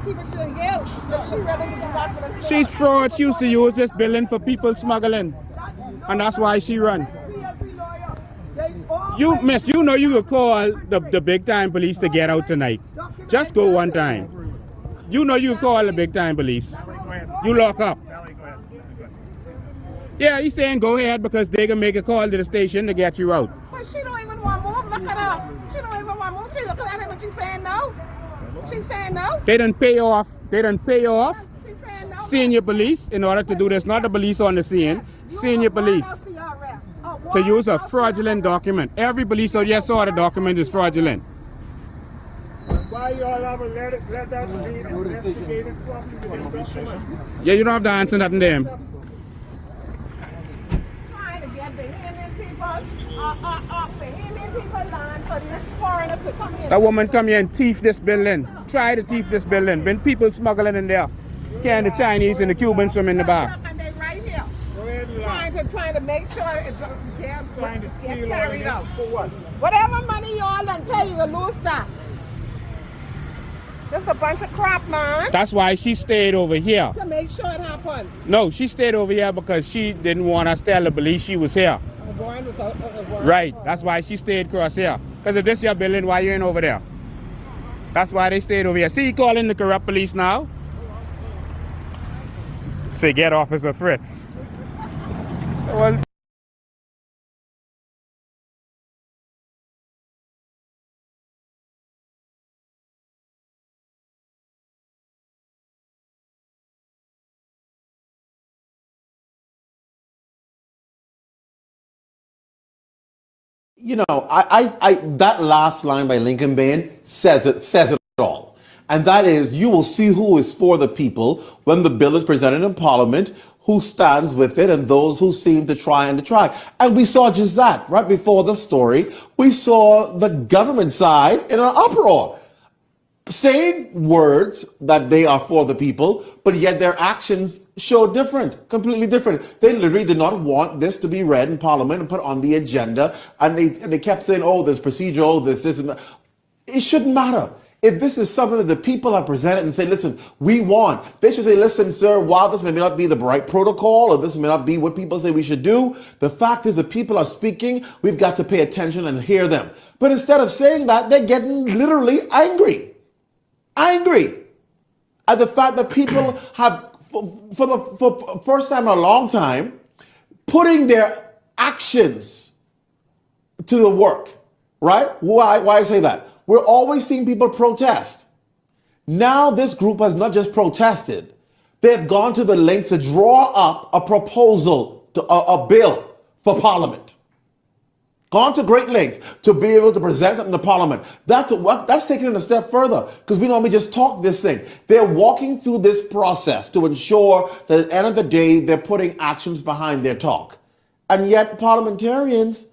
people should have yelled if she ready to do that for the She's fraud. She used to use this building for people smuggling. And that's why she run. You, miss, you know you could call the big time police to get out tonight. Just go one time. You know you could call the big time police. You lock up. Yeah, he's saying go ahead because they can make a call to the station to get you out. But she don't even want to move. Look at her. She don't even want to move. She looking at him and she's saying no. She's saying no. They done pay off. They done pay off She's saying no. senior police in order to do this. Not the police on the scene. Senior police. To use a fraudulent document. Every police out here saw the document is fraudulent. Why you all have let that be investigated properly? Yeah, you don't have to answer nothing to him. Trying to get Bahamian people land for these foreigners to come in. That woman come here and thief this building. Try to thief this building. When people smuggling in there. Can the Chinese and the Cubans from in the back. And they right here. Trying to make sure it gets carried out. For what? Whatever money y'all done pay, you will lose that. This a bunch of crap, man. That's why she stayed over here. To make sure it happened. No, she stayed over here because she didn't want us to tell the police she was here. Right, that's why she stayed across here. Because if this is your building, why you ain't over there? That's why they stayed over here. See, you calling the corrupt police now? Say, get Officer Fritz. Well, you know, that last line by Lincoln Bain says it all. And that is, you will see who is for the people when the bill is presented in Parliament, who stands with it, and those who seem to try and detract. And we saw just that right before the story. We saw the government side in an uproar, saying words that they are for the people, but yet their actions show different, completely different. They literally did not want this to be read in Parliament and put on the agenda, and they kept saying, oh, there's procedure, oh, this, and that. It shouldn't matter. If this is something that the people have presented and say, listen, we want, they should say, listen, sir, while this may not be the right protocol or this may not be what people say we should do, the fact is that people are speaking, we've got to pay attention and hear them. But instead of saying that, they're getting literally angry at the fact that people have, for the first time in a long time, putting their actions to the work, right? Why I say that? We're always seeing people protest. Now this group has not just protested, they've gone to the lengths to draw up a proposal, to a bill for Parliament. Gone to great lengths to be able to present something to Parliament. That's taking it a step further, because we normally just talk this thing. They're walking through this process to ensure that at the end of the day, they're putting actions behind their talk. And yet parliamentarians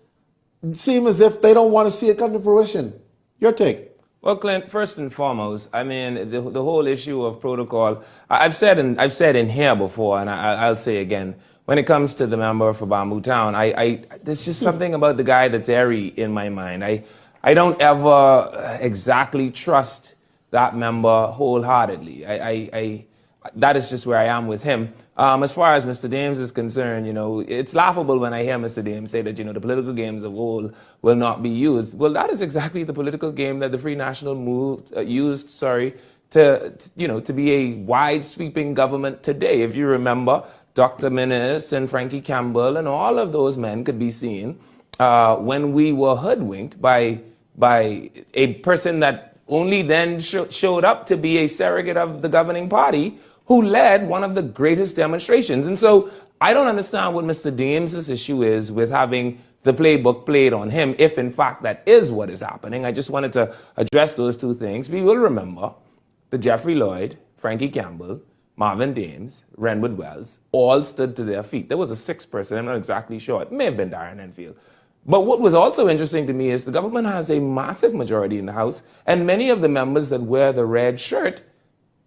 seem as if they don't want to see it come to fruition. Your take. Well, Clint, first and foremost, I mean, the whole issue of protocol, I've said in here before, and I'll say again, when it comes to the member for Bamboo Town, there's just something about the guy that's airy in my mind. I don't ever exactly trust that member wholeheartedly. That is just where I am with him. As far as Mr. Dames is concerned, you know, it's laughable when I hear Mr. Dames say that, you know, the political games of old will not be used. Well, that is exactly the political game that the Free National used, to be a wide sweeping government today. If you remember, Dr. Minnis and Frankie Campbell and all of those men could be seen when we were hoodwinked by a person that only then showed up to be a surrogate of the governing party, who led one of the greatest demonstrations. And so I don't understand what Mr. Dames' issue is with having the playbook played on him, if in fact that is what is happening. I just wanted to address those two things. We will remember that Jeffrey Lloyd, Frankie Campbell, Marvin Dames, Renwood Wells, all stood to their feet. There was a sixth person, I'm not exactly sure. It may have been Darren Enfield. But what was also interesting to me is the government has a massive majority in the House, and many of the members that wear the red shirt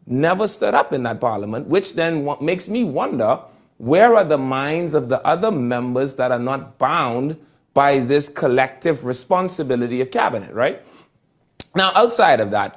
never stood up in that parliament, which then makes me wonder, where are the minds of the other members that are not bound by this collective responsibility of cabinet, right? Now, outside of that,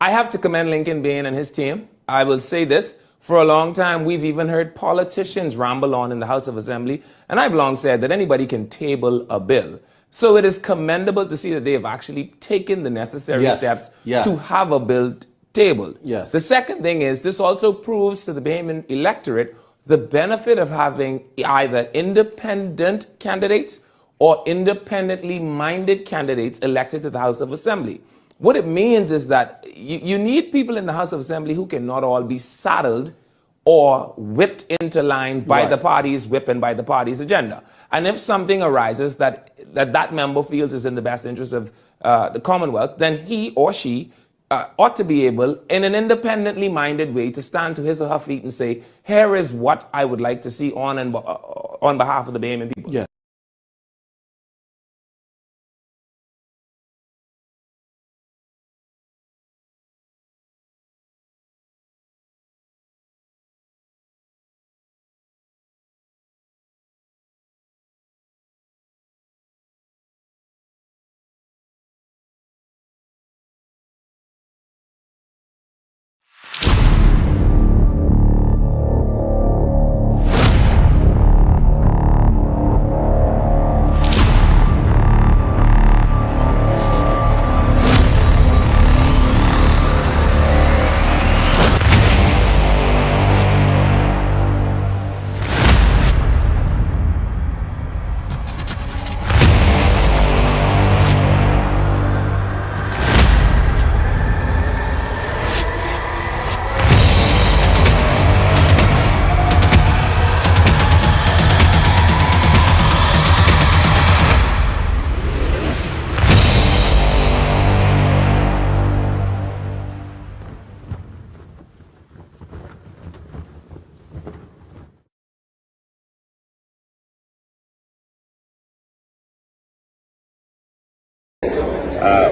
I have to commend Lincoln Bain and his team. I will say this. For a long time, we've even heard politicians ramble on in the House of Assembly, and I've long said that anybody can table a bill. So it is commendable to see that they have actually taken the necessary steps to have a bill tabled. Yes. The second thing is this also proves to the Bahamian electorate the benefit of having either independent candidates or independently minded candidates elected to the House of Assembly. What it means is that you need people in the House of Assembly who cannot all be saddled or whipped into line by the party's whip and by the party's agenda. And if something arises that member feels is in the best interest of the Commonwealth, then he or she ought to be able, in an independently minded way, to stand to his or her feet and say, here is what I would like to see on behalf of the Bahamian people. Yes.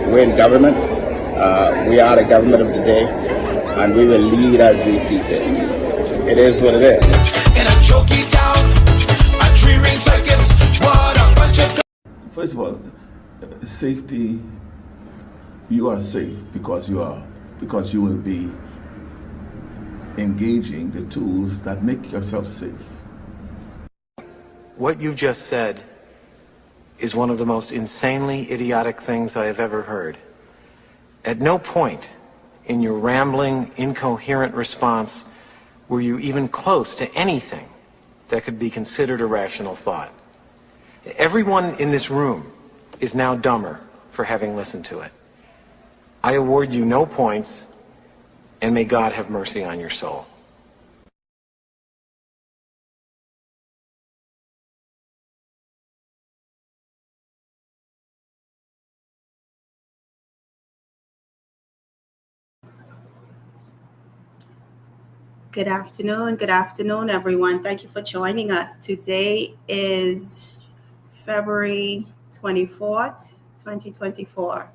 We're in government. We are the government of the day, and we will lead as we see fit. It is what it is. In a jokey town, a tree ring circus, what a bunch of... First of all, safety. You are safe because you will be engaging the tools that make yourself safe. What you just said is one of the most insanely idiotic things I have ever heard. At no point in your rambling, incoherent response were you even close to anything that could be considered a rational thought. Everyone in this room is now dumber for having listened to it. I award you no points, and may God have mercy on your soul. Good afternoon, everyone. Thank you for joining us. Today is February 24th, 2024,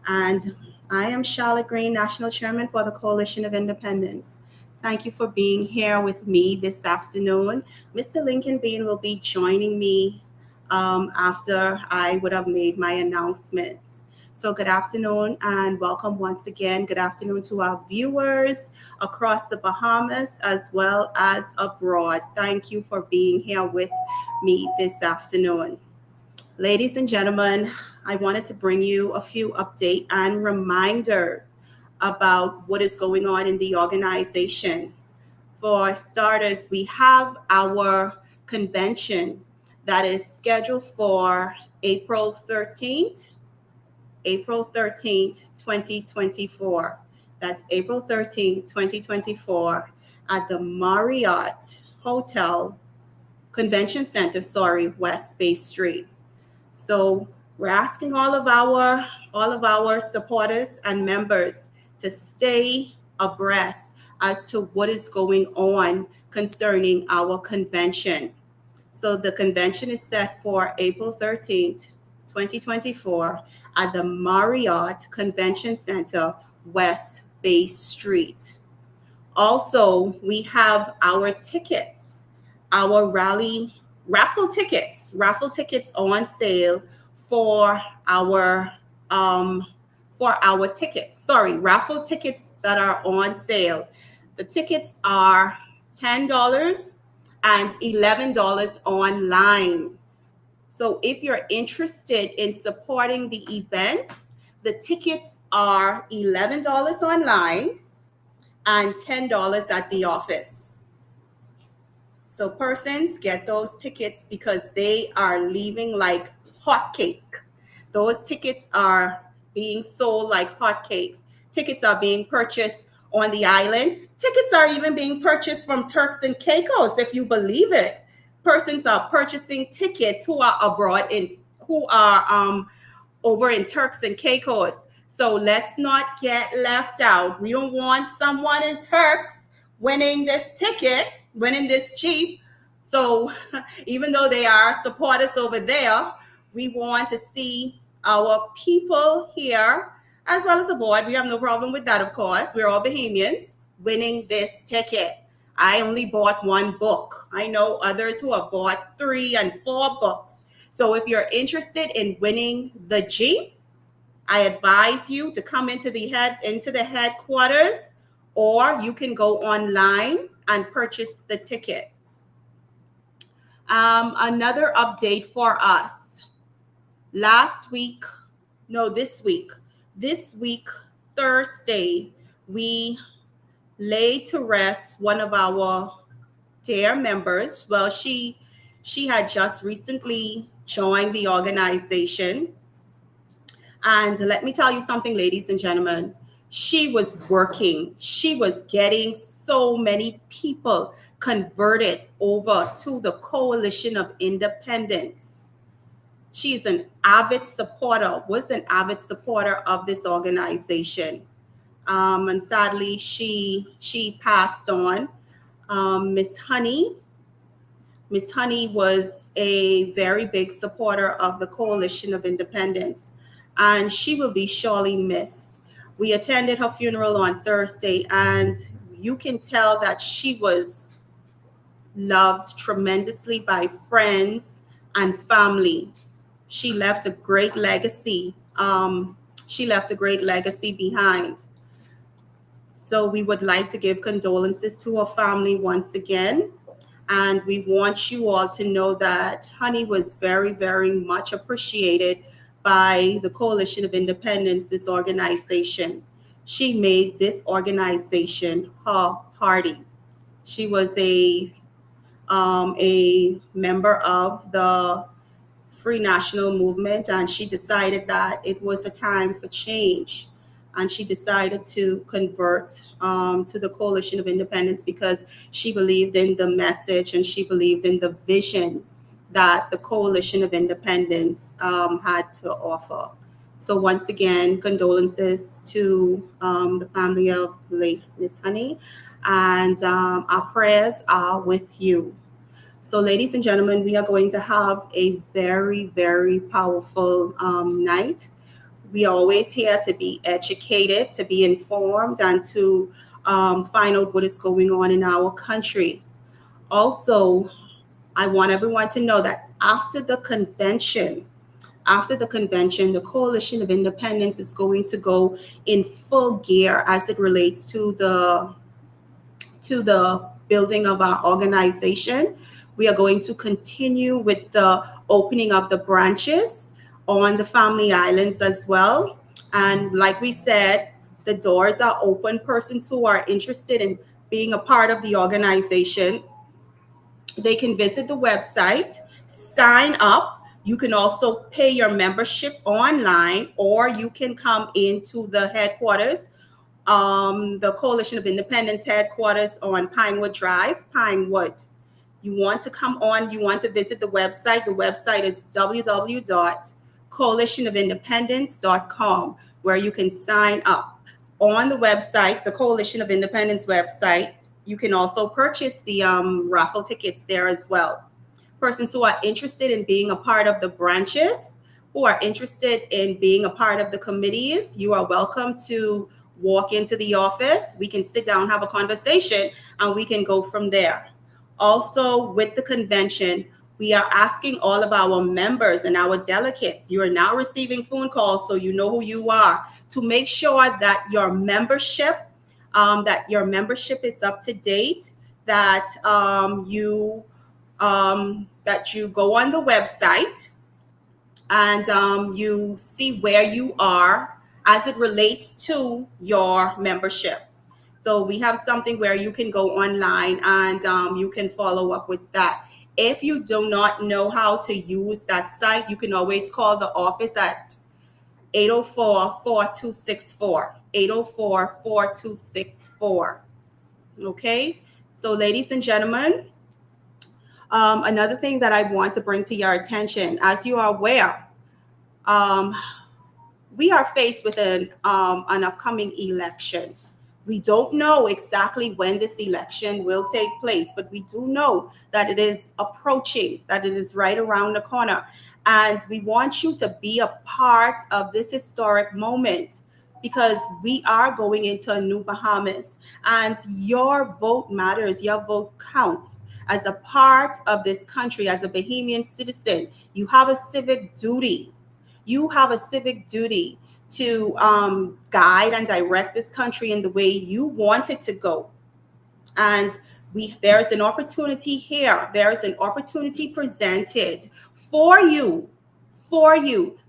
and I am Charlotte Green, National Chairman for the Coalition of Independents. Thank you for being here with me this afternoon. Mr. Lincoln Bain will be joining me after I would have made my announcements. So good afternoon and welcome once again. Good afternoon to our viewers across the Bahamas as well as abroad. Thank you for being here with me this afternoon. Ladies and gentlemen, I wanted to bring you a few updates and reminder about what is going on in the organization. For starters, we have our convention that is scheduled for April 13th, 2024. That's April 13th, 2024 at the Marriott Hotel Convention Center, West Bay Street. So we're asking all of our supporters and members to stay abreast as to what is going on concerning our convention. So the convention is set for April 13th, 2024 at the Marriott Convention Center, West Bay Street. Also, we have our tickets, our raffle tickets on sale for our for our tickets. Sorry, raffle tickets that are on sale. The tickets are $10 and $11 online. So if you're interested in supporting the event, the tickets are $11 online and $10 at the office. So persons, get those tickets because they are leaving like hotcake. Those tickets are being sold like hotcakes. Tickets are being purchased on the island. Tickets are even being purchased from Turks and Caicos, if you believe it. Persons are purchasing tickets who are abroad who are over in Turks and Caicos. So let's not get left out. We don't want someone in Turks winning this ticket, winning this Jeep. So even though they are supporters over there, we want to see our people here as well as aboard. We have no problem with that, of course. We're all Bahamians winning this ticket. I only bought one book. I know others who have bought 3 and 4 books. So if you're interested in winning the Jeep, I advise you to come into the headquarters, or you can go online and purchase the tickets. Another update for us. This week, Thursday, we laid to rest one of our dear members. Well, she had just recently joined the organization. And let me tell you something, ladies and gentlemen, she was working. She was getting so many people converted over to the Coalition of Independence. She's was an avid supporter of this organization. And sadly, she passed on. Miss Honey was a very big supporter of the Coalition of Independence, and she will be surely missed. We attended her funeral on Thursday, and you can tell that she was loved tremendously by friends and family. She left a great legacy. Behind. So we would like to give condolences to her family once again. And we want you all to know that Honey was very, very much appreciated by the Coalition of Independence, this organization. She made this organization her party. She was a member of the Free National Movement, and she decided that it was a time for change. And she decided to convert to the Coalition of Independence because she believed in the message and she believed in the vision that the Coalition of Independence had to offer. So once again, condolences to the family of late Miss Honey, and our prayers are with you. So ladies and gentlemen, we are going to have a very, very powerful night. We are always here to be educated, to be informed, and to find out what is going on in our country. Also, I want everyone to know that after the convention, the Coalition of Independence is going to go in full gear as it relates to the building of our organization. We are going to continue with the opening of the branches on the Family Islands as well. And like we said, the doors are open. Persons who are interested in being a part of the organization, they can visit the website, sign up. You can also pay your membership online, or you can come into the headquarters, the Coalition of Independence headquarters on Pinewood Drive, Pinewood. You want to come on, you want to visit the website. The website is www.coalitionofindependence.com, where you can sign up. On the website, the Coalition of Independence website, you can also purchase the raffle tickets there as well. Persons who are interested in being a part of the branches, who are interested in being a part of the committees, you are welcome to walk into the office. We can sit down, have a conversation, and we can go from there. Also, with the convention, We are asking all of our members and our delegates, you are now receiving phone calls, so you know who you are, to make sure that your membership is up to date, that you go on the website and you see where you are as it relates to your membership. So we have something where you can go online and you can follow up with that. If you do not know how to use that site, you can always call the office at 804-4264. 804-4264. Okay? So ladies and gentlemen, another thing that I want to bring to your attention, as you are aware, we are faced with an upcoming election. We don't know exactly when this election will take place, but we do know that it is approaching, that it is right around the corner. And we want you to be a part of this historic moment, because we are going into a new Bahamas, and your vote matters, your vote counts. As a part of this country, as a Bahamian citizen, you have a civic duty. You have a civic duty to guide and direct this country in the way you want it to go. And there's an opportunity here. There's an opportunity presented for you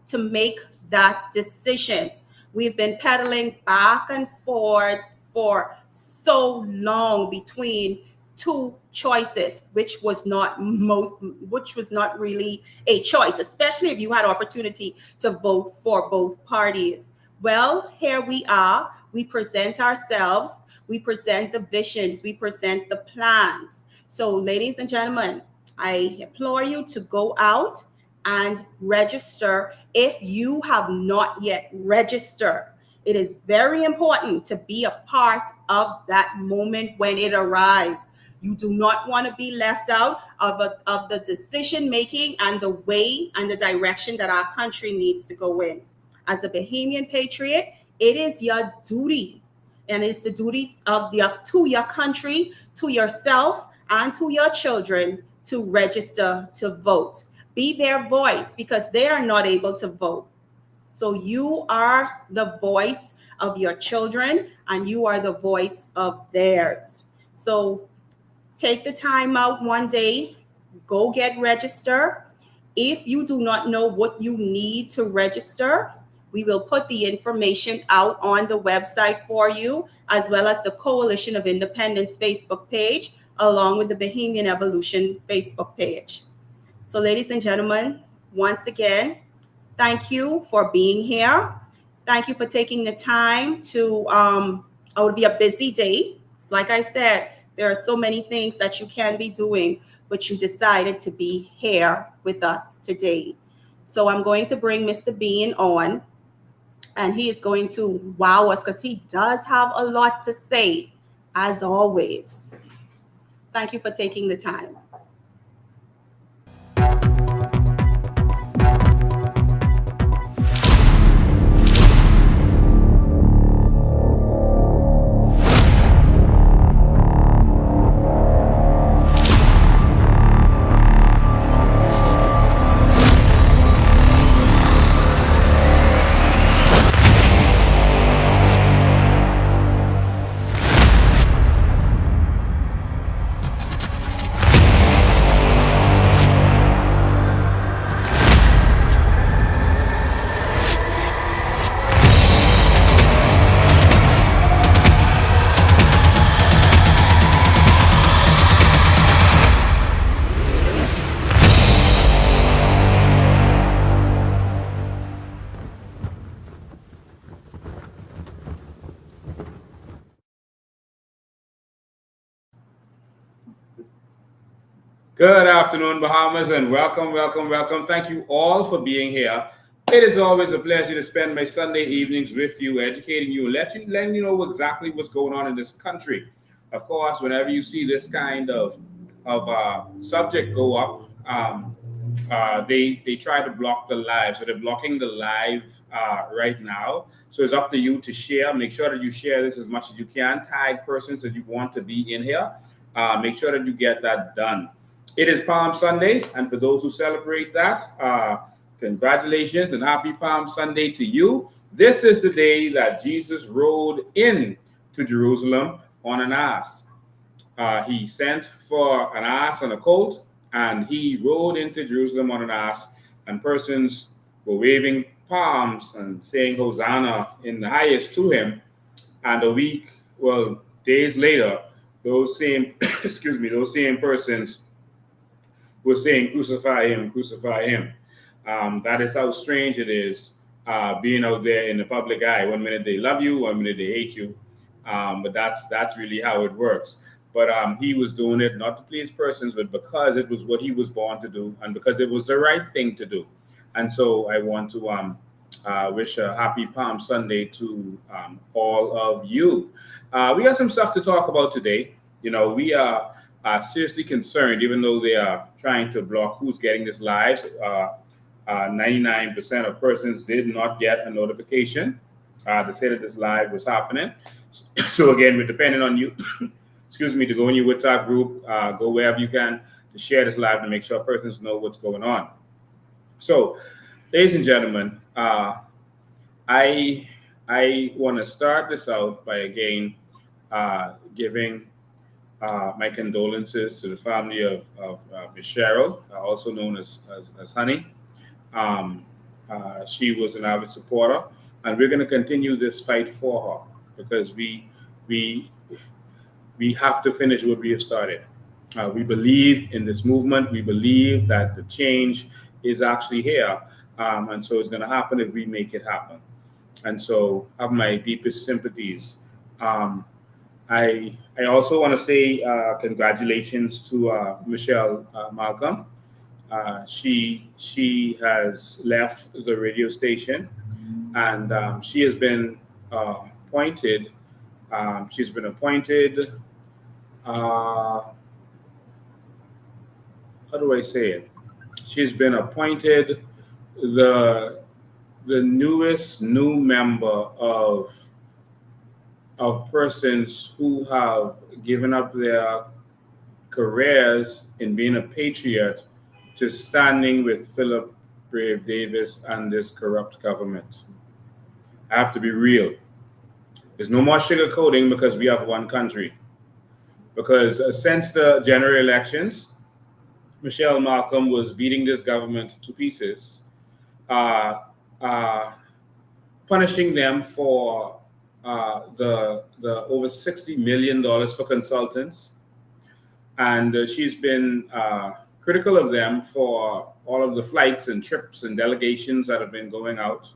to make that decision. We've been peddling back and forth for so long between two choices, which was not really a choice, especially if you had opportunity to vote for both parties. Well, here we are. We present ourselves. We present the visions. We present the plans. So, ladies and gentlemen, I implore you to go out and register if you have not yet registered. It is very important to be a part of that moment when it arrives. You do not want to be left out of the decision making and the way and the direction that our country needs to go in. As a Bahamian patriot, it is your duty, and it's the duty of to your country, to yourself, and to your children to register to vote. Be their voice, because they are not able to vote. So you are the voice of your children, and you are the voice of theirs. So take the time out one day, go get registered. If you do not know what you need to register, we will put the information out on the website for you, as well as the Coalition of Independence Facebook page, along with the Bahamian Evolution Facebook page. So ladies and gentlemen, once again, thank you for being here. Thank you for taking the time to, it would be a busy day. It's like I said, there are so many things that you can be doing, but you decided to be here with us today. So I'm going to bring Mr. Bean on, and he is going to wow us, because he does have a lot to say, as always. Thank you for taking the time. Good afternoon, Bahamas, and welcome, welcome, welcome. Thank you all for being here. It is always a pleasure to spend my Sunday evenings with you, educating you, letting you know exactly what's going on in this country. Of course, whenever you see this kind of subject go up, they try to block the live. So they're blocking the live right now. So it's up to you to share. Make sure that you share this as much as you can. Tag persons that you want to be in here. Make sure that you get that done. It is Palm Sunday, and for those who celebrate that, congratulations and happy Palm Sunday to you. This is the day that Jesus rode in to Jerusalem on an ass. He sent for an ass and a colt, and he rode into Jerusalem on an ass, and persons were waving palms and saying Hosanna in the highest to him. And days later, those same, those same persons were saying, crucify him, crucify him. That is how strange it is being out there in the public eye. One minute they love you, one minute they hate you. But that's really how it works. But he was doing it not to please persons, but because it was what he was born to do and because it was the right thing to do. And so I want to wish a happy Palm Sunday to all of you. We got some stuff to talk about today. You know, we are seriously concerned, even though they are trying to block who's getting this live. 99% of persons did not get a notification to say that this live was happening. So again, we're depending on you, to go in your WhatsApp group, go wherever you can to share this live to make sure persons know what's going on. So, ladies and gentlemen, I want to start this out by again giving my condolences to the family of Miss Cheryl, also known as Honey. She was an avid supporter, and we're going to continue this fight for her because we have to finish what we have started. We believe in this movement. We believe that the change is actually here, and so it's going to happen if we make it happen. And so, I have my deepest sympathies. I also want to say congratulations to Michelle Malcolm. She has left the radio station, and she has been appointed. She's been appointed. How do I say it? She's been appointed the new member of persons who have given up their careers in being a patriot to standing with Philip Brave Davis and this corrupt government. I have to be real. There's no more sugarcoating because we have one country. Because since the general elections, Michelle Malcolm was beating this government to pieces, punishing them for the over $60 million for consultants. And she's been critical of them for all of the flights and trips and delegations that have been going out.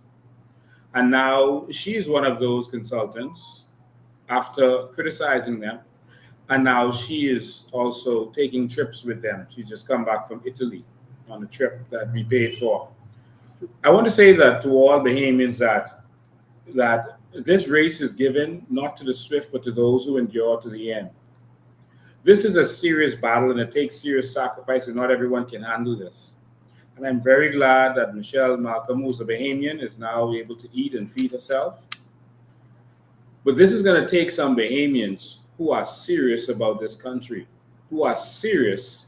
And now she is one of those consultants after criticizing them. And now she is also taking trips with them. She's just come back from Italy on a trip that we paid for. I want to say that to all Bahamians that this race is given not to the swift, but to those who endure to the end. This is a serious battle and it takes serious sacrifice, and not everyone can handle this. And I'm very glad that Michelle Malcolm, who's a Bahamian, is now able to eat and feed herself. But this is going to take some Bahamians who are serious about this country, who are serious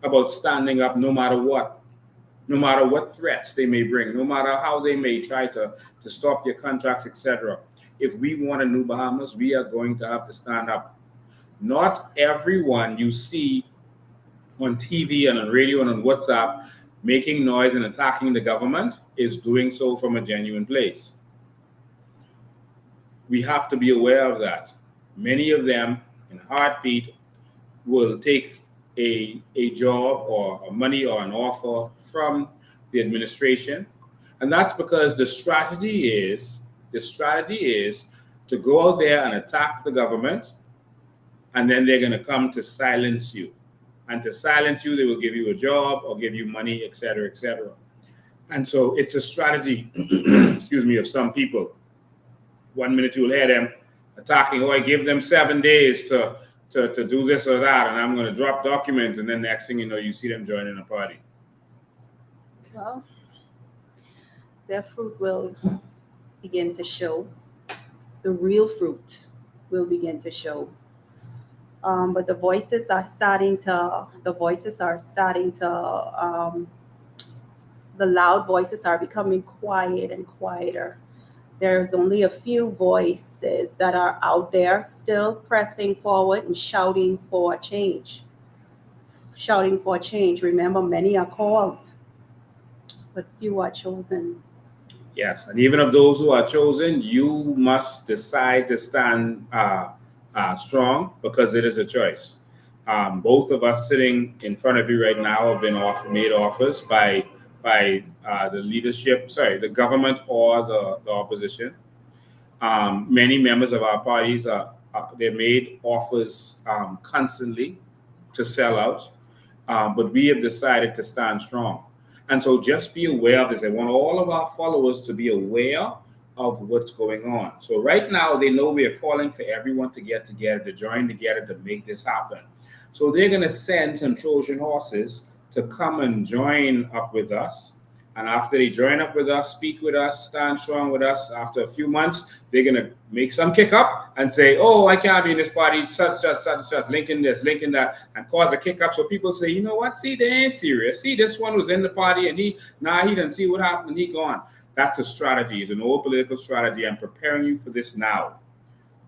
about standing up no matter what threats they may bring, no matter how they may try to stop your contracts, etc. If we want a new Bahamas, we are going to have to stand up. Not everyone you see on TV and on radio and on WhatsApp making noise and attacking the government is doing so from a genuine place. We have to be aware of that. Many of them, in a heartbeat, will take a job or money or an offer from the administration. And that's because the strategy is to go out there and attack the government, and then they're going to come to silence you. And to silence you, they will give you a job or give you money, etc., etc. And so it's a strategy, of some people. 1 minute you'll hear them attacking, I give them 7 days to do this or that, and I'm going to drop documents, and then next thing you know, you see them joining a party. Well, their fruit will begin to show. The real fruit will begin to show But the voices are starting to, the loud voices are becoming quiet and quieter. There's only a few voices that are out there still pressing forward and shouting for change. Shouting for change. Remember, many are called, but few are chosen. Yes, and even of those who are chosen, you must decide to stand strong because it is a choice. Both of us sitting in front of you right now have been made offers by the leadership, sorry, the government or the opposition. Many members of our parties they made offers constantly to sell out, but we have decided to stand strong. And so just be aware of this. I want all of our followers to be aware of what's going on. So right now, they know we are calling for everyone to get together, to join together to make this happen. So they're going to send some Trojan horses to come and join up with us. And after they join up with us, speak with us, stand strong with us, after a few months, they're going to make some kick up and say, oh, I can't be in this party, such, linking this, linking that, and cause a kick up. So people say, you know what? See, they ain't serious. See, this one was in the party and he didn't see what happened and he gone. That's a strategy. It's an old political strategy. I'm preparing you for this now.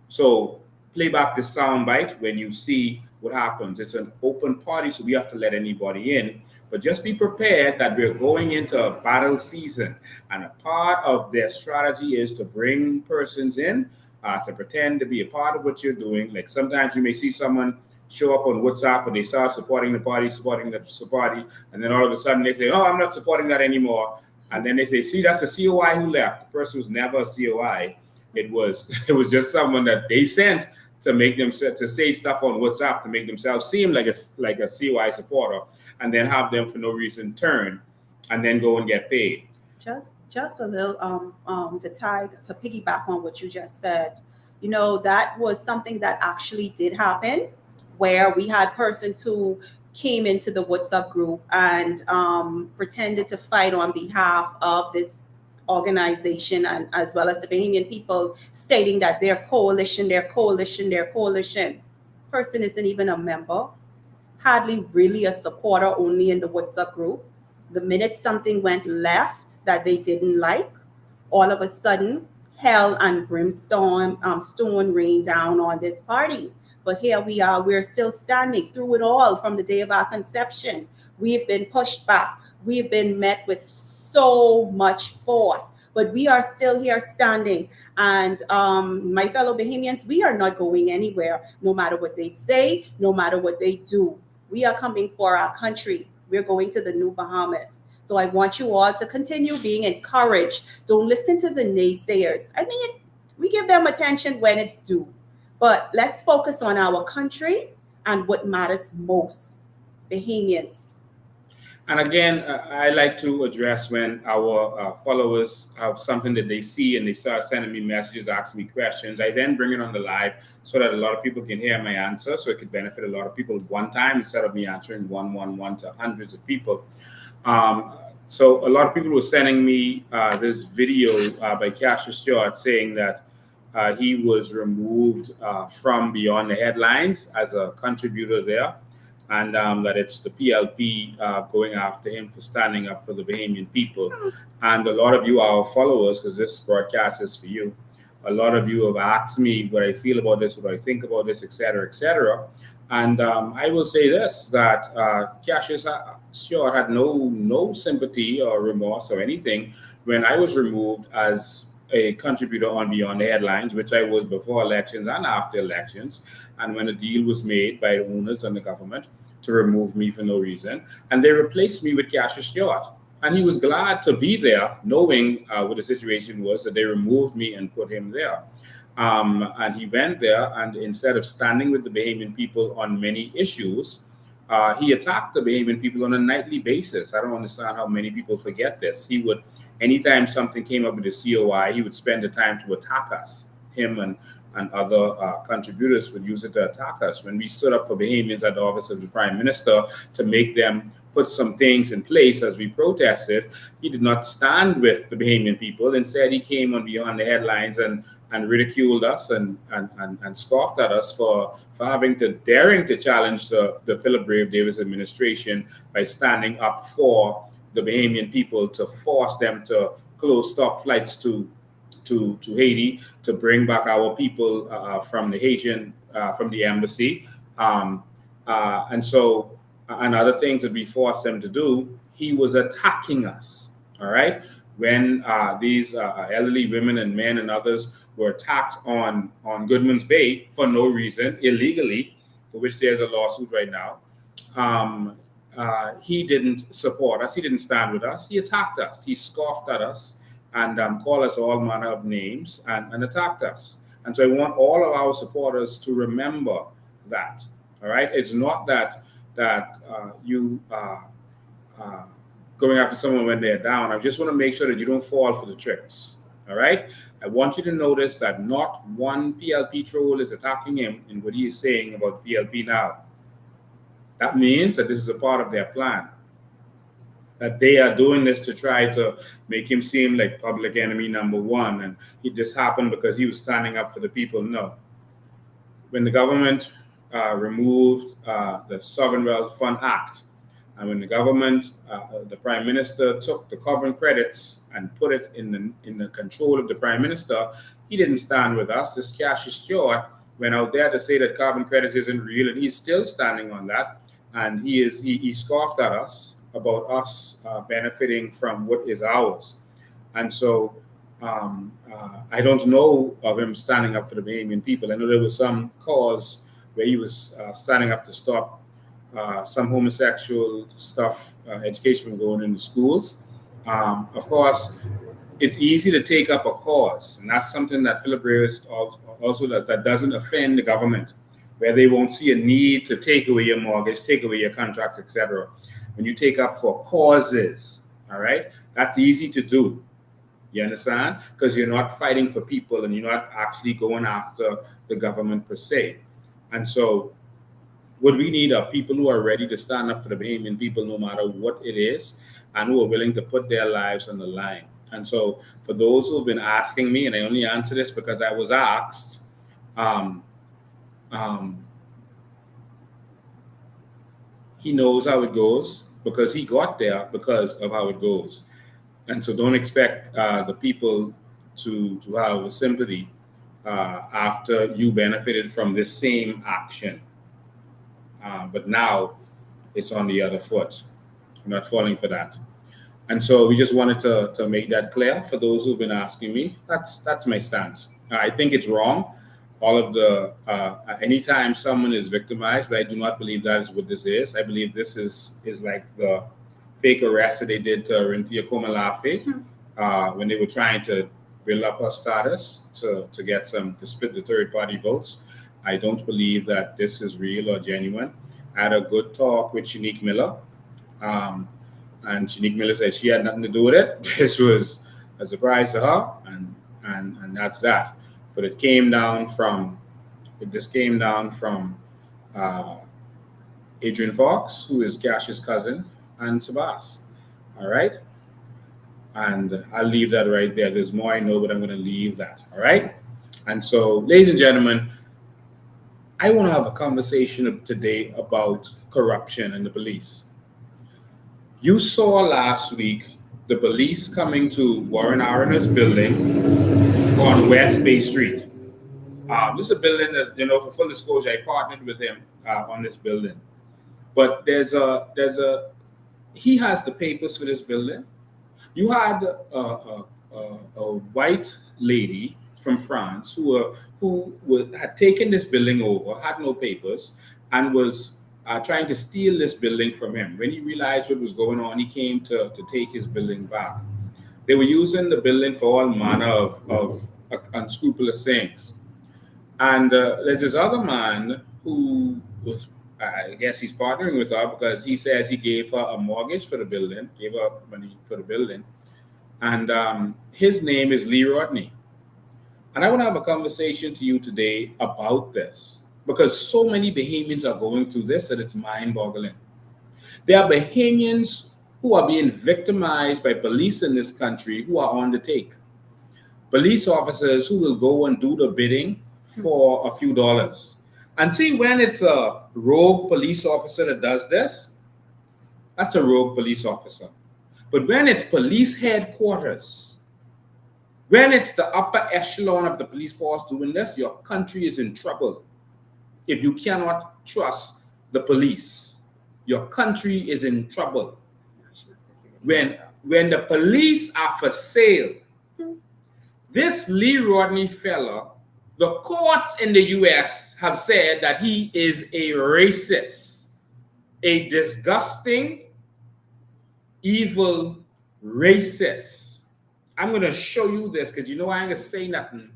So play back the sound bite when you see what happens. It's an open party, so we have to let anybody in. But just be prepared that we're going into a battle season. And a part of their strategy is to bring persons in, to pretend to be a part of what you're doing. Like sometimes you may see someone show up on WhatsApp and they start supporting the party, and then all of a sudden they say, oh, I'm not supporting that anymore. And then they say, see, that's a COI who left. The person was never a COI. It was just someone that they sent to make them to say stuff on WhatsApp to make themselves seem like a COI supporter, and then have them for no reason turn and then go and get paid. Just a little to piggyback on what you just said. You know, that was something that actually did happen, where we had persons who came into the WhatsApp group and pretended to fight on behalf of this organization, and as well as the Bahamian people, stating that their coalition. Person isn't even a member, hardly really a supporter, only in the WhatsApp group. The minute something went left that they didn't like, all of a sudden, hell and brimstone, stone rain down on this party. But here we are, we're still standing through it all from the day of our conception. We've been pushed back. We've been met with so much force, but we are still here standing. And my fellow Bahamians, we are not going anywhere, no matter what they say, no matter what they do. We are coming for our country. We're going to the new Bahamas. So I want you all to continue being encouraged. Don't listen to the naysayers. I mean, we give them attention when it's due, but let's focus on our country and what matters most, Bahamians. And again, I like to address when our followers have something that they see and they start sending me messages, asking me questions. I then bring it on the live so that a lot of people can hear my answer, so it could benefit a lot of people at one time instead of me answering one to hundreds of people. So a lot of people were sending me this video by Cassius Stewart saying that he was removed from Beyond the Headlines as a contributor there. And that it's the PLP going after him for standing up for the Bahamian people. And a lot of you, our followers, because this broadcast is for you, a lot of you have asked me what I feel about this, what I think about this, et cetera, et cetera. And I will say this, that Cassius Stewart had no sympathy or remorse or anything when I was removed as a contributor on Beyond the Headlines, which I was before elections and after elections, and when a deal was made by the owners and the government to remove me for no reason, and they replaced me with Cassius Stewart. And he was glad to be there, knowing what the situation was, that they removed me and put him there. And he went there, and instead of standing with the Bahamian people on many issues, he attacked the Bahamian people on a nightly basis. I don't understand how many people forget this. He would, anytime something came up with the COI, he would spend the time to attack us. Him and other contributors would use it to attack us. When we stood up for Bahamians at the office of the Prime Minister to make them put some things in place as we protested, he did not stand with the Bahamian people. Instead, he came on Beyond the Headlines and and ridiculed us and scoffed at us for daring to challenge the Philip Brave Davis administration by standing up for the Bahamian people to force them to stop flights to Haiti, to bring back our people from the embassy, and other things that we forced them to do. He was attacking us. All right, when these elderly women and men and others were attacked on Goodman's Bay for no reason, illegally, for which there's a lawsuit right now. He didn't support us. He didn't stand with us. He attacked us. He scoffed at us and called us all manner of names and attacked us. And so I want all of our supporters to remember that. All right, it's not that you going after someone when they're down. I just want to make sure that you don't fall for the tricks. All right, I want you to notice that not one PLP troll is attacking him in what he is saying about PLP now. That means that this is a part of their plan, that they are doing this to try to make him seem like public enemy number one, and this happened because he was standing up for the people. No. When the government removed the Sovereign Wealth Fund Act, and when the government, the Prime Minister took the carbon credits and put it in the control of the Prime Minister, he didn't stand with us. This Cassius Stewart went out there to say that carbon credits isn't real, and he's still standing on that. And he scoffed at us about us benefiting from what is ours. And so I don't know of him standing up for the Bahamian people. I know there was some cause where he was standing up to stop some homosexual stuff, education from going into schools. Of course, it's easy to take up a cause, and that's something that Philip Reyes also does, that doesn't offend the government, where they won't see a need to take away your mortgage, take away your contracts, etc. When you take up for causes, all right, that's easy to do. You understand? Because you're not fighting for people and you're not actually going after the government per se. And so what we need are people who are ready to stand up for the Bahamian people no matter what it is, and who are willing to put their lives on the line. And so for those who have been asking me, and I only answer this because I was asked, he knows how it goes because he got there because of how it goes. And so don't expect the people to have sympathy after you benefited from this same action. But now it's on the other foot. I'm not falling for that. And so we just wanted to make that clear for those who've been asking me. That's my stance. I think it's wrong. All of the anytime someone is victimized, but I do not believe that is what this is. I believe this is like the fake arrest that they did to Rintia Komalafe when they were trying to build up her status to split the third party votes. I don't believe that this is real or genuine. I had a good talk with Shanique Miller, and Shanique Miller said she had nothing to do with it. This was a surprise to her, and that's that. But it came down from Adrian Fox, who is Cash's cousin, and Sabas. All right? And I'll leave that right there. There's more I know, but I'm going to leave that. All right? And so, ladies and gentlemen, I want to have a conversation today about corruption in the police. You saw last week the police coming to Warren Arena's building on West Bay Street. This is a building that, for full disclosure, I partnered with him on this building. But he has the papers for this building. You had a white lady from France who had taken this building over, had no papers, and was trying to steal this building from him. When he realized what was going on, he came to take his building back. They were using the building for all manner of unscrupulous things. And there's this other man who was, I guess he's partnering with her because he says he gave her a mortgage for the building, gave her money for the building. And his name is Lee Rodney. And I want to have a conversation to you today about this because so many Bahamians are going through this that it's mind-boggling. There are Bahamians who are being victimized by police in this country who are on the take. police officers who will go and do the bidding for a few dollars. And see, when it's a rogue police officer that does this, that's a rogue police officer. But when it's police headquarters, when it's the upper echelon of the police force doing this, your country is in trouble. If you cannot trust the police, your country is in trouble. When the police are for sale, this Lee Rodney fella, the courts in the US have said that he is a racist, a disgusting, evil racist. I'm going to show you this because you know I ain't going to say nothing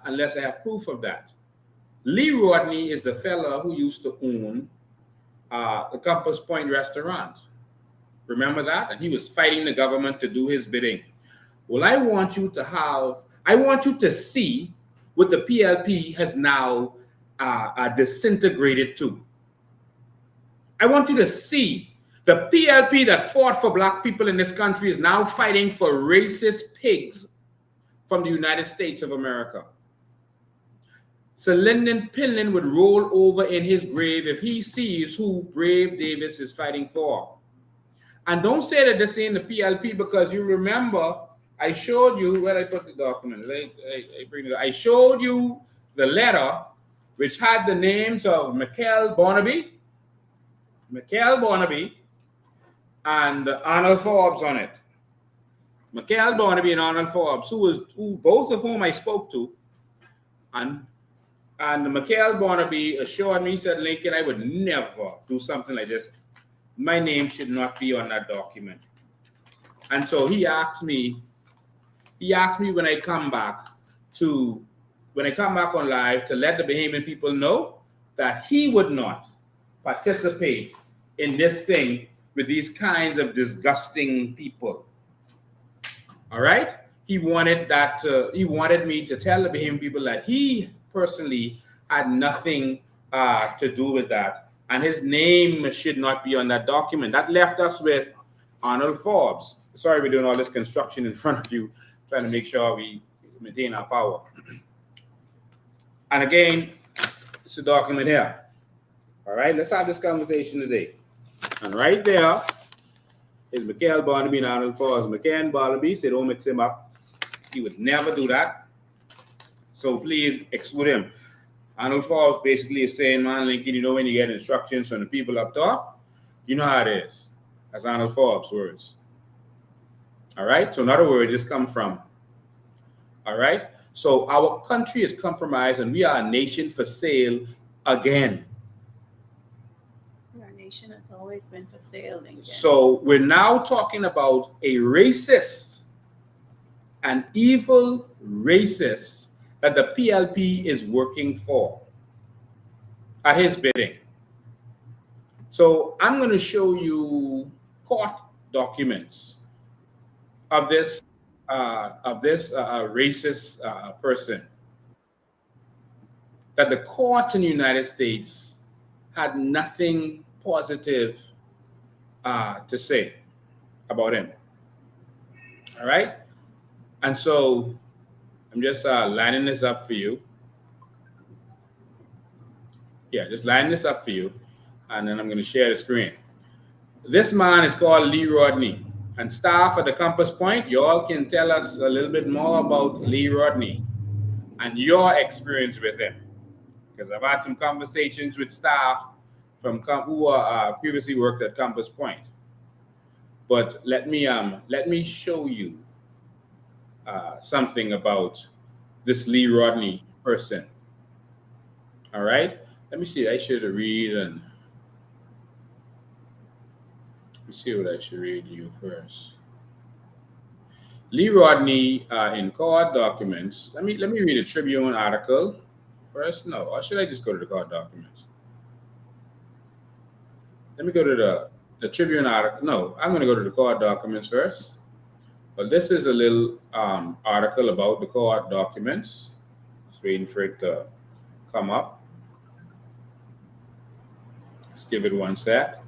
unless I have proof of that. Lee Rodney is the fella who used to own the Compass Point restaurant. Remember that? And he was fighting the government to do his bidding. Well, I want you to see what the PLP has now disintegrated to. I want you to see the PLP that fought for black people in this country is now fighting for racist pigs from the United States of America. So Lyndon Pindling would roll over in his grave if he sees who Brave Davis is fighting for. And don't say that this ain't the PLP, because you remember I showed you where I put the document. I showed you the letter which had the names of Michael Barnaby, and Arnold Forbes on it. Michael Barnaby and Arnold Forbes, who both of whom I spoke to, and Michael Barnaby assured me, said, Lincoln, I would never do something like this. My name should not be on that document. And so he asked me when I come back on live to let the Bahamian people know that he would not participate in this thing with these kinds of disgusting people. All right? He wanted me to tell the Bahamian people that he personally had nothing to do with that. And his name should not be on that document. That left us with Arnold Forbes. Sorry, we're doing all this construction in front of you, trying to make sure we maintain our power. And again, it's a document here. All right, let's have this conversation today. And right there is Michael Barnaby and Arnold Forbes. Michael Barnaby said, don't mix him up. He would never do that. So please exclude him. Arnold Forbes basically is saying, man, Lincoln, you know when you get instructions from the people up top, you know how it is. That's Arnold Forbes' words. All right? So in other words, this comes from. All right? So our country is compromised and we are a nation for sale again. Our nation has always been for sale, Lincoln. So we're now talking about a racist, an evil racist that the PLP is working for at his bidding. So I'm going to show you court documents of this racist person that the courts in the United States had nothing positive to say about him. All right? And so I'm just lining this up for you. Yeah, just lining this up for you. And then I'm going to share the screen. This man is called Lee Rodney. And staff at the Compass Point, you all can tell us a little bit more about Lee Rodney and your experience with him. Because I've had some conversations with staff from who previously worked at Compass Point. But let me show you something about this Lee Rodney person. All right, let me see. I should read and let me see what I should read to you first. Lee Rodney in court documents. Let me read a Tribune article first. No, or should I just go to the court documents? Let me go to the Tribune article. No, I'm going to go to the court documents first. But this is a little article about the court documents. Just waiting for it to come up. Let's give it one sec.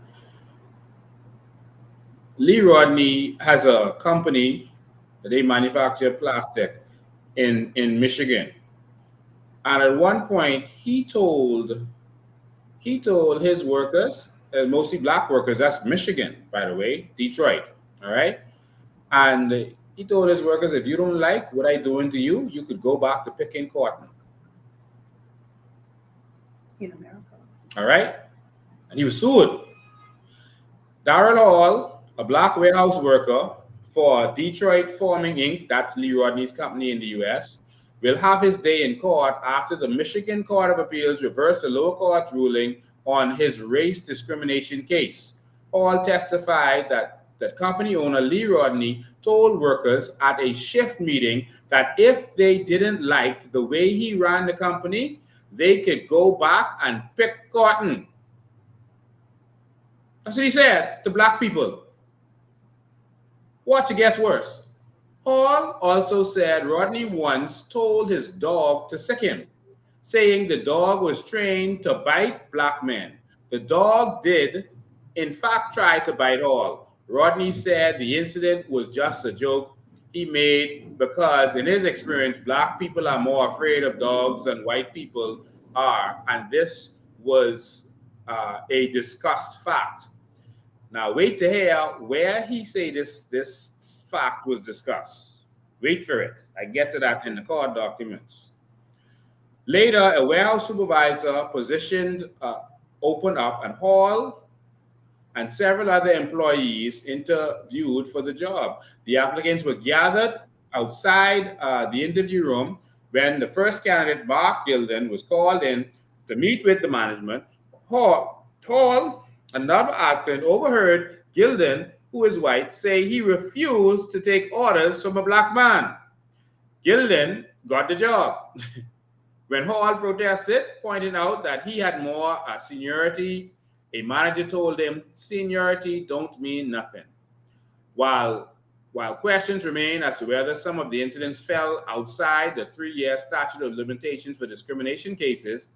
Lee Rodney has a company that they manufacture plastic. in Michigan. And at one point, he told his workers, mostly black workers, that's Michigan, by the way, Detroit, all right? And he told his workers, if you don't like what I doing to you, you could go back to picking cotton. In America. All right? And he was sued. Darrell Hall, a black warehouse worker for Detroit Forming Inc., that's Lee Rodney's company in the US, will have his day in court after the Michigan Court of Appeals reversed the lower court's ruling on his race discrimination case. Hall testified that company owner Lee Rodney told workers at a shift meeting that if they didn't like the way he ran the company, they could go back and pick cotton. That's what he said to black people. Watch, it gets worse. Hall also said Rodney once told his dog to sick him, saying the dog was trained to bite black men. The dog did, in fact, try to bite Hall. Rodney said the incident was just a joke he made because, in his experience, black people are more afraid of dogs than white people are, and this was a discussed fact. Now, wait to hear where he say this fact was discussed. Wait for it. I get to that in the court documents. Later, a warehouse supervisor positioned opened up, and Hall and several other employees interviewed for the job. The applicants were gathered outside the interview room when the first candidate, Mark Gilden, was called in to meet with the management. Hall, another applicant, overheard Gilden, who is white, say he refused to take orders from a black man. Gilden got the job. When Hall protested, pointing out that he had more seniority, a manager told him seniority don't mean nothing. While questions remain as to whether some of the incidents fell outside the 3-year statute of limitations for discrimination cases,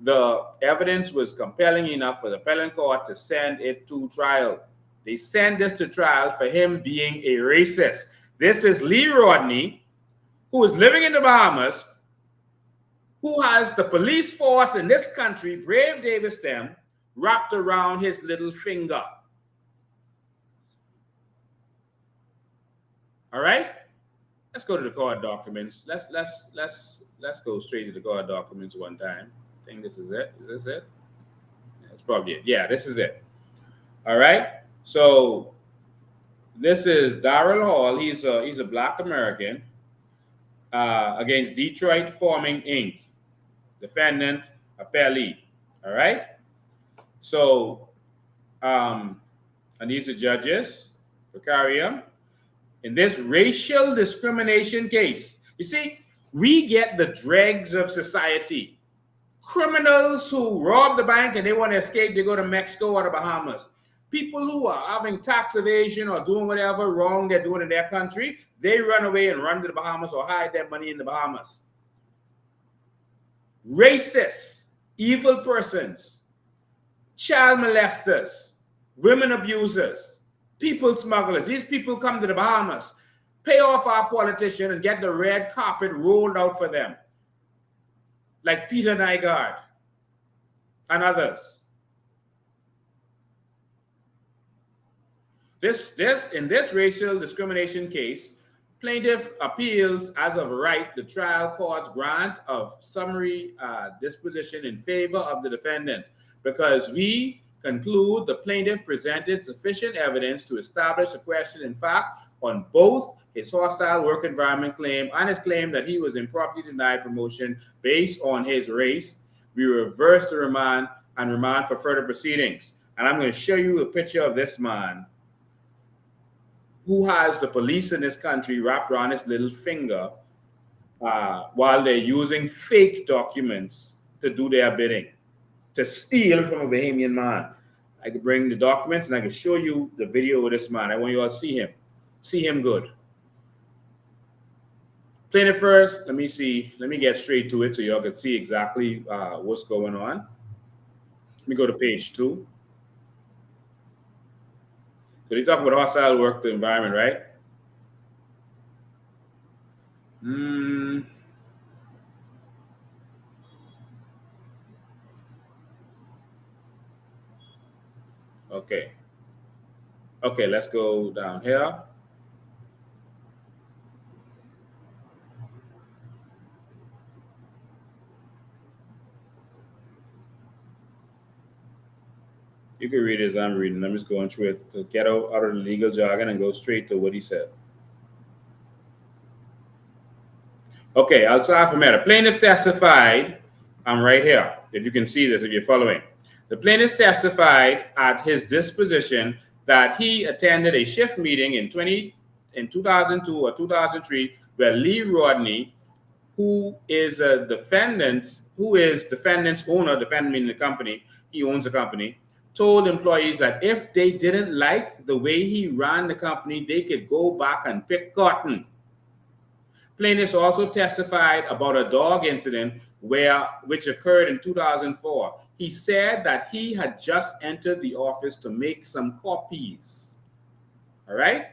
the evidence was compelling enough for the appellate court to send it to trial. They sent this to trial for him being a racist. This is Lee Rodney, who is living in the Bahamas, who has the police force in this country, Brave Davis them, wrapped around his little finger. All right? Let's go to the court documents. Let's go straight to the court documents one time. I think this is it. Is this it? That's probably it. Yeah, this is it. All right. So this is Darrell Hall. He's a black American against Detroit Forming Inc. Defendant appellee. All right. So and these are judges for Carium. In this racial discrimination case, you see, we get the dregs of society. Criminals who rob the bank and they want to escape, they go to Mexico or the Bahamas. People who are having tax evasion or doing whatever wrong they're doing in their country, they run away and run to the Bahamas or hide their money in the Bahamas. Racists, evil persons, child molesters, women abusers, people smugglers. These people come to the Bahamas, pay off our politician and get the red carpet rolled out for them. Like Peter Nygaard and others. In this racial discrimination case, plaintiff appeals as of right the trial court's grant of summary disposition in favor of the defendant because we conclude the plaintiff presented sufficient evidence to establish a question in fact on both his hostile work environment claim and his claim that he was improperly denied promotion based on his race. We reverse the remand and remand for further proceedings. And I'm going to show you a picture of this man who has the police in this country wrapped around his little finger while they're using fake documents to do their bidding, to steal from a Bahamian man. I could bring the documents and I can show you the video of this man. I want you all to see him. See him good. Plaintiff first, let me get straight to it so y'all can see exactly what's going on. Let me go to page 2. So they talk about hostile work environment, right? Okay. Okay, let's go down here. You can read it as I'm reading. I'm just going through it to get out of the legal jargon and go straight to what he said. Okay, I'll start from here. The plaintiff testified. I'm right here. If you can see this, if you're following. The plaintiff testified at his disposition that he attended a shift meeting in 2002 or 2003 where Lee Rodney, who is a defendant's owner, defendant meaning the company, he owns the company, told employees that if they didn't like the way he ran the company, they could go back and pick cotton. Plaintiffs also testified about a dog incident which occurred in 2004. He said that he had just entered the office to make some copies. All right?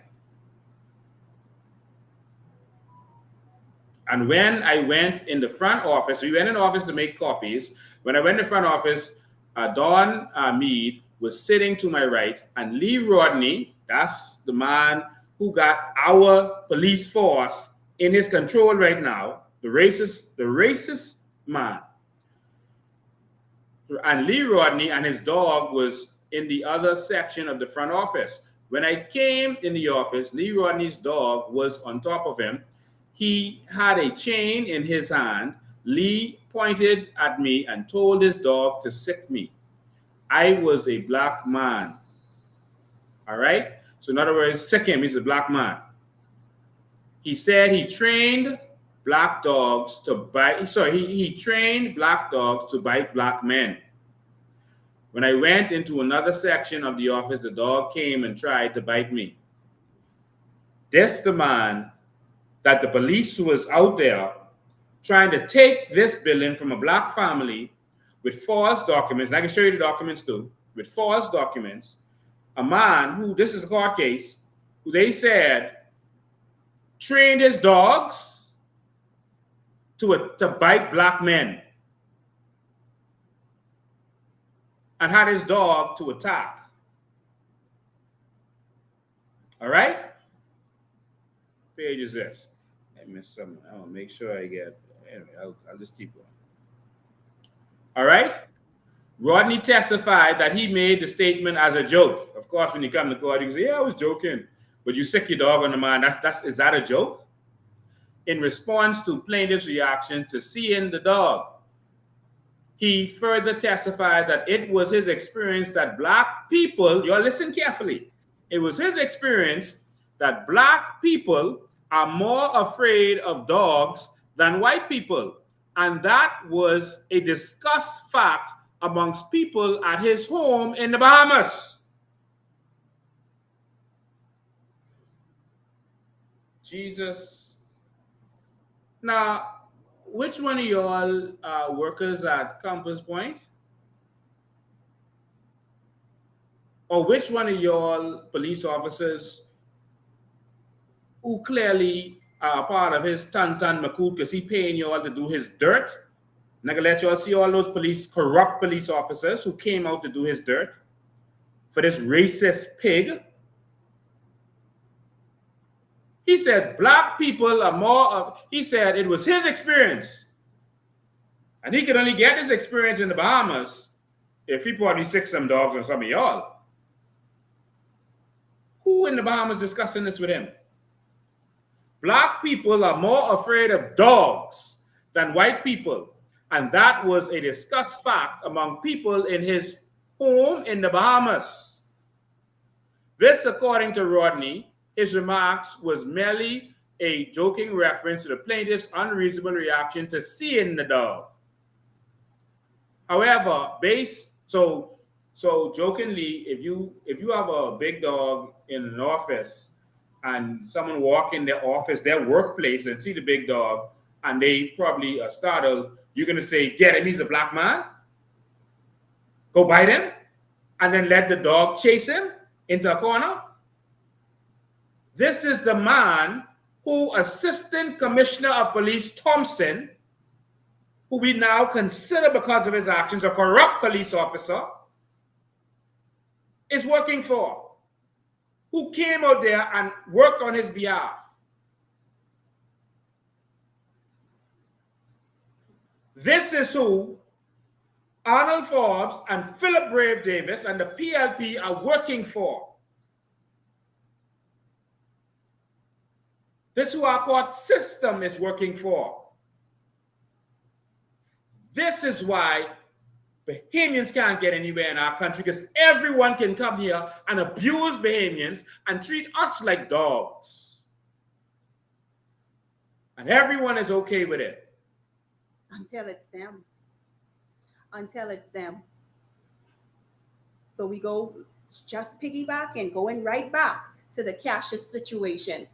And when I went in the front office, we went in the office to make copies. When I went in the front office, Don Meade was sitting to my right, and Lee Rodney, that's the man who got our police force in his control right now, the racist man. And Lee Rodney and his dog was in the other section of the front office. When I came in the office, Lee Rodney's dog was on top of him. He had a chain in his hand. Lee pointed at me and told his dog to sick me. I was a black man. All right? So in other words, sick him. He's a black man. He said he trained black dogs to bite. He trained black dogs to bite black men. When I went into another section of the office, the dog came and tried to bite me. This the man that the police was out there trying to take this building from a black family with false documents. And I can show you the documents too. With false documents. A man who, this is a court case, who they said trained his dogs to bite black men and had his dog to attack. All right? Page is this. I missed something. I want to make sure I get. Anyway, I'll just keep going. All right? Rodney testified that he made the statement as a joke. Of course, when you come to court, you can say, yeah, I was joking. But you sick your dog on the man. Is that a joke? In response to plaintiff's reaction to seeing the dog, he further testified that it was his experience that black people, you all listen carefully, it was his experience that black people are more afraid of dogs than white people. And that was a discussed fact amongst people at his home in the Bahamas. Jesus. Now, which one of y'all workers at Compass Point? Or which one of y'all police officers who clearly are part of his Tantan Makut because he paying y'all to do his dirt? And I can let y'all see all those corrupt police officers who came out to do his dirt for this racist pig. He said black people are more of, he said it was his experience. And he could only get his experience in the Bahamas if he probably sick some dogs on some of y'all. Who in the Bahamas discussing this with him? Black people are more afraid of dogs than white people. And that was a discussed fact among people in his home in the Bahamas. This, according to Rodney, his remarks was merely a joking reference to the plaintiff's unreasonable reaction to seeing the dog. However, so jokingly, if you have a big dog in an office and someone walk in their office, their workplace, and see the big dog, and they probably are startled, you're gonna say, "Get him, he's a black man." Go bite him, and then let the dog chase him into a corner. This is the man who Assistant Commissioner of Police Thompson, who we now consider because of his actions a corrupt police officer, is working for, who came out there and worked on his behalf. This is who Arnold Forbes and Philip Brave Davis and the PLP are working for. This is who our court system is working for. This is why Bahamians can't get anywhere in our country, because everyone can come here and abuse Bahamians and treat us like dogs. And everyone is okay with it. Until it's them. Until it's them. So we go just piggybacking, going right back to the Cassius situation.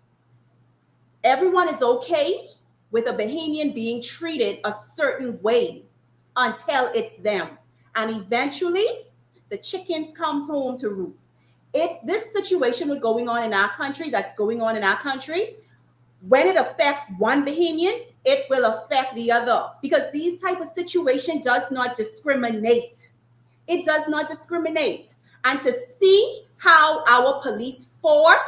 Everyone is okay with a Bahamian being treated a certain way until it's them. And eventually, the chickens comes home to roost. This situation was going on in our country, that's going on in our country, when it affects one Bahamian, it will affect the other. Because these type of situation does not discriminate. It does not discriminate. And to see how our police force,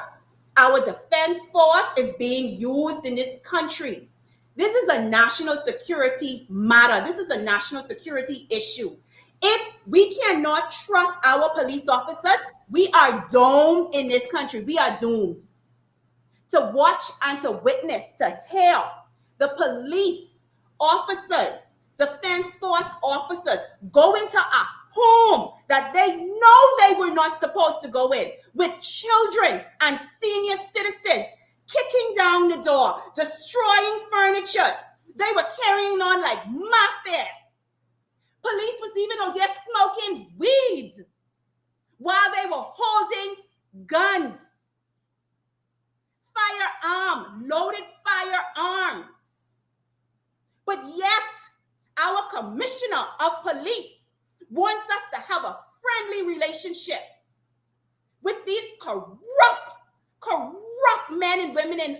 our defense force is being used in this country, this is a national security matter. This is a national security issue. If we cannot trust our police officers, we are doomed in this country. We are doomed to watch and to witness, to hear the police officers, defense force officers go into a home that they know they were not supposed to go in, with children and senior citizens kicking down the door, destroying furniture. They were carrying on like mafias. Police was even out there smoking weed while they were holding guns, loaded firearms. But yet, our commissioner of police wants us to have a friendly relationship with these corrupt men and women in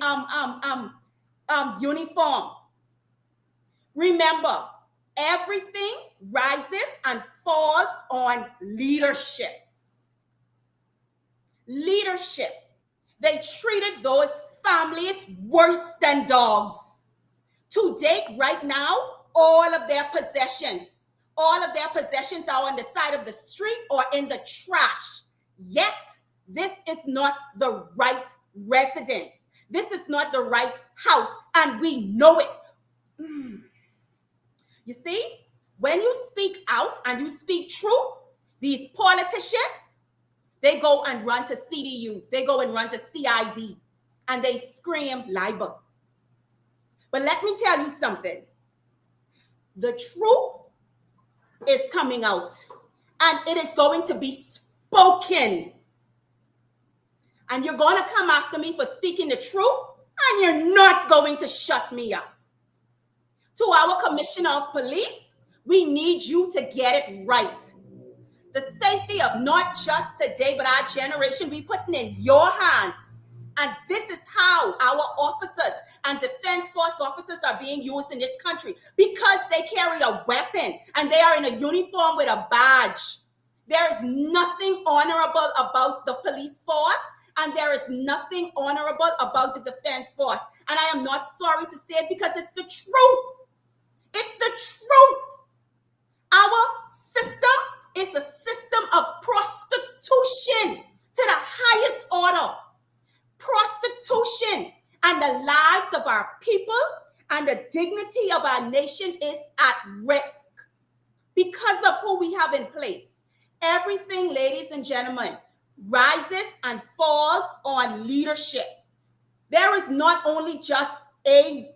uniform. Remember, everything rises and falls on leadership. Leadership. They treated those families worse than dogs. To date, right now, all of their possessions are on the side of the street or in the trash. Yet, this is not the right residence. This is not the right house, and we know it. You see, when you speak out and you speak truth, these politicians, they go and run to CDU, they go and run to CID, and they scream libel. But let me tell you something. The truth is coming out, and it is going to be spoken. And you're going to come after me for speaking the truth, and you're not going to shut me up. To our commissioner of police, we need you to get it right. The safety of not just today, but our generation, we putting in your hands. And this is how our officers and defense force officers are being used in this country, because they carry a weapon and they are in a uniform with a badge. There is nothing honorable about the police force, and there is nothing honorable about the defense force. And I am not sorry to say it, because it's the truth. It's the truth. Our system is a system of prostitution to the highest order. Prostitution, and the lives of our people and the dignity of our nation is at risk because of who we have in place. Everything, ladies and gentlemen, rises and falls on leadership. There is not only just a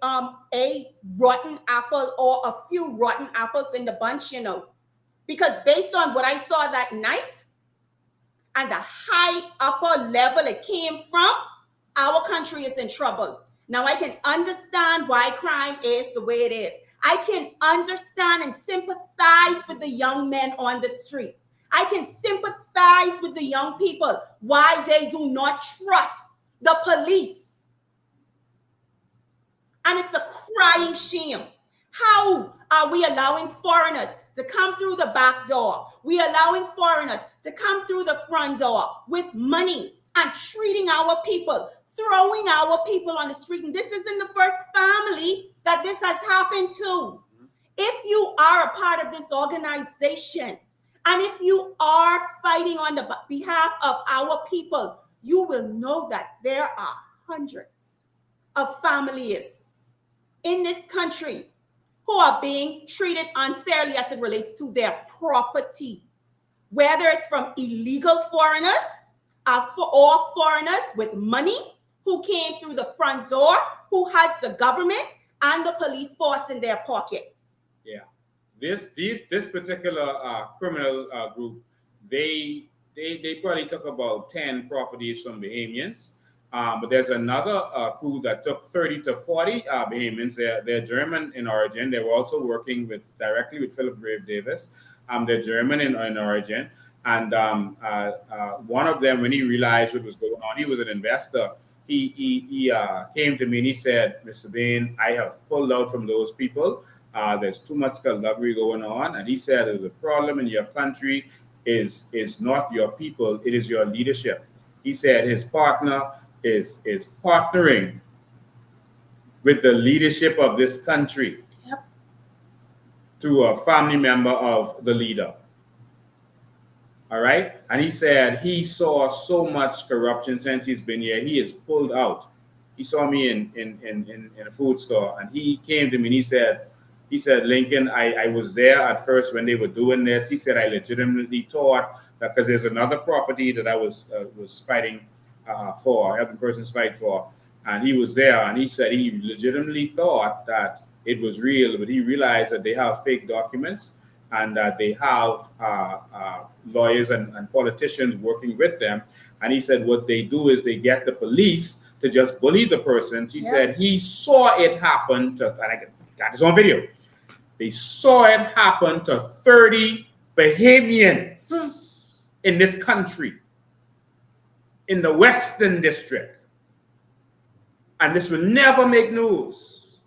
rotten apple or a few rotten apples in the bunch, you know, because based on what I saw that night and the high upper level it came from, our country is in trouble. Now, I can understand why crime is the way it is. I can understand and sympathize with the young men on the street. I can sympathize with the young people, why they do not trust the police. And it's a crying shame. How are we allowing foreigners to come through the back door? We are allowing foreigners to come through the front door with money and treating our people, throwing our people on the street. And this isn't the first family that this has happened to. If you are a part of this organization, and if you are fighting on the behalf of our people, you will know that there are hundreds of families in this country who are being treated unfairly as it relates to their property, whether it's from illegal foreigners or foreigners with money who came through the front door, who has the government and the police force in their pockets. Yeah, this particular criminal group, they probably took about 10 properties from Bahamians. But there's another crew that took 30 to 40 Bahamians. They're German in origin. They were also working directly with Philip Grave Davis. They're German in origin. And one of them, when he realized what was going on, he was an investor. He came to me and he said, Mr. Bain, I have pulled out from those people. There's too much skullduggery going on. And he said, the problem in your country is not your people, it is your leadership. He said his partner is partnering with the leadership of this country. Yep. To a family member of the leader. All right. And he said he saw so much corruption since he's been here. He is pulled out. He saw me in a food store, and he came to me and he said, Lincoln, I was there at first when they were doing this. He said, I legitimately thought that, because there's another property that I was fighting for, helping persons fight for, and he was there, and he said he legitimately thought that it was real, but he realized that they have fake documents and that they have lawyers and politicians working with them. And he said what they do is they get the police to just bully the persons. He said he saw it happen to, and I got this on video, they saw it happen to 30 Bahamians in this country, in the Western District. And this will never make news.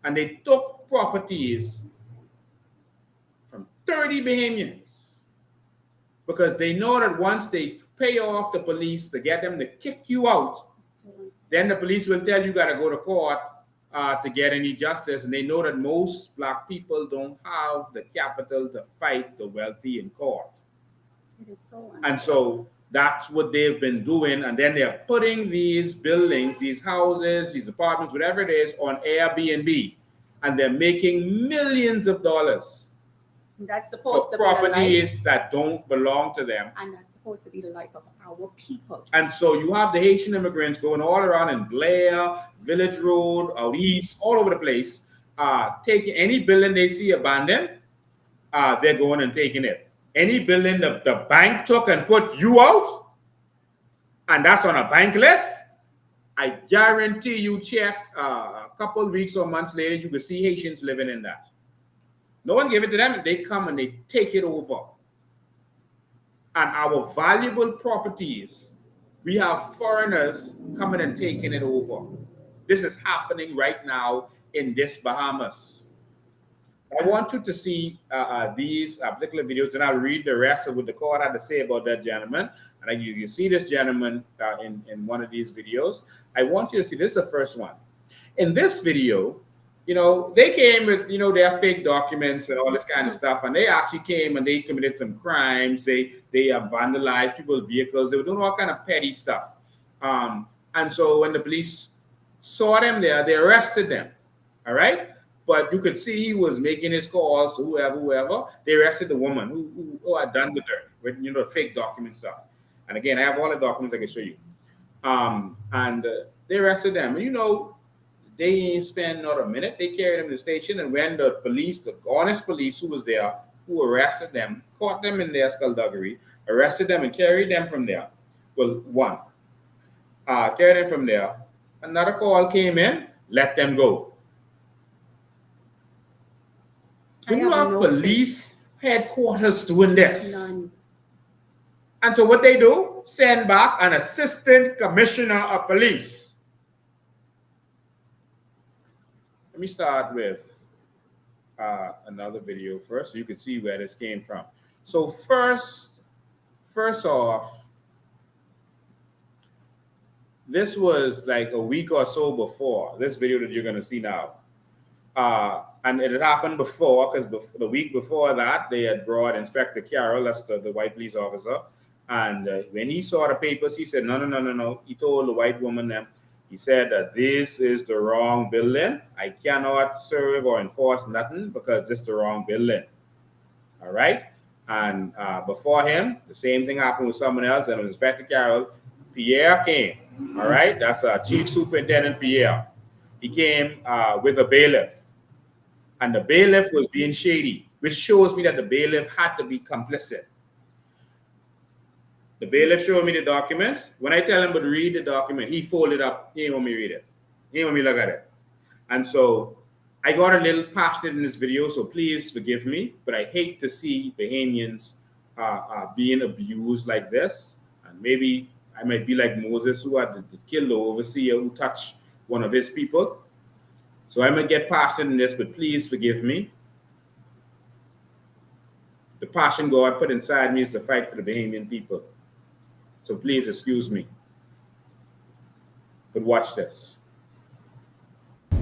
And they took properties from 30 Bahamians because they know that once they pay off the police to get them to kick you out, then the police will tell you got to go to court to get any justice. And they know that most Black people don't have the capital to fight the wealthy in court. It is so and so that's what they've been doing. And then they're putting these buildings, these houses, these apartments, whatever it is, on Airbnb. And they're making millions of dollars that's supposed for to be properties that don't belong to them. And that's supposed to be the life of our people. And so you have the Haitian immigrants going all around in Blair, Village Road, out east, all over the place, taking any building they see abandoned, they're going and taking it. Any building the bank took and put you out, and that's on a bank list, I guarantee you check a couple weeks or months later, you can see Haitians living in that. No one gave it to them. They come and they take it over. And our valuable properties, we have foreigners coming and taking it over. This is happening right now in this Bahamas. I want you to see these particular videos, and I'll read the rest of what the court had to say about that gentleman. And you see this gentleman in one of these videos. I want you to see, this is the first one. In this video, you know, they came with, you know, their fake documents and all this kind of stuff, and they actually came and they committed some crimes. They vandalized people's vehicles. They were doing all kind of petty stuff. And so when the police saw them there, they arrested them. All right. But you could see he was making his calls, whoever. They arrested the woman who had done the dirt with, you know, fake document stuff. And again, I have all the documents I can show you. And they arrested them. And, you know, they ain't spent not a minute. They carried them to the station. And when the police, the honest police who was there, who arrested them, caught them in their skullduggery, arrested them and carried them from there. Well, one. Carried them from there. Another call came in, let them go. When you have police headquarters doing this, None. And so what they do, send back an assistant commissioner of police. let me start with another video first so you can see where this came from. So first off, this was like a week or so before this video that you're going to see now. And it had happened before, because the week before that, they had brought Inspector Carroll, that's the white police officer. And when he saw the papers, he said, no. He told the white woman them, he said that this is the wrong building. I cannot serve or enforce nothing because this is the wrong building. All right. And before him, the same thing happened with someone else, and it was Inspector Carroll. Pierre came. All right. That's Chief Superintendent Pierre. He came with a bailiff. And the bailiff was being shady, which shows me that the bailiff had to be complicit. The bailiff showed me the documents. When I tell him to read the document, he folded up. He didn't want me to read it. He didn't want me to look at it. And so I got a little passionate in this video, so please forgive me. But I hate to see Bahamians being abused like this. And maybe I might be like Moses, who had killed the overseer who touched one of his people. So I'm going to get passionate in this, but please forgive me. The passion God put inside me is to fight for the Bahamian people. So please excuse me. But watch this. They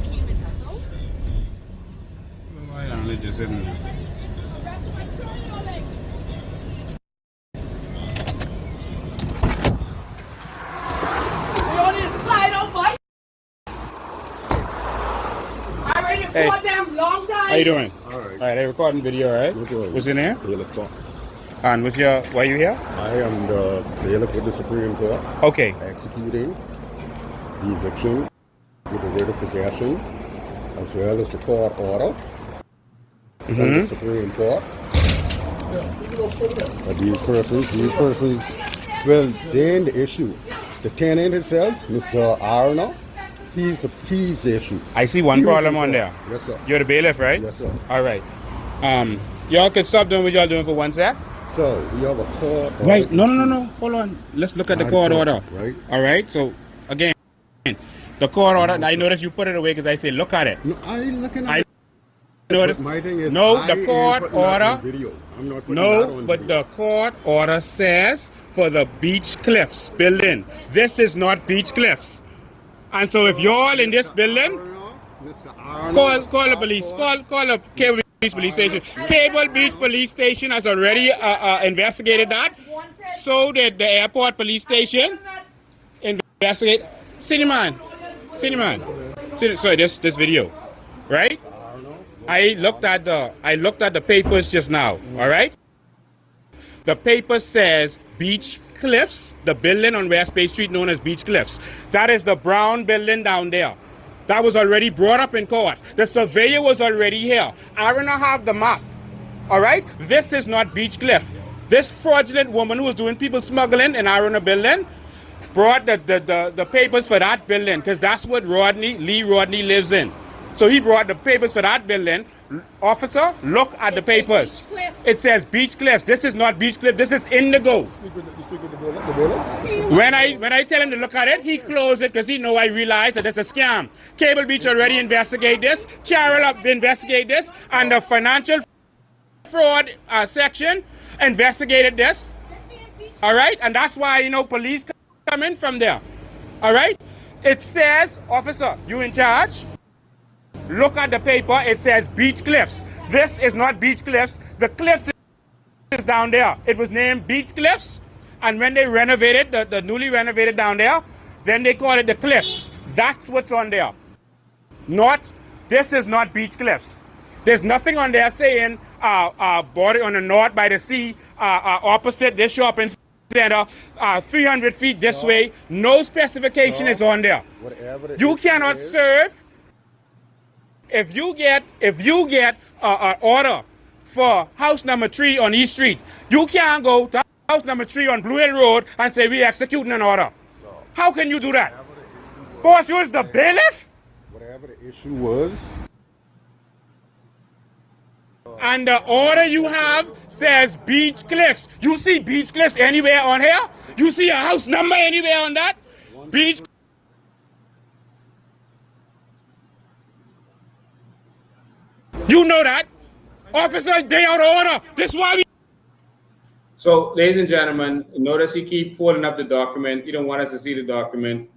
came in the house? Why don't they just Hey, long time. how you doing? All right. All right, they recording video, all right? Okay. What's in there? Bailiff talk. And why you here? I am the bailiff with the Supreme Court. Okay. Executing the eviction with the writ of possession, as well as the court order from the Supreme Court. These persons, well, they're in the issue. The tenant itself, Mr. Arno, he's the issue. I see one problem on there. Yes, sir. You're the bailiff, right? Yes, sir. All right. Y'all can stop doing what y'all doing for 1 sec. So, we have a court order. Right. No. Hold on. Let's look at the court order. Right. All right. So, again, the court order, I noticed you put it away because I say look at it. No, I ain't looking at it. Notice. My thing is, no, I the court ain't putting that order. on video. I'm not putting that No, on but video. the court order says for the Beach Cliffs building. This is not Beach Cliffs. And so if y'all in this building, call the police. Call the Cable Beach Police Station. Cable Beach Police Station has already investigated that. So did the airport police station investigate. Cinnamon. So this video, right? I looked at the papers just now. All right. The paper says Beach Cliffs, the building on West Bay Street known as Beach Cliffs. That is the brown building down there. That was already brought up in court. The surveyor was already here. I don't have the map. All right? This is not Beach Cliff. This fraudulent woman who was doing people smuggling in Aruna building brought the papers for that building because that's what Lee Rodney lives in. So he brought the papers for that building. Officer, look at the papers. It says Beach Cliffs. This is not Beach Cliff. This is Indigo. When I tell him to look at it, he closed it because he know I realized that it's a scam. Cable Beach already investigate this. Carroll investigate this. And the financial fraud section investigated this. All right? And that's why, police come in from there. All right? It says, officer, you in charge? Look at the paper. It says Beach Cliffs. This is not Beach Cliffs. The cliffs is down there. It was named Beach Cliffs. And when they renovated, the newly renovated down there, then they call it the Cliffs. That's what's on there. This is not Beach Cliffs. There's nothing on there saying border on the north by the sea, opposite this shopping center, 300 feet this way. No specification is on there. You cannot serve. If you get an order for house number 3 on East Street, you can't go to house number 3 on Blue Hill Road and say we're executing an order. How can you do that? Boss, you is the bailiff? Whatever the issue was, And the order you have says Beach Cliffs. You see Beach Cliffs anywhere on here? You see a house number anywhere on that? Beach. You know that. Officer, they out of order. This is why we. So, ladies and gentlemen, notice he keep folding up the document. You don't want us to see the document.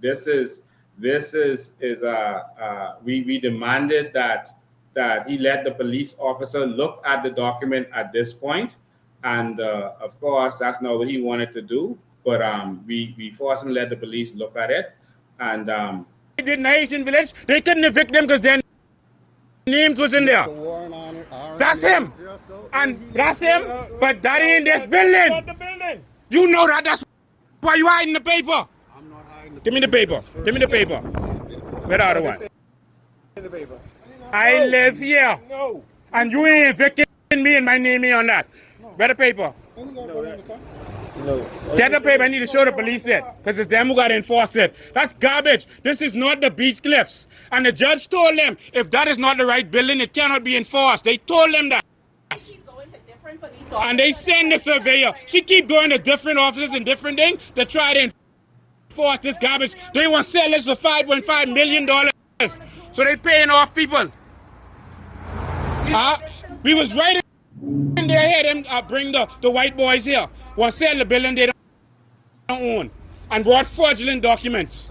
We demanded that he let the police officer look at the document at this point, and of course that's not what he wanted to do. But we forced him to let the police look at it, and they did in the Haitian village. They couldn't evict them because their names was in there. That's him, and that's him. But that ain't this building. You know that. That's why you hiding the paper. I'm not hiding. Give me the paper. Give me the paper. Where the other one? I live here. No. And you ain't evicting me and my name on that. Where the paper? No. Get the paper. I need to show the police it. Because it's them who got to enforce it. That's garbage. This is not the Beach Cliffs. And the judge told them, if that is not the right building, it cannot be enforced. They told them that. And they send the surveyor. She keep going to different offices and different things to try to enforce this garbage. They want to sell this for $5.5 million. So they paying off people. We was right in their head and bring the white boys here. Want to sell the building they don't own. And brought fraudulent documents.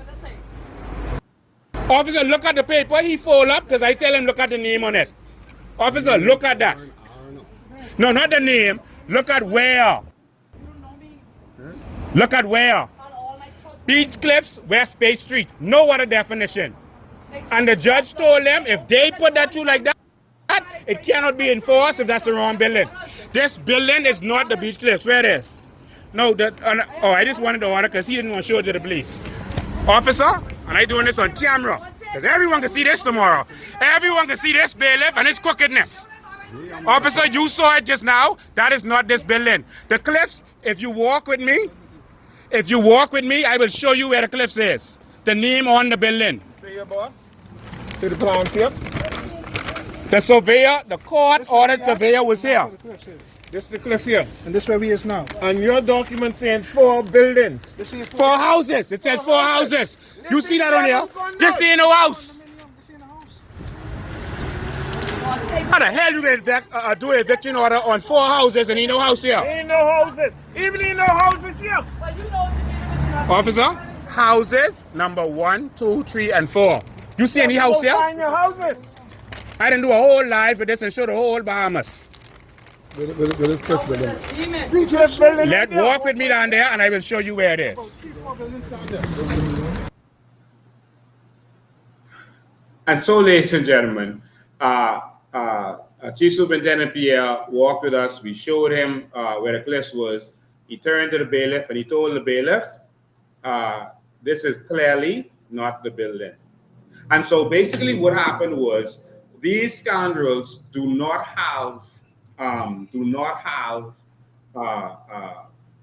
Officer, look at the paper. He fold up because I tell him look at the name on it. Officer, look at that. No, not the name. Look at where. Look at where. Beach Cliffs, West Bay Street. No other definition. And the judge told them if they put that through like that, it cannot be enforced if that's the wrong building. This building is not the Beach Cliffs. Where it is? No, I just wanted the order because he didn't want to show it to the police. Officer, and I doing this on camera because everyone can see this tomorrow. Everyone can see this bailiff and his crookedness. Officer, you saw it just now. That is not this building. The Cliffs, if you walk with me, I will show you where the Cliffs is. The name on the building. See your boss? See the plans here? The surveyor, the court-ordered surveyor was here. This is the Cliffs here. And this where we is now. And your document saying 4 buildings. Four houses. It says 4 houses. You see that on here? This ain't no house. How the hell you gonna do an eviction order on 4 houses and ain't no house here? Ain't no houses. Even ain't no houses here. Officer, houses number 1, 2, 3, and 4. You see any house here? Find your houses. I didn't do a whole live for this and show the whole Bahamas. Let walk with me down there and I will show you where it is. And so, ladies and gentlemen, Chief Superintendent Pierre walked with us. We showed him where the Cliffs was. He turned to the bailiff and he told the bailiff, this is clearly not the building. And so basically what happened was these scoundrels do not have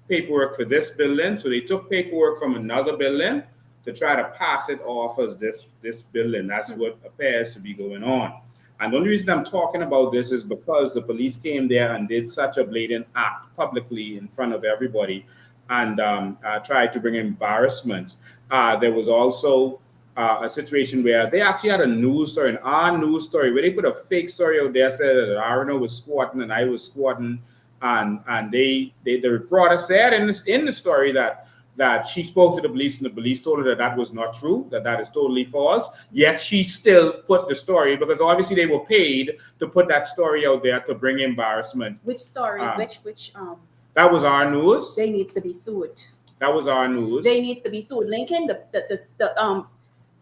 paperwork for this building. So they took paperwork from another building to try to pass it off as this building. That's what appears to be going on. And the only reason I'm talking about this is because the police came there and did such a blatant act publicly in front of everybody and tried to bring embarrassment. There was also a situation where they actually had a news story, an on-news story, where they put a fake story out there, said that Arno was squatting and I was squatting. And the reporter said in the story that she spoke to the police and the police told her that was not true, that is totally false. Yet she still put the story because obviously they were paid to put that story out there to bring embarrassment. Which story? Which That was our news. They need to be sued. That was our news. They need to be sued. Lincoln,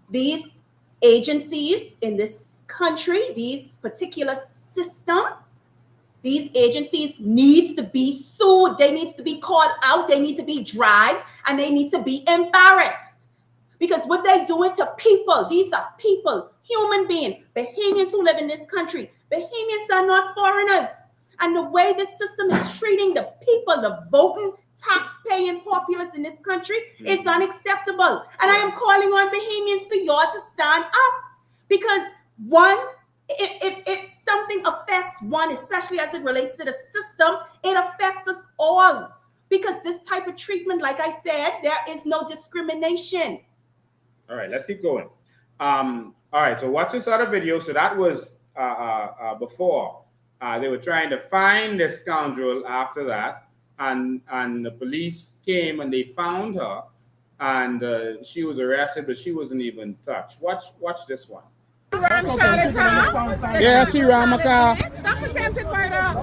these agencies in this country, these particular system, these agencies need to be sued. They need to be called out. They need to be dragged and they need to be embarrassed. Because what they're doing to people, these are people, human beings, Bahamians who live in this country. Bahamians are not foreigners. And the way this system is treating the people, the voting, tax-paying populace in this country is unacceptable. And I am calling on Bahamians for y'all to stand up. Because one, if something affects one, especially as it relates to the system, it affects us all. Because this type of treatment, like I said, there is no discrimination. All right, let's keep going. All right, so watch this other video. So that was before. They were trying to find this scoundrel after that. And the police came and they found her. And she was arrested, but she wasn't even touched. Watch this one. Yeah, she ran my car. That's attempted murder.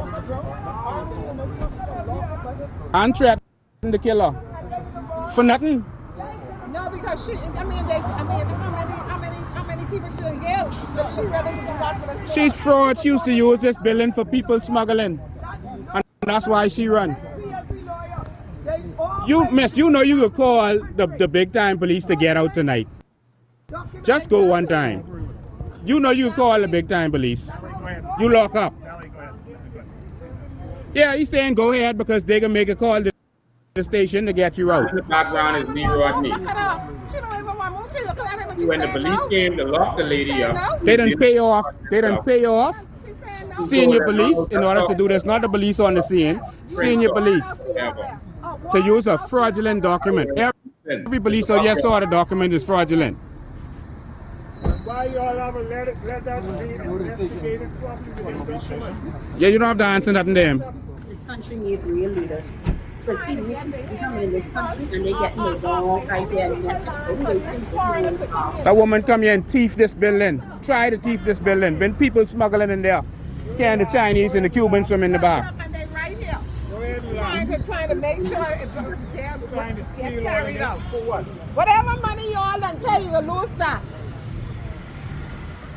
And threatened to kill her. For nothing. No, because she. How many people should have yelled? So she rather than do that for the She's fraud. She used to use this building for people smuggling. And that's why she run. You, miss, you know you could call the big time police to get out tonight. Just go one time. You know you call the big time police. You lock up. Yeah, he's saying go ahead because they can make a call to the station to get you out. In the background is Lee Rodney. When the police came to lock the lady up, they didn't pay off. They didn't pay off senior police in order to do this. Not the police on the scene. Senior police to use a fraudulent document. Every police who just saw the document is fraudulent. Why y'all ever let that be investigated properly? Yeah, you don't have to answer nothing to him. This country needs real leaders. Because see, we come in this country and they get the wrong idea and message. That woman come here and thief this building. Try to thief this building. When people smuggling in there, can the Chinese and the Cubans swim in the back? Trying to make sure it's get carried out. Whatever money y'all done pay, you lose that.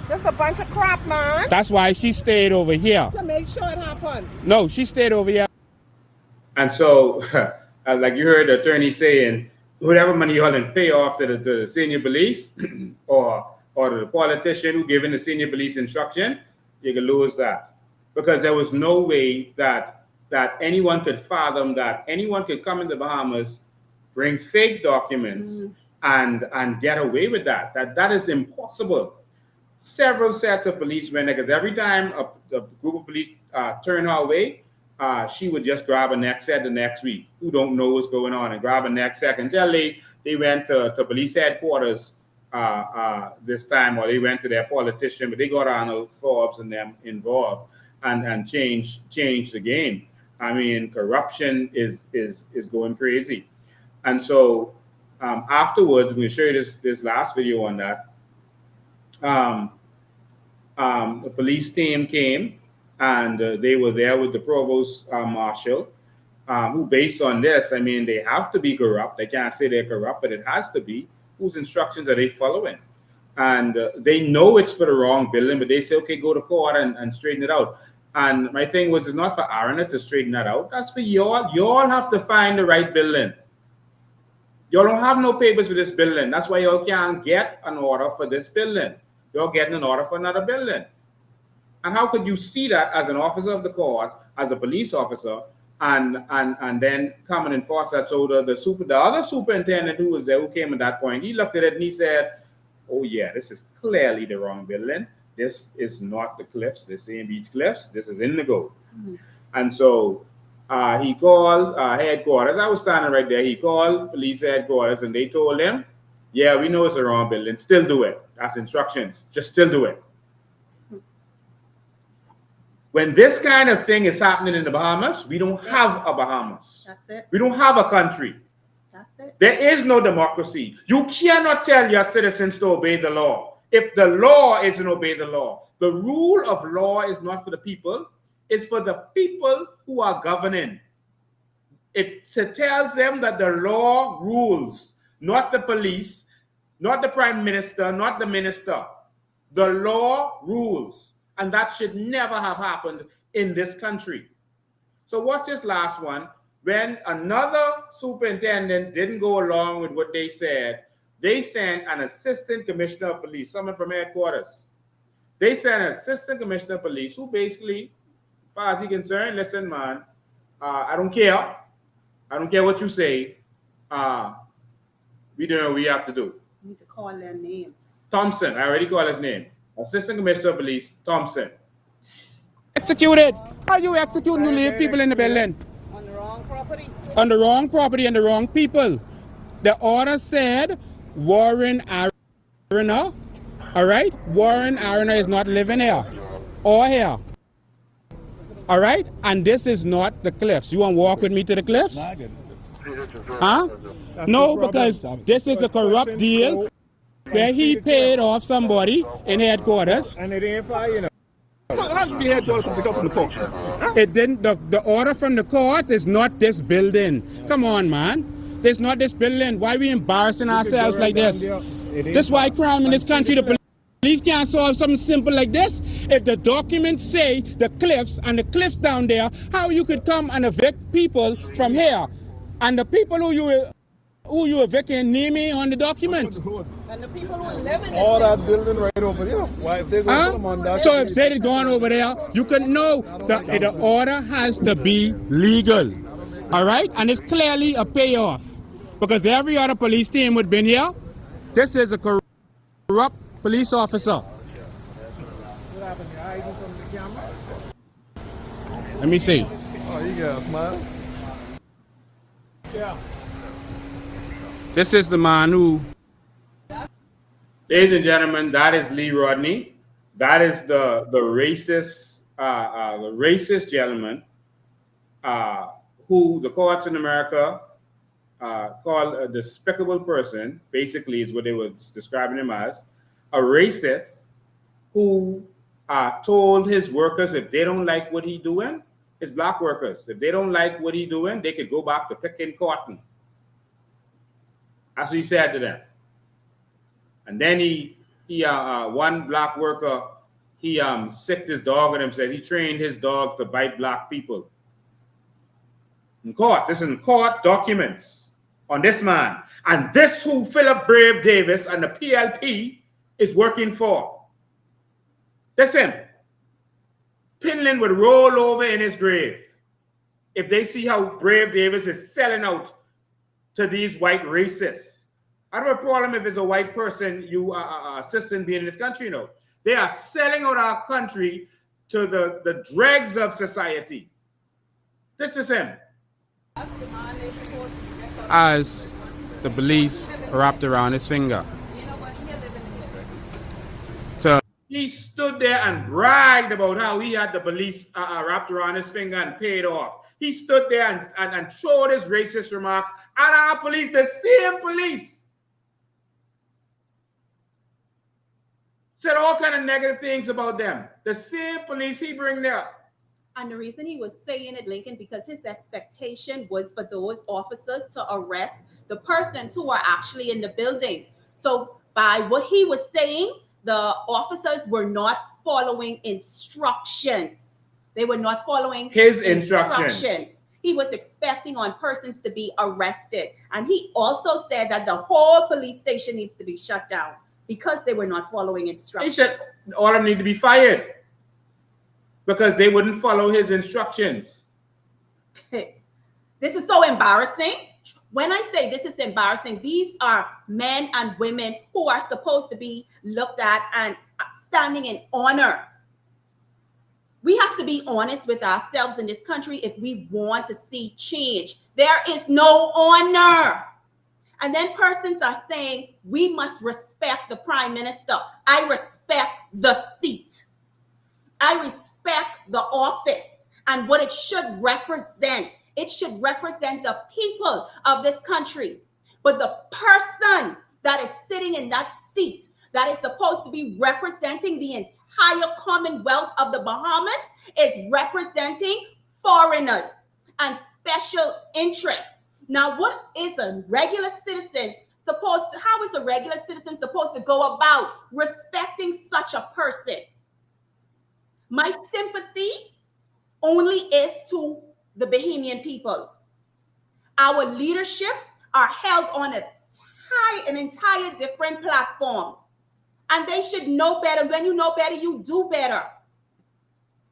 That's a bunch of crap, man. That's why she stayed over here. To make sure it happened. No, she stayed over here. And so, like you heard the attorney saying, whatever money y'all done pay off to the senior police or to the politician who giving the senior police instruction, you can lose that. Because there was no way that anyone could fathom that anyone could come in the Bahamas, bring fake documents and get away with that. That is impossible. Several sets of police went there because every time a group of police turned her away, she would just grab a next set the next week. Who don't know what's going on and grab a next set until they went to police headquarters this time, or they went to their politician, but they got Arnold Forbes and them involved and changed the game. I mean, corruption is going crazy. And so afterwards, I'm going to show you this last video on that. The police team came and they were there with the provost marshal, who based on this, I mean, they have to be corrupt. They can't say they're corrupt, but it has to be. Whose instructions are they following? And they know it's for the wrong building, but they say, okay, go to court and straighten it out. And my thing was, it's not for Arana to straighten that out. That's for y'all. Y'all have to find the right building. Y'all don't have no papers for this building. That's why y'all can't get an order for this building. You're getting an order for another building. And how could you see that as an officer of the court, as a police officer, and then come and enforce that? So the other superintendent who was there, who came at that point, he looked at it and he said, oh yeah, this is clearly the wrong building. This is not the Cliffs, this ain't Beach Cliffs, this is Indigo. And so he called headquarters. I was standing right there. He called police headquarters and they told him, yeah, we know it's the wrong building. Still do it. That's instructions. Just still do it. When this kind of thing is happening in the Bahamas, we don't have a Bahamas. That's it. We don't have a country. That's it. There is no democracy. You cannot tell your citizens to obey the law if the law isn't obey the law. The rule of law is not for the people. It's for the people who are governing. It tells them that the law rules, not the police, not the prime minister, not the minister. The law rules. And that should never have happened in this country. So watch this last one. When another superintendent didn't go along with what they said, they sent an assistant commissioner of police, someone from headquarters. They sent an assistant commissioner of police who basically, as far as he's concerned, listen, man, I don't care. I don't care what you say. We do what we have to do. You need to call their names. Thompson, I already called his name. Assistant Commissioner of Police, Thompson. Executed. How you executing to leave people in the building? On the wrong property. On the wrong property and the wrong people. The order said Warren Arena, all right? Warren Arena is not living here or here. All right? And this is not the cliffs. You want to walk with me to the cliffs? Huh? No, because this is a corrupt deal where he paid off somebody in headquarters. And it ain't fire, you know. So how did the headquarters come from the courts? It didn't. The order from the courts is not this building. Come on, man. It's not this building. Why are we embarrassing ourselves like this? This is why crime in this country, the police can't solve something simple like this. If the documents say the cliffs and the cliffs down there, how you could come and evict people from here? And the people who you evicting name me on the document. And the people who live in All that building right over there. Why if they go put them on that? So if they'd gone over there, you can know that the order has to be legal. All right? And it's clearly a payoff. Because every other police team would have been here. This is a corrupt police officer. What happened? You're hiding from the camera? Let me see. Oh, you got a smile. Yeah. This is the man who... Ladies and gentlemen, that is Lee Rodney. That is the racist gentleman who the courts in America call a despicable person, basically is what they were describing him as, a racist who told his workers if they don't like what he doing, his black workers, if they don't like what he doing, they could go back to picking cotton. That's what he said to them. And then he one black worker, he sicked his dog on him, said he trained his dog to bite black people. In court, this is in court documents on this man. And this who Philip Brave Davis and the PLP is working for. Listen, Pindling would roll over in his grave if they see how Brave Davis is selling out to these white racists. I don't have a problem if it's a white person you assistant being in this country, you know. They are selling out our country to the dregs of society. This is him. As the police wrapped around his finger. So he stood there and bragged about how he had the police wrapped around his finger and paid off. He stood there and showed his racist remarks at our police, the same police. Said all kind of negative things about them. The same police he bring there. And the reason he was saying it, Lincoln, because his expectation was for those officers to arrest the persons who are actually in the building. So by what he was saying, the officers were not following instructions. They were not following his instructions. He was expecting on persons to be arrested. And he also said that the whole police station needs to be shut down because they were not following instructions. All of them need to be fired because they wouldn't follow his instructions. This is so embarrassing. When I say this is embarrassing, these are men and women who are supposed to be looked at and standing in honor. We have to be honest with ourselves in this country if we want to see change. There is no honor. And then persons are saying, we must respect the prime minister. I respect the seat. I respect the office and what it should represent. It should represent the people of this country. But the person that is sitting in that seat that is supposed to be representing the entire Commonwealth of the Bahamas is representing foreigners and special interests. Now, what is a regular citizen supposed to, how is a regular citizen supposed to go about respecting such a person? My sympathy only is to the Bahamian people. Our leadership are held on an entire different platform. And they should know better. When you know better, you do better.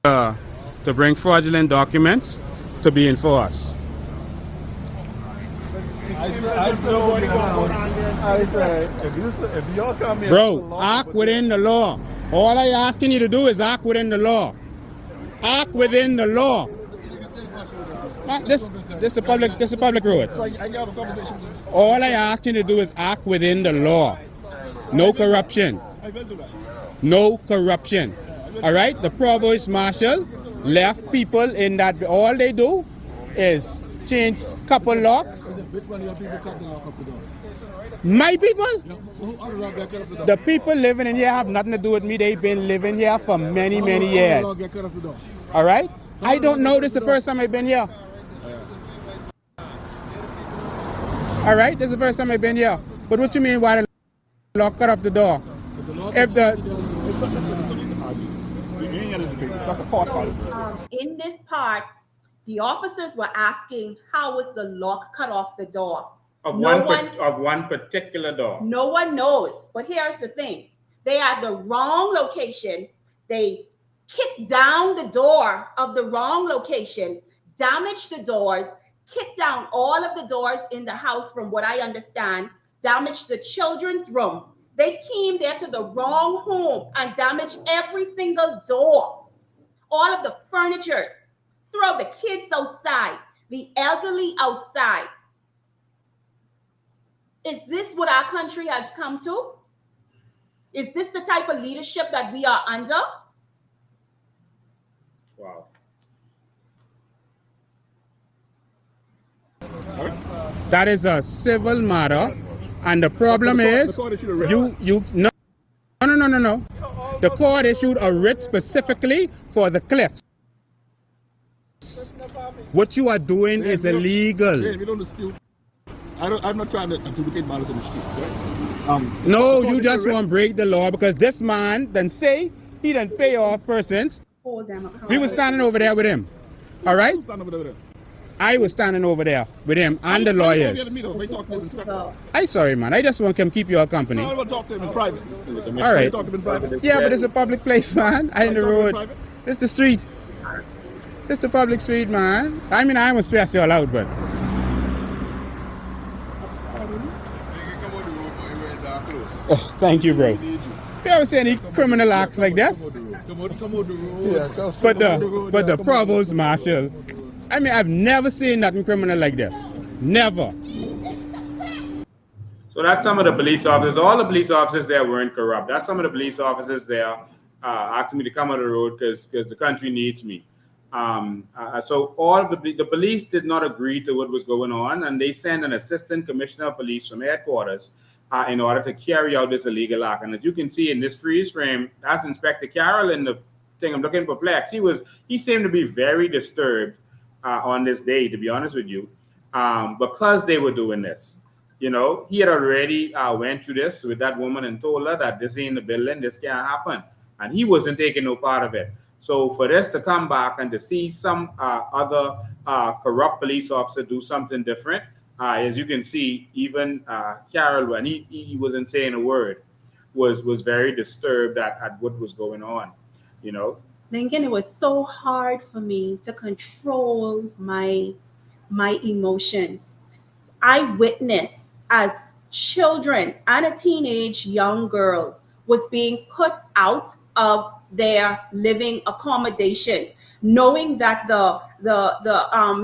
To bring fraudulent documents to be enforced. I say, if y'all come here, bro, act within the law. All I asking you to do is act within the law. act within the law. This is a public road. All I ask you to do is act within the law. No corruption. No corruption. All right? The provost marshal left people in that. All they do is change couple locks. Which one of your people cut the lock off the door? My people? Yeah, so who other lock get cut off the door? The people living in here have nothing to do with me. They've been living here for many, many years. Lock get cut off the door? All right? I don't know. This is the first time I've been here. All right? This is the first time I've been here. But what you mean why the lock cut off the door? If the That's a court part. In this part, the officers were asking how was the lock cut off the door. of No one particular door. No one knows. But here's the thing. They are at the wrong location. They kicked down the door of the wrong location, damaged the doors, kicked down all of the doors in the house from what I understand, damaged the children's room. They came there to the wrong home and damaged every single door, all of the furniture, throw the kids outside, the elderly outside. Is this what our country has come to? Is this the type of leadership that we are under? Wow. That is a civil matter, and the problem is no. The court issued a writ specifically for the cliffs. What you are doing is illegal. We don't dispute. I'm not trying to adjudicate matters in the street, right? No, you just want to break the law because this man then say he didn't pay off persons. Hold them accountable. We were standing over there with him. All right? I was standing over there with him and the lawyers. I sorry, man. I just want to keep you all company. No, I want to talk to him in private. All right. Talk to him in private. Yeah, but it's a public place, man. I in the road. It's the street. It's the public street, man. I mean, I won't stress you all out, but. Oh, thank you, bro. You ever see any criminal acts like this? But the provost marshal, I mean, I've never seen nothing criminal like this. Never. So that's some of the police officers. All the police officers there weren't corrupt. That's some of the police officers there asking me to come on the road because the country needs me. So all of the police did not agree to what was going on, and they sent an assistant commissioner of police from headquarters in order to carry out this illegal act. And as you can see in this freeze frame, that's Inspector Carroll in the thing. I'm looking perplexed. He seemed to be very disturbed on this day, to be honest with you, because they were doing this. You know, he had already went through this with that woman and told her that this ain't the building, this can't happen. And he wasn't taking no part of it. So for this to come back and to see some other corrupt police officer do something different, as you can see, even Carroll, when he wasn't saying a word, was very disturbed at what was going on, you know. Lincoln, it was so hard for me to control my emotions. I witnessed as children and a teenage young girl was being put out of their living accommodations, knowing that the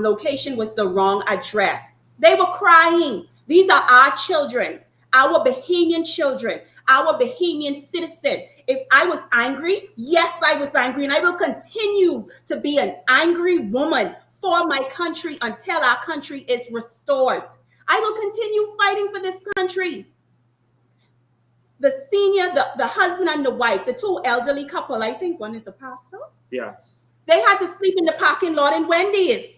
location was the wrong address. They were crying. These are our children, our Bahamian children, our Bahamian citizen. If I was angry, yes, I was angry, and I will continue to be an angry woman for my country until our country is restored. I will continue fighting for this country. The senior, the husband and the wife, the two elderly couple, I think one is a pastor. Yes. They had to sleep in the parking lot in Wendy's.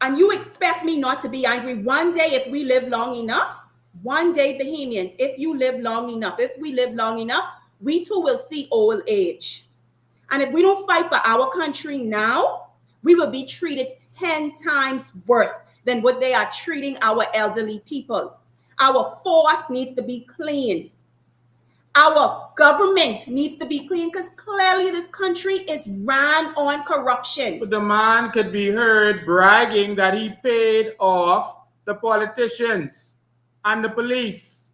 And you expect me not to be angry one day if we live long enough? One day, Bahamians, if you live long enough, if we live long enough, we too will see old age. And if we don't fight for our country now, we will be treated 10 times worse than what they are treating our elderly people. Our force needs to be cleaned. Our government needs to be clean because clearly this country is ran on corruption. But the man could be heard bragging that he paid off the politicians and the police.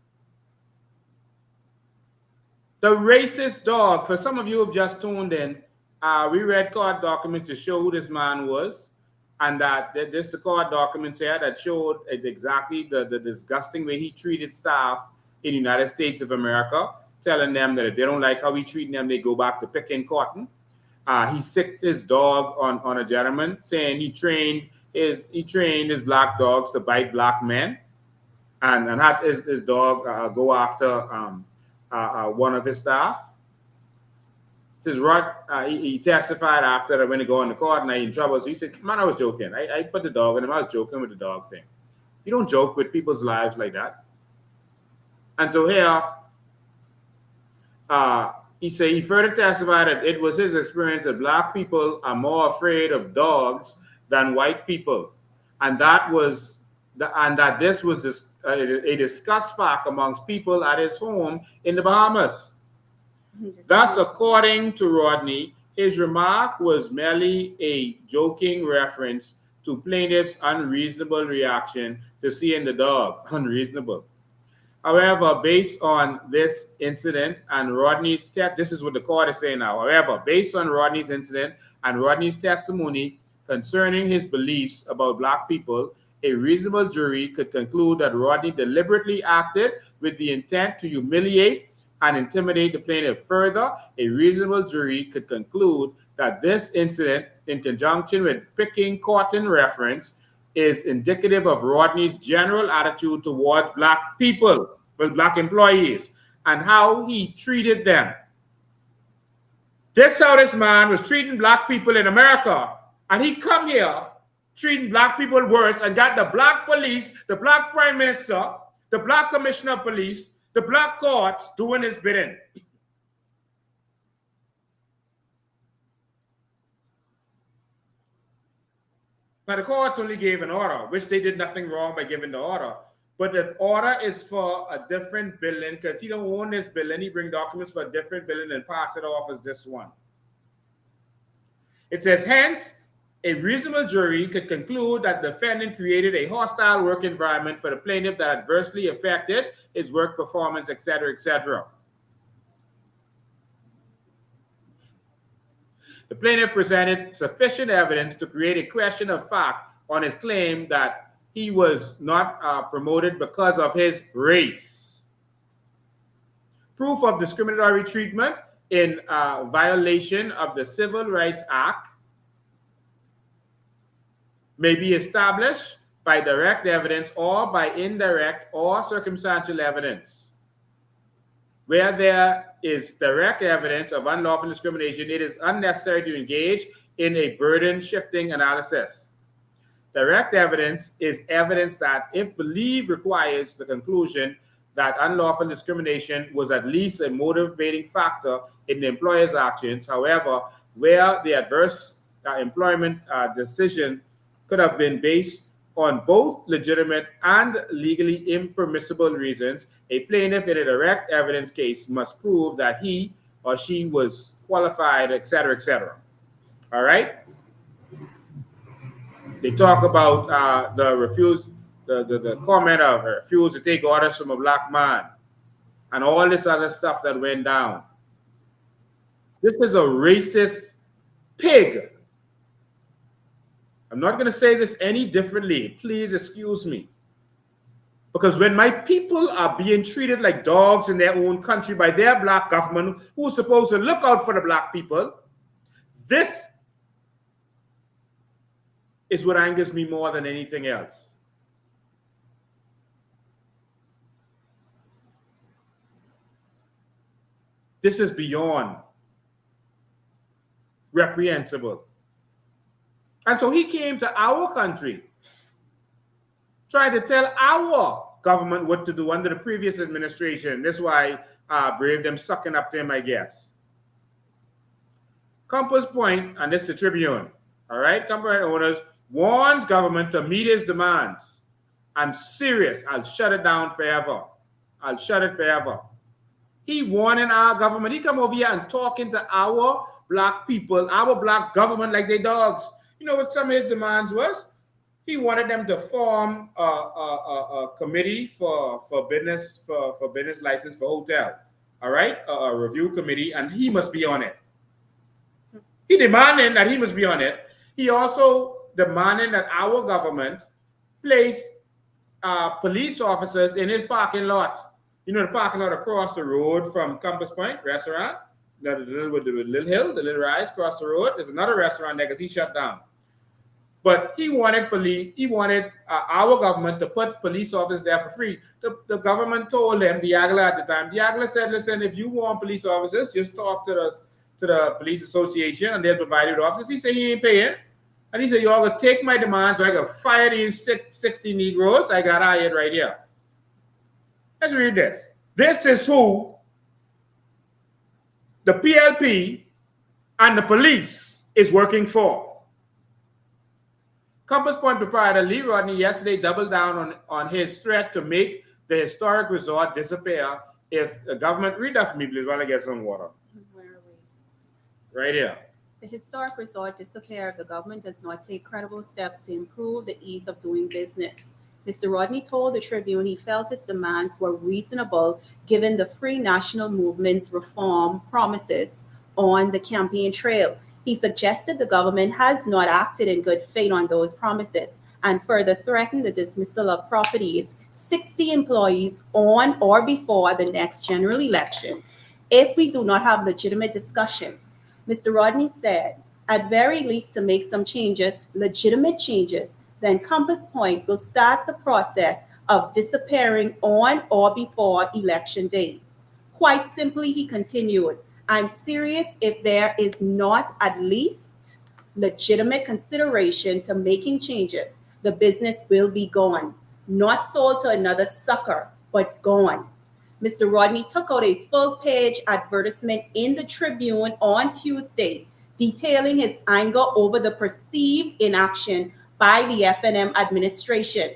The racist dog. For some of you who've just tuned in, we read court documents to show who this man was, and that this the court documents here that showed exactly the disgusting way he treated staff in the United States of America, telling them that if they don't like how he treated them, they go back to picking cotton. He sicked his dog on a gentleman, saying he trained his black dogs to bite black men, and had his dog go after one of his staff. Says Rod, he testified after that when he go in the court and I in trouble. So he said, "Man, I was joking. I put the dog on him. I was joking with the dog thing. You don't joke with people's lives like that." And so here, he further testified that it was his experience that black people are more afraid of dogs than white people, and that this was a discussed fact amongst people at his home in the Bahamas. Thus, according to Rodney, his remark was merely a joking reference to plaintiff's unreasonable reaction to seeing the dog. Unreasonable. However, based on this incident and Rodney's this is what the court is saying now. However, based on Rodney's incident and Rodney's testimony concerning his beliefs about black people, a reasonable jury could conclude that Rodney deliberately acted with the intent to humiliate and intimidate the plaintiff. Further, a reasonable jury could conclude that this incident, in conjunction with picking cotton reference, is indicative of Rodney's general attitude towards black people, with black employees, and how he treated them. This how this man was treating black people in America, and he come here treating black people worse and got the black police, the black prime minister, the black commissioner of police, the black courts doing his bidding. Now, the court only gave an order, which they did nothing wrong by giving the order. But the order is for a different building because he don't own this building. He bring documents for a different building and pass it off as this one. It says, hence, a reasonable jury could conclude that the defendant created a hostile work environment for the plaintiff that adversely affected his work performance, etc., etc. The plaintiff presented sufficient evidence to create a question of fact on his claim that he was not promoted because of his race. Proof of discriminatory treatment in violation of the Civil Rights Act may be established by direct evidence or by indirect or circumstantial evidence. Where there is direct evidence of unlawful discrimination, it is unnecessary to engage in a burden-shifting analysis. Direct evidence is evidence that, if believed, requires the conclusion that unlawful discrimination was at least a motivating factor in the employer's actions. However, where the adverse employment decision could have been based on both legitimate and legally impermissible reasons, a plaintiff in a direct evidence case must prove that he or she was qualified, etc., etc. All right? They talk about the comment of refuse to take orders from a black man and all this other stuff that went down. This is a racist pig. I'm not going to say this any differently. Please excuse me. Because when my people are being treated like dogs in their own country by their black government, who's supposed to look out for the black people, this is what angers me more than anything else. This is beyond reprehensible. And so he came to our country, trying to tell our government what to do under the previous administration. That's why Brave them sucking up to him, I guess. Compass Point, and this is the Tribune, all right? Compass Point owners warns government to meet his demands. I'm serious. I'll shut it down forever. I'll shut it forever. He warning our government. He come over here and talking to our black people, our black government like they dogs. You know what some of his demands was? He wanted them to form a committee for business license for hotel. all right, a review committee, and he must be on it. He demanding that he must be on it. He also demanding that our government place police officers in his parking lot. You know, the parking lot across the road from Compass Point restaurant, the little hill, the little rise across the road. There's another restaurant there because he shut down. But he wanted our government to put police officers there for free. The government told him, Diagla at the time, Diagla said, listen, if you want police officers, just talk to the police association and they'll provide you with officers. He said he ain't paying. And he said, y'all gonna take my demands so I can fire these 60 Negroes. I got hired right here. Let's read this. This is who the PLP and the police is working for. Compass Point proprietor Lee Rodney yesterday doubled down on his threat to make the historic resort disappear if the government, read that for me, please, while I get some water. Where are we? Right here. The historic resort disappear if the government does not take credible steps to improve the ease of doing business. Mr. Rodney told the Tribune he felt his demands were reasonable given the Free National Movement's reform promises on the campaign trail. He suggested the government has not acted in good faith on those promises and further threatened the dismissal of properties 60 employees on or before the next general election if we do not have legitimate discussions. Mr. Rodney said, at very least to make some changes, legitimate changes, then Compass Point will start the process of disappearing on or before election day. Quite simply, he continued, I'm serious if there is not at least legitimate consideration to making changes, the business will be gone. Not sold to another sucker, but gone. Mr. Rodney took out a full-page advertisement in the Tribune on Tuesday, detailing his anger over the perceived inaction by the FNM administration.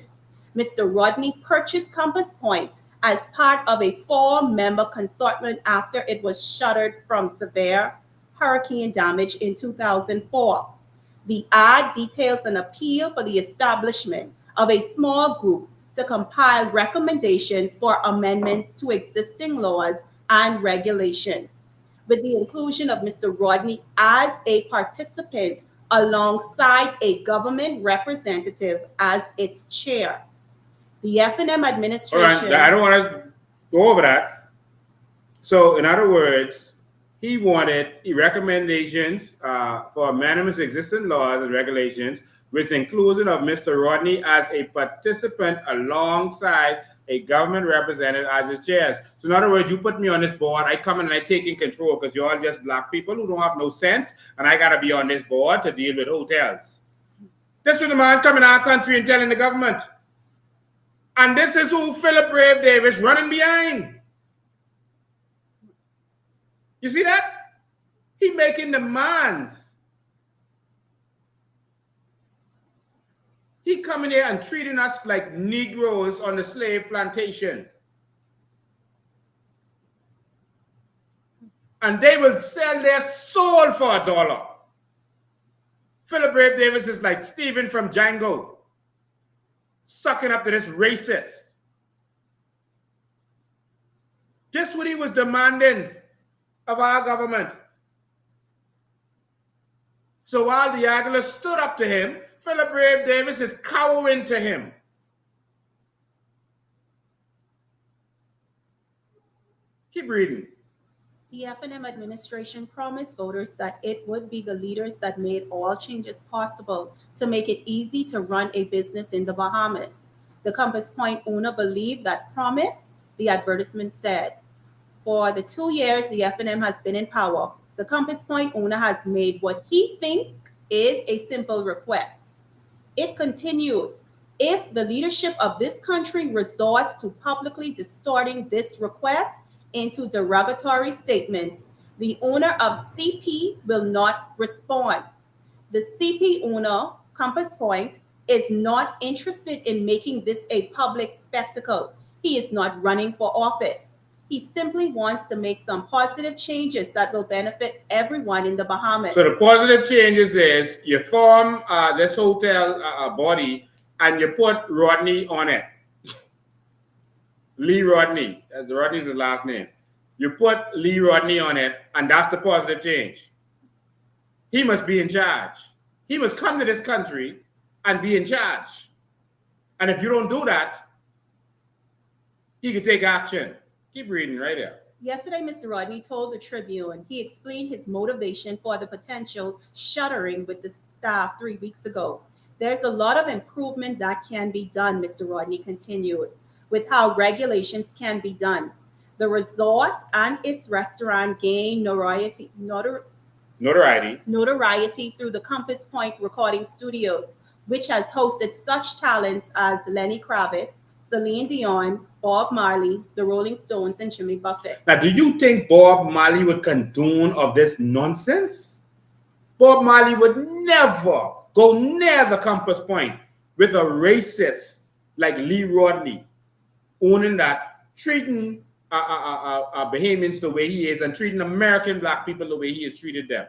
Mr. Rodney purchased Compass Point as part of a 4-member consortium after it was shuttered from severe hurricane damage in 2004. The ad details an appeal for the establishment of a small group to compile recommendations for amendments to existing laws and regulations, with the inclusion of Mr. Rodney as a participant alongside a government representative as its chair. The FNM administration... All right, I don't want to go over that. So, in other words, he wanted recommendations for amendments to existing laws and regulations with inclusion of Mr. Rodney as a participant alongside a government representative as his chair. So in other words, you put me on this board, I come in and I take in control because you're all just black people who don't have no sense, and I got to be on this board to deal with hotels. This is the man coming to our country and telling the government. And this is who Philip Brave Davis running behind. You see that? He making demands. He coming here and treating us like Negroes on the slave plantation. And they will sell their soul for $1. Philip Brave Davis is like Stephen from Django, sucking up to this racist. Guess what he was demanding of our government? So while the Aguilar stood up to him, Philip Brave Davis is cowering to him. Keep reading. The FNM administration promised voters that it would be the leaders that made all changes possible to make it easy to run a business in the Bahamas. The Compass Point owner believed that promise, the advertisement said. For the 2 years the FNM has been in power, the Compass Point owner has made what he thinks is a simple request. It continued, if the leadership of this country resorts to publicly distorting this request into derogatory statements, the owner of CP will not respond. The CP owner, Compass Point, is not interested in making this a public spectacle. He is not running for office. He simply wants to make some positive changes that will benefit everyone in the Bahamas. So the positive changes is you form this hotel body and you put Rodney on it. Lee Rodney. Rodney's his last name. You put Lee Rodney on it, and that's the positive change. He must be in charge. He must come to this country and be in charge. And if you don't do that, he can take action. Keep reading right there. Yesterday, Mr. Rodney told the Tribune he explained his motivation for the potential shuttering with the staff 3 weeks ago. There's a lot of improvement that can be done, Mr. Rodney continued, with how regulations can be done. The resort and its restaurant gained notoriety through the Compass Point Recording Studios, which has hosted such talents as Lenny Kravitz, Celine Dion, Bob Marley, the Rolling Stones, and Jimmy Buffett. Now, do you think Bob Marley would condone of this nonsense? Bob Marley would never go near the Compass Point with a racist like Lee Rodney owning that, treating Bahamians the way he is and treating American black people the way he has treated them.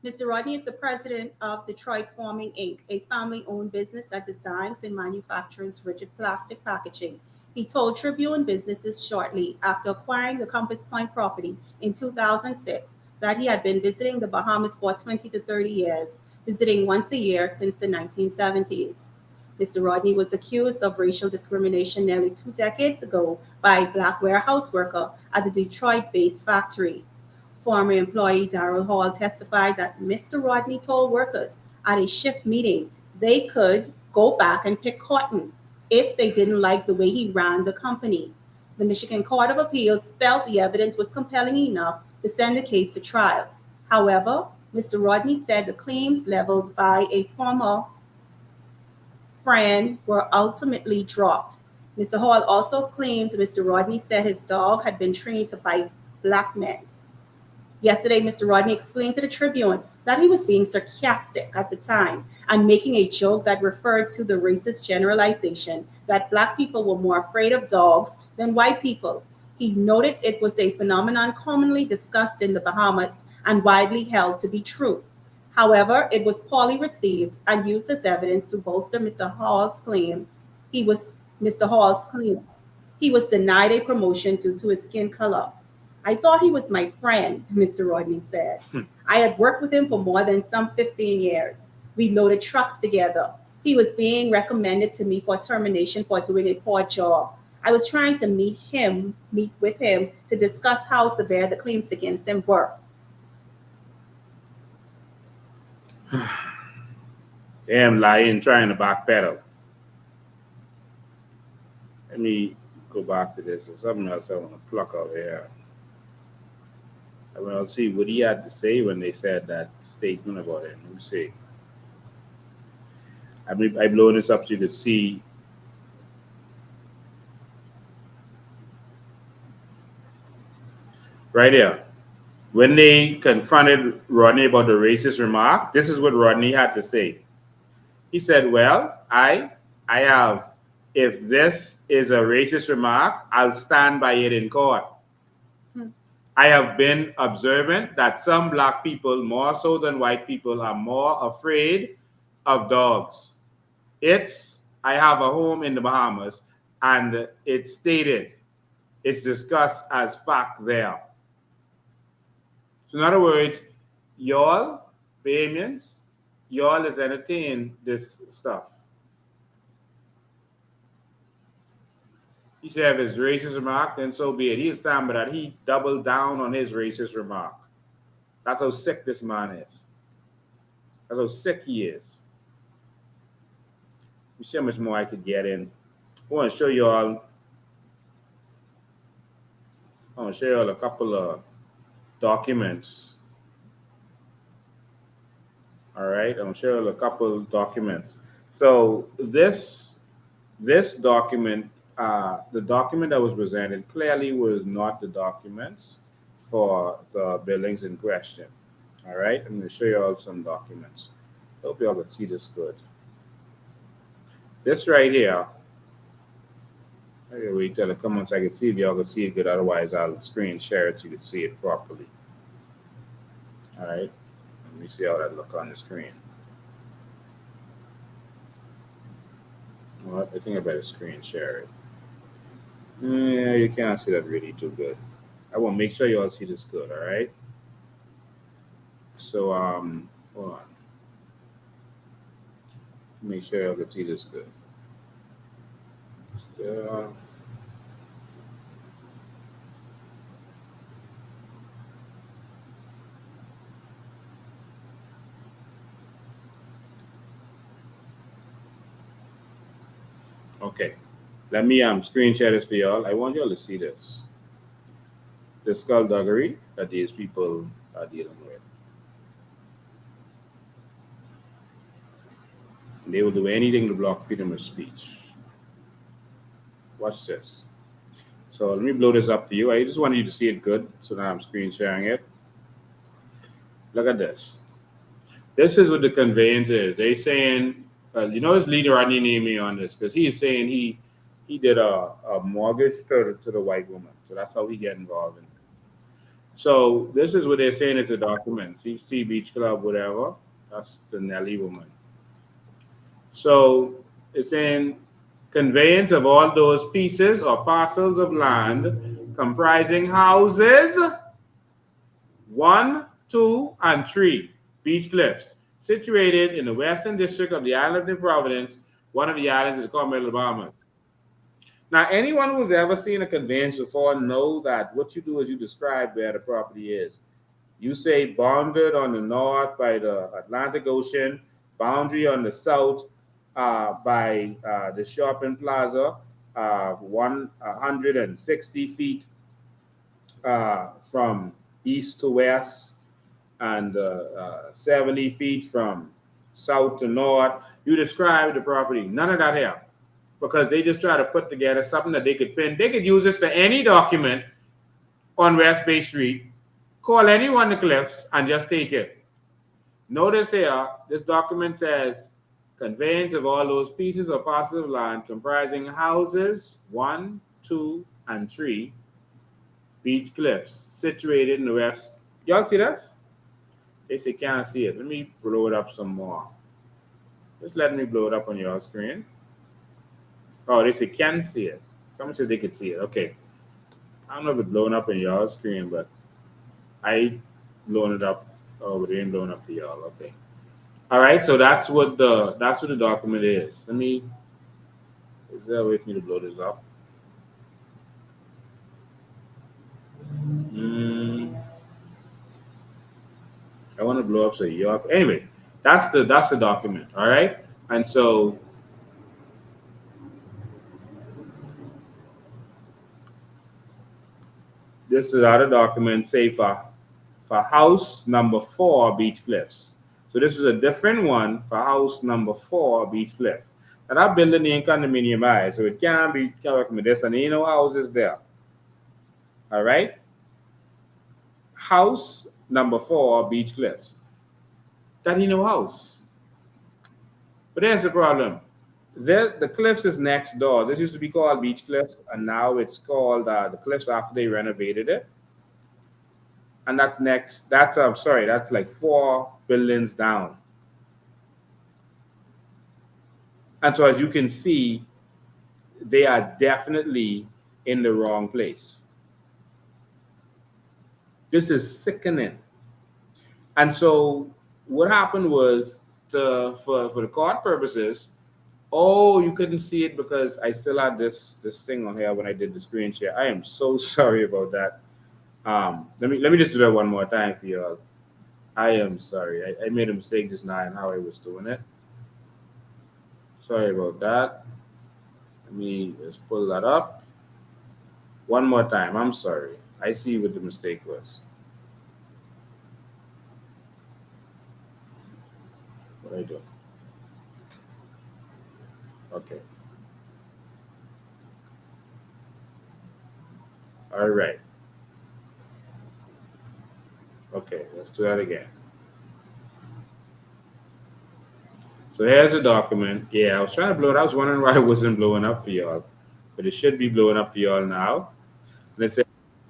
Mr. Rodney is the president of Detroit Forming Inc., a family-owned business that designs and manufactures rigid plastic packaging. He told Tribune businesses shortly after acquiring the Compass Point property in 2006 that he had been visiting the Bahamas for 20 to 30 years, visiting once a year since the 1970s. Mr. Rodney was accused of racial discrimination nearly 2 decades ago by a black warehouse worker at the Detroit-based factory. Former employee Darrell Hall testified that Mr. Rodney told workers at a shift meeting they could go back and pick cotton if they didn't like the way he ran the company. The Michigan Court of Appeals felt the evidence was compelling enough to send the case to trial. However, Mr. Rodney said the claims leveled by a former friend were ultimately dropped. Mr. Hall also claimed Mr. Rodney said his dog had been trained to bite black men. Yesterday, Mr. Rodney explained to the Tribune that he was being sarcastic at the time and making a joke that referred to the racist generalization that black people were more afraid of dogs than white people. He noted it was a phenomenon commonly discussed in the Bahamas and widely held to be true. However, it was poorly received and used as evidence to bolster Mr. Hall's claim. He was denied a promotion due to his skin color. I thought he was my friend, Mr. Rodney said. I had worked with him for more than some 15 years. We loaded trucks together. He was being recommended to me for termination for doing a poor job. I was trying to meet with him to discuss how severe the claims against him were. Damn lying, trying to backpedal. Let me go back to this. There's something else I want to pluck out here. I want to see what he had to say when they said that statement about him. Let me see. I blown this up so you could see. Right here. When they confronted Rodney about the racist remark, this is what Rodney had to say. He said, well, I have, if this is a racist remark, I'll stand by it in court. I have been observant that some black people, more so than white people, are more afraid of dogs. I have a home in the Bahamas, and it's stated, it's discussed as fact there. So in other words, y'all, Bahamians, y'all has entertained this stuff. He said if it's racist remark, then so be it. He'll stand by that. He doubled down on his racist remark. That's how sick this man is. That's how sick he is. You see how much more I could get in. I want to show you all a couple of documents. All right, I'm going to show you a couple of documents. So this document, the document that was presented clearly was not the documents for the buildings in question. All right, I'm going to show you all some documents. Hope you all can see this good. This right here. Okay, wait till it comes on so I can see if y'all can see it good. Otherwise, I'll screen share it so you can see it properly. All right, let me see how that look on the screen. Well, I think I better screen share it. Yeah, you can't see that really too good. I want to make sure you all see this good, all right? So, hold on. Make sure you all can see this good. Still, okay. Let me screen share this for y'all. I want y'all to see this. The skullduggery that these people are dealing with. They will do anything to block freedom of speech. Watch this. So let me blow this up for you. I just wanted you to see it good, so now I'm screen sharing it. Look at this. This is what the conveyance is. They saying, you know, this leader I need me on this because he is saying he did a mortgage to the white woman, so that's how he get involved in it. So this is what they're saying is a document. CC Beach Club, whatever. That's the Nelly woman. So it's saying conveyance of all those pieces or parcels of land comprising houses 1, 2, and 3 Beach Cliffs, situated in the western district of the island of New Providence. One of the islands is called Middle Bahamas. Now, anyone who's ever seen a conveyance before know that what you do is you describe where the property is. You say bounded on the north by the Atlantic Ocean, boundary on the south by the shopping plaza, 160 feet from east to west, and 70 feet from south to north. You describe the property. None of that here, because they just try to put together something that they could pin. They could use this for any document on West Bay Street, call anyone the Cliffs, and just take it. Notice here, this document says conveyance of all those pieces or parcels of land comprising houses 1, 2, and 3 Beach Cliffs, situated in the west. Y'all see that? They say can't see it. Let me blow it up some more. Just let me blow it up on your screen. Oh, they say can see it. Someone said they could see it. Okay. I don't know if it's blowing up on your screen, but I blown it up. Oh, but it ain't blowing up for y'all. Okay. All right. So that's what the document is. Let me. Is there a way for me to blow this up? I want to blow up so y'all. Anyway, that's the document. All right. And so this is other document, say for house number 4 Beach Cliffs. So this is a different one for house number 4 Beach Cliff. And that building ain't condominium high, so it can't be covered with this, and ain't no houses there. All right. House number 4 Beach Cliffs. That ain't no house. But there's the problem. The Cliffs is next door. This used to be called Beach Cliffs, and now it's called the Cliffs after they renovated it. And that's next. That's like 4 buildings down. And so as you can see, they are definitely in the wrong place. This is sickening. And so what happened was for the court purposes, oh, you couldn't see it because I still had this thing on here when I did the screen share. I am so sorry about that. Let me just do that one more time for y'all. I am sorry. I made a mistake just now in how I was doing it. Sorry about that. Let me just pull that up. One more time. I'm sorry. I see what the mistake was. What I do? Okay. All right. Okay, let's do that again. So here's a document. Yeah, I was trying to blow it. I was wondering why it wasn't blowing up for y'all, but it should be blowing up for y'all now. Let's say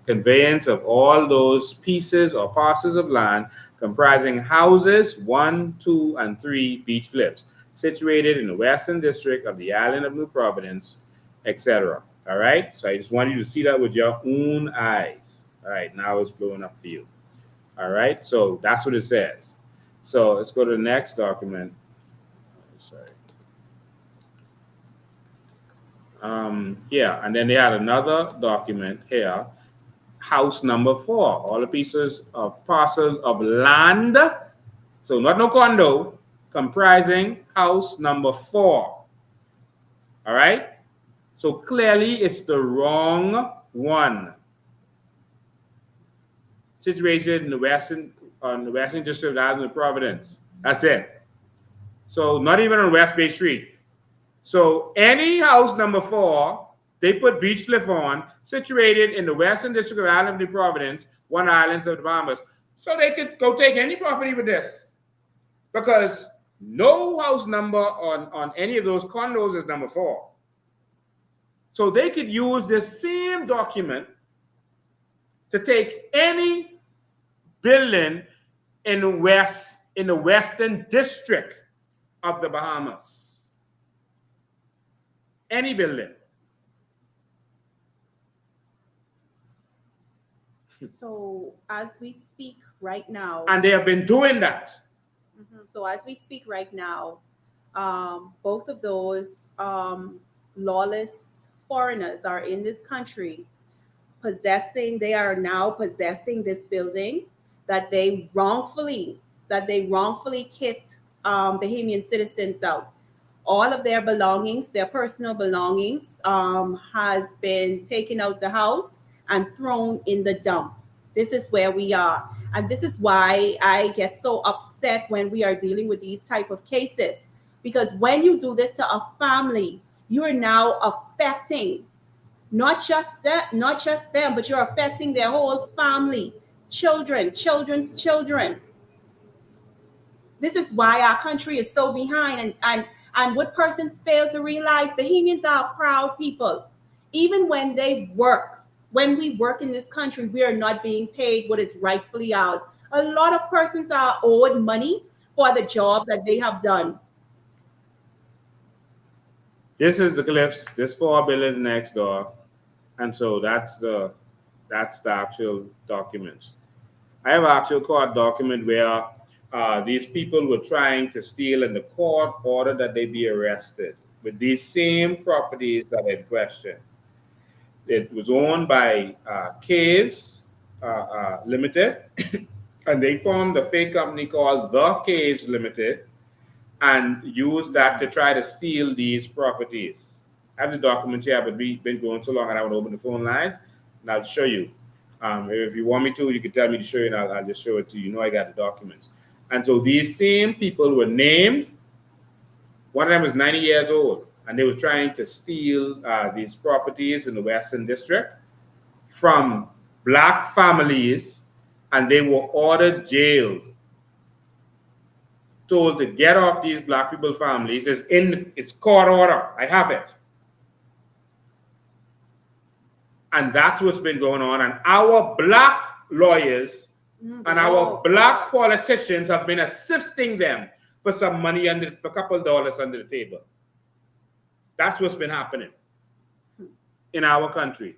conveyance of all those pieces or parcels of land comprising houses 1, 2, and 3 Beach Cliffs, situated in the western district of the island of New Providence, etc. All right. So I just want you to see that with your own eyes. All right. Now it's blowing up for you. All right. So that's what it says. So let's go to the next document. Sorry. Yeah. And then they had another document here. House number 4. All the pieces of parcels of land. So not no condo. Comprising house number 4. All right. So clearly it's the wrong one. Situated in the western district of the Island of Providence. That's it. So not even on West Bay Street. So any house number 4, they put Beach Cliff on, situated in the western district of the Island of Providence, one islands of the Bahamas. So they could go take any property with this. Because no house number on any of those condos is number 4. So they could use this same document to take any building in the western district of the Bahamas. Any building. So as we speak right now, And they have been doing that. So as we speak right now, both of those lawless foreigners are in this country they are now possessing this building that they wrongfully kicked Bahamian citizens out. All of their belongings, their personal belongings, has been taken out the house and thrown in the dump. This is where we are. And this is why I get so upset when we are dealing with these type of cases. Because when you do this to a family, you are now affecting not just them, but you're affecting their whole family, children's children. This is why our country is so behind. And what persons fail to realize, Bahamians are proud people. Even when we work in this country, we are not being paid what is rightfully ours. A lot of persons are owed money for the job that they have done. This is the Cliffs. There's 4 buildings next door. And so that's the actual document. I have an actual court document where these people were trying to steal, and the court ordered that they be arrested with these same properties that I questioned. It was owned by Caves Limited, and they formed a fake company called The Caves Limited and used that to try to steal these properties. I have the documents here, but we've been going so long and I want to open the phone lines, and I'll show you. If you want me to, you can tell me to show you, and I'll just show it to you. You know I got the documents. And so these same people were named. One of them was 90 years old, and they were trying to steal these properties in the Western District from black families, and they were ordered jailed, told to get off these black people families. It's court order. I have it. And that's what's been going on. And our black lawyers and our black politicians have been assisting them for some money, for a couple of dollars under the table. That's what's been happening in our country.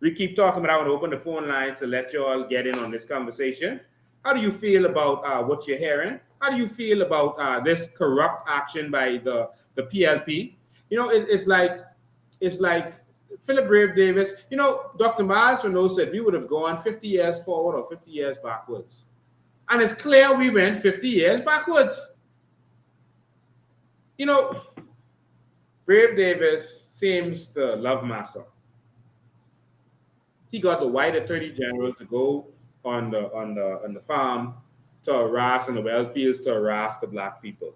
We keep talking, but I want to open the phone lines to let you all get in on this conversation. How do you feel about what you're hearing? How do you feel about this corrupt action by the PLP? You know, it's like Philip Brave Davis. You know, Dr. Miles Renault said we would have gone 50 years forward or 50 years backwards. And it's clear we went 50 years backwards. You know, Brave Davis seems to love massa. He got the white attorney general to go on the farm to harass, in the well fields to harass the black people.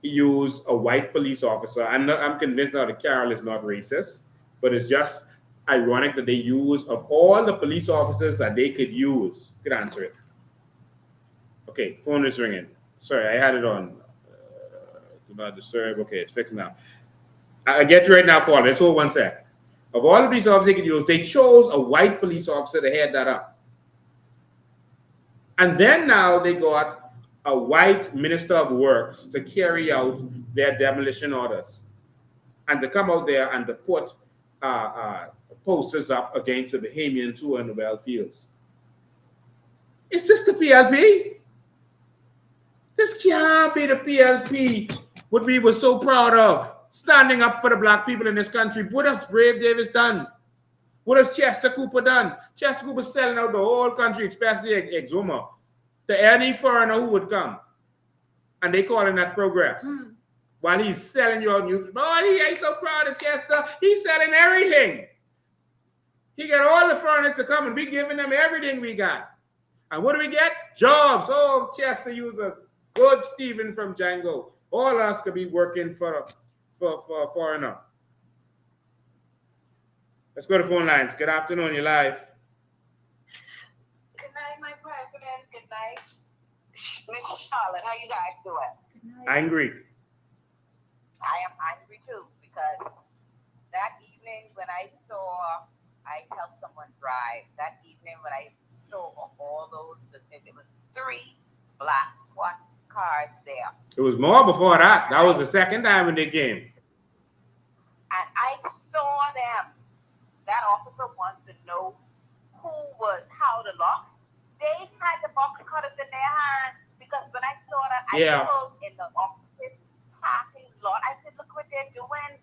He used a white police officer. I'm convinced now that Carol is not racist, but it's just ironic that they use, of all the police officers that they could use, could answer it. Okay, phone is ringing. Sorry, I had it on. Do not disturb. Okay, it's fixed now. I'll get you right now, caller. Let's hold one sec. Of all the police officers they could use, they chose a white police officer to head that up. And then now they got a white minister of works to carry out their demolition orders. and to come out there and to put posters up against the Bahamians who are in the well fields. Is this the PLP? This can't be the PLP, what we were so proud of, standing up for the black people in this country. What has Brave Davis done? What has Chester Cooper done? Chester Cooper selling out the whole country, especially Exuma, to any foreigner who would come. And they calling that progress. While he's selling your news. Boy, he's so proud of Chester. He's selling everything. He got all the foreigners to come and we giving them everything we got. And what do we get? Jobs. Oh, Chester, you was a good Stephen from Django. All of us could be working for a foreigner. Let's go to phone lines. Good afternoon, you're live. Good night, my president. Good night, Miss Charlotte. How you guys doing? Angry. I am angry too because that evening when I helped someone drive. That evening when I saw all those, it was 3 black SWAT cars there. It was more before that. That was the second time when they came. And I saw them. That officer wants to know how the locks. They had the box cutters in their hand because when I saw that, I pulled in the opposite parking lot. I said, look what they're doing.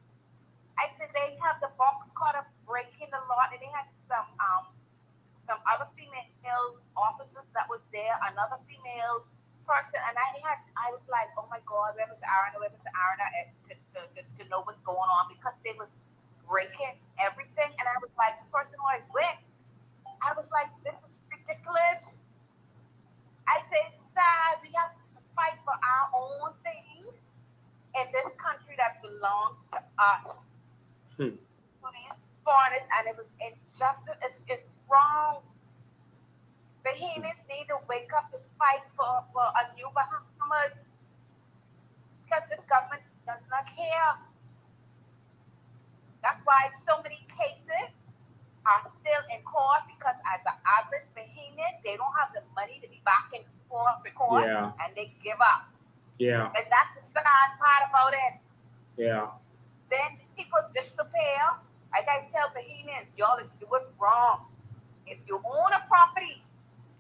I said, they have the box cutter breaking the lot, and they had some other female officers that was there, another female person, and I was like, oh my God, where was Aaron? To know what's going on because they was breaking everything, and I was like, the person who I was with, I was like, this is ridiculous. I say, sad, we have to fight for our own things in this country that belongs to us. To these foreigners, and it was injustice. It's wrong. Bahamians need to wake up to fight for a new Bahamas because this government does not care. That's why so many cases are still in court because as the average Bahamian, they don't have the money to be back in court, and they give up. Yeah. And that's the sad part about it. Yeah. Then people disappear. Like I tell Bahamians, y'all is doing wrong. If you own a property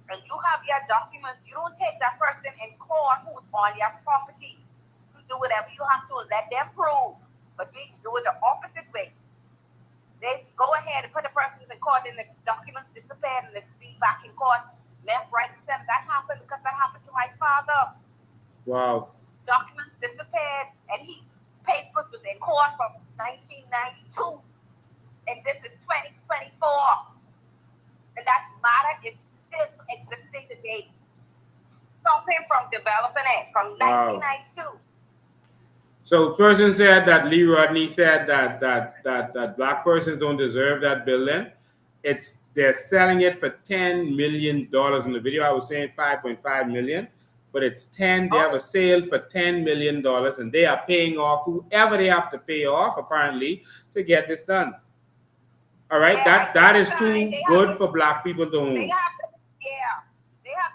and you have your documents, you don't take that person in court who's on your property. You do whatever you have to let them prove. But we do it the opposite way. They go ahead and put the person in court and the documents disappear and they be back in court, left, right, and center. That happened because that happened to my father. Wow. Documents disappeared and papers was in court from 1992, and this is 2024, and that matter is still existing today. Stop him from developing it from 1992. So, person said that Lee Rodney said that black persons don't deserve that building. They're selling it for $10 million in the video. I was saying 5.5 million. But it's 10. They have a sale for $10 million, and they are paying off whoever they have to pay off, apparently, to get this done. All right, that is too good for black people to own. They have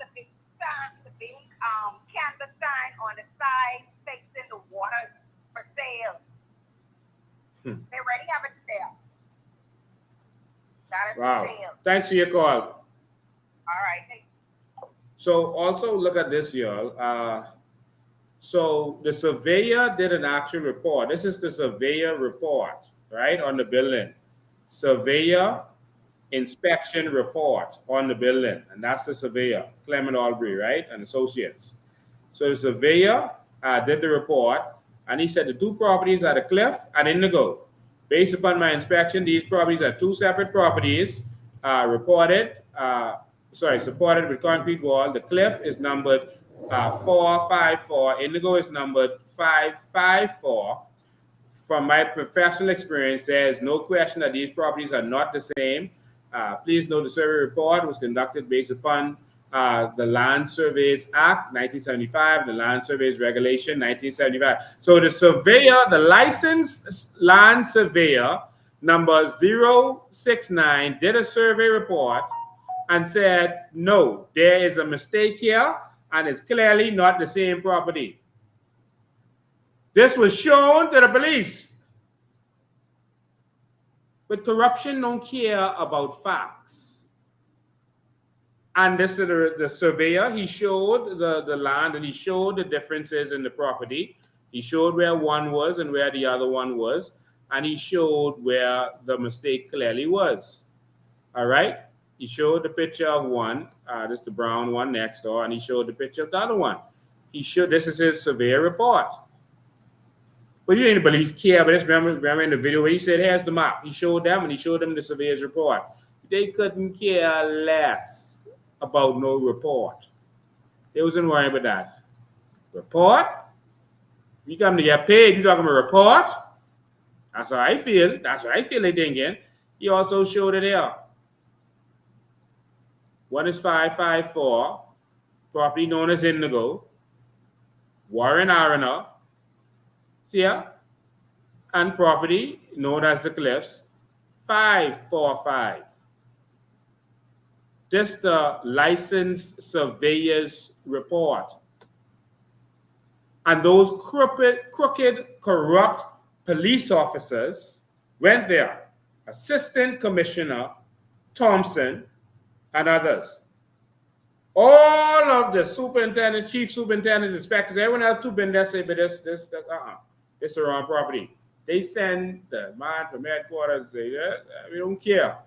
the big sign, the big canvas sign on the side facing the water for sale. They already have it there. That is for sale. Thanks for your call. All right. So also look at this, y'all. So the surveyor did an actual report. This is the surveyor report, right, on the building. Surveyor inspection report on the building. And that's the surveyor, Clement Albury, right, and associates. So the surveyor did the report, and he said the 2 properties are the Cliff and Indigo. Based upon my inspection, these properties are 2 separate properties supported with concrete wall. The Cliff is numbered 454. Indigo is numbered 554. From my professional experience, there is no question that these properties are not the same. Please note the survey report was conducted based upon the Land Surveys Act 1975, the Land Surveys Regulation 1975. So the surveyor, the licensed land surveyor, number 069, did a survey report and said, no, there is a mistake here, and it's clearly not the same property. This was shown to the police. But corruption don't care about facts. And this is the surveyor, he showed the land and he showed the differences in the property. He showed where one was and where the other one was. And he showed where the mistake clearly was. All right? He showed the picture of one, this is the brown one next door, and he showed the picture of the other one. This is his surveyor report. But you didn't believe care, but remember in the video where he said, here's the map. He showed them and he showed them the surveyor's report. They couldn't care less about no report. They wasn't worried about that. Report? You come to get paid, you talking about report? That's how I feel. That's what I feel they thinking. He also showed it here. One is 554, property known as Indigo, Warren Arena, here, and property known as the Cliffs, 545. This the licensed surveyor's report. And those crooked, corrupt police officers went there. Assistant Commissioner Thompson and others. All of the superintendents, chief superintendents, inspectors, everyone else who been there say, but this, it's the wrong property. They send the man from headquarters, say, we don't care.